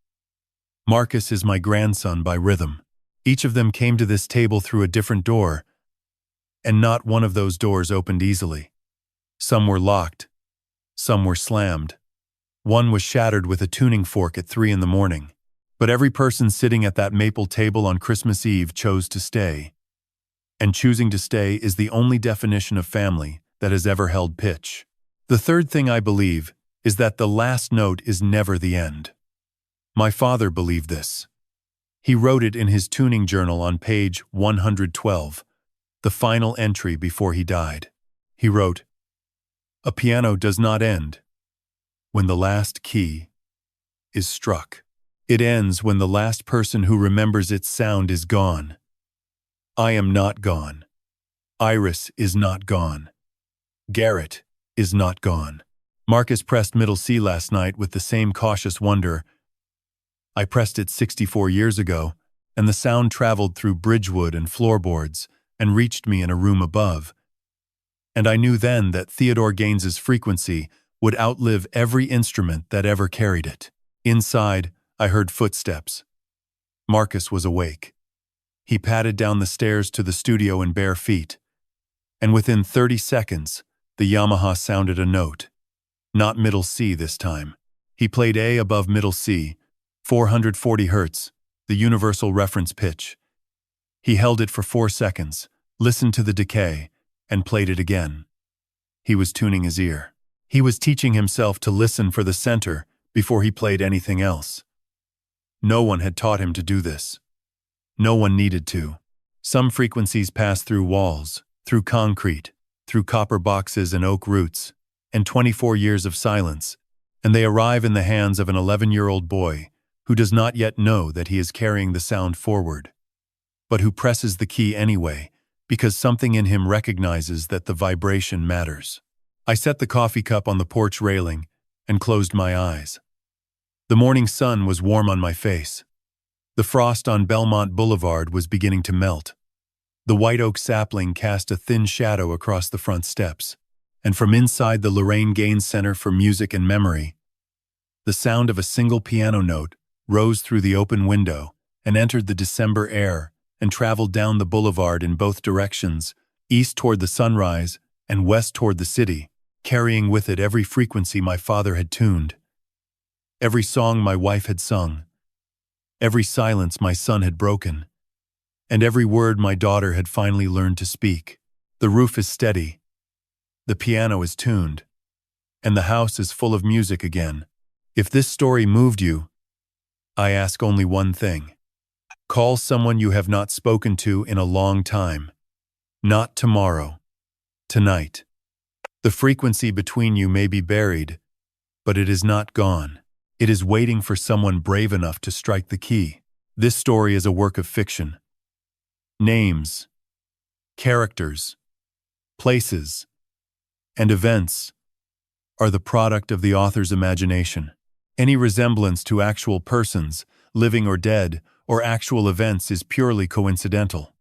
Marcus is my grandson by rhythm. Each of them came to this table through a different door, and not one of those doors opened easily. Some were locked. Some were slammed. One was shattered with a tuning fork at 3 in the morning. But every person sitting at that maple table on Christmas Eve chose to stay. And choosing to stay is the only definition of family that has ever held pitch. The third thing I believe is that the last note is never the end. My father believed this. He wrote it in his tuning journal on page 112, the final entry before he died. He wrote, "A piano does not end when the last key is struck. It ends when the last person who remembers its sound is gone. I am not gone. Iris is not gone. Garrett is not gone." Marcus pressed middle C last night with the same cautious wonder. I pressed it 64 years ago, and the sound traveled through bridgewood and floorboards and reached me in a room above. And I knew then that Theodore Gaines's frequency would outlive every instrument that ever carried it. Inside, I heard footsteps. Marcus was awake. He padded down the stairs to the studio in bare feet, and within 30 seconds, the Yamaha sounded a note. Not middle C this time. He played A above middle C, 440 Hz, the universal reference pitch. He held it for 4 seconds, listened to the decay, and played it again. He was tuning his ear. He was teaching himself to listen for the center before he played anything else. No one had taught him to do this. No one needed to. Some frequencies pass through walls, through concrete, through copper boxes and oak roots, and 24 years of silence, and they arrive in the hands of an 11-year-old boy who does not yet know that he is carrying the sound forward, but who presses the key anyway because something in him recognizes that the vibration matters. I set the coffee cup on the porch railing and closed my eyes. The morning sun was warm on my face. The frost on Belmont Boulevard was beginning to melt. The white oak sapling cast a thin shadow across the front steps, and from inside the Lorraine Gaines Center for Music and Memory, the sound of a single piano note rose through the open window and entered the December air and traveled down the boulevard in both directions, east toward the sunrise and west toward the city, carrying with it every frequency my father had tuned, every song my wife had sung, every silence my son had broken, and every word my daughter had finally learned to speak. The roof is steady, the piano is tuned, and the house is full of music again. If this story moved you, I ask only one thing. Call someone you have not spoken to in a long time. Not tomorrow. Tonight. The frequency between you may be buried, but it is not gone. It is waiting for someone brave enough to strike the key. This story is a work of fiction. Names, characters, places, and events are the product of the author's imagination. Any resemblance to actual persons, living or dead, or actual events is purely coincidental.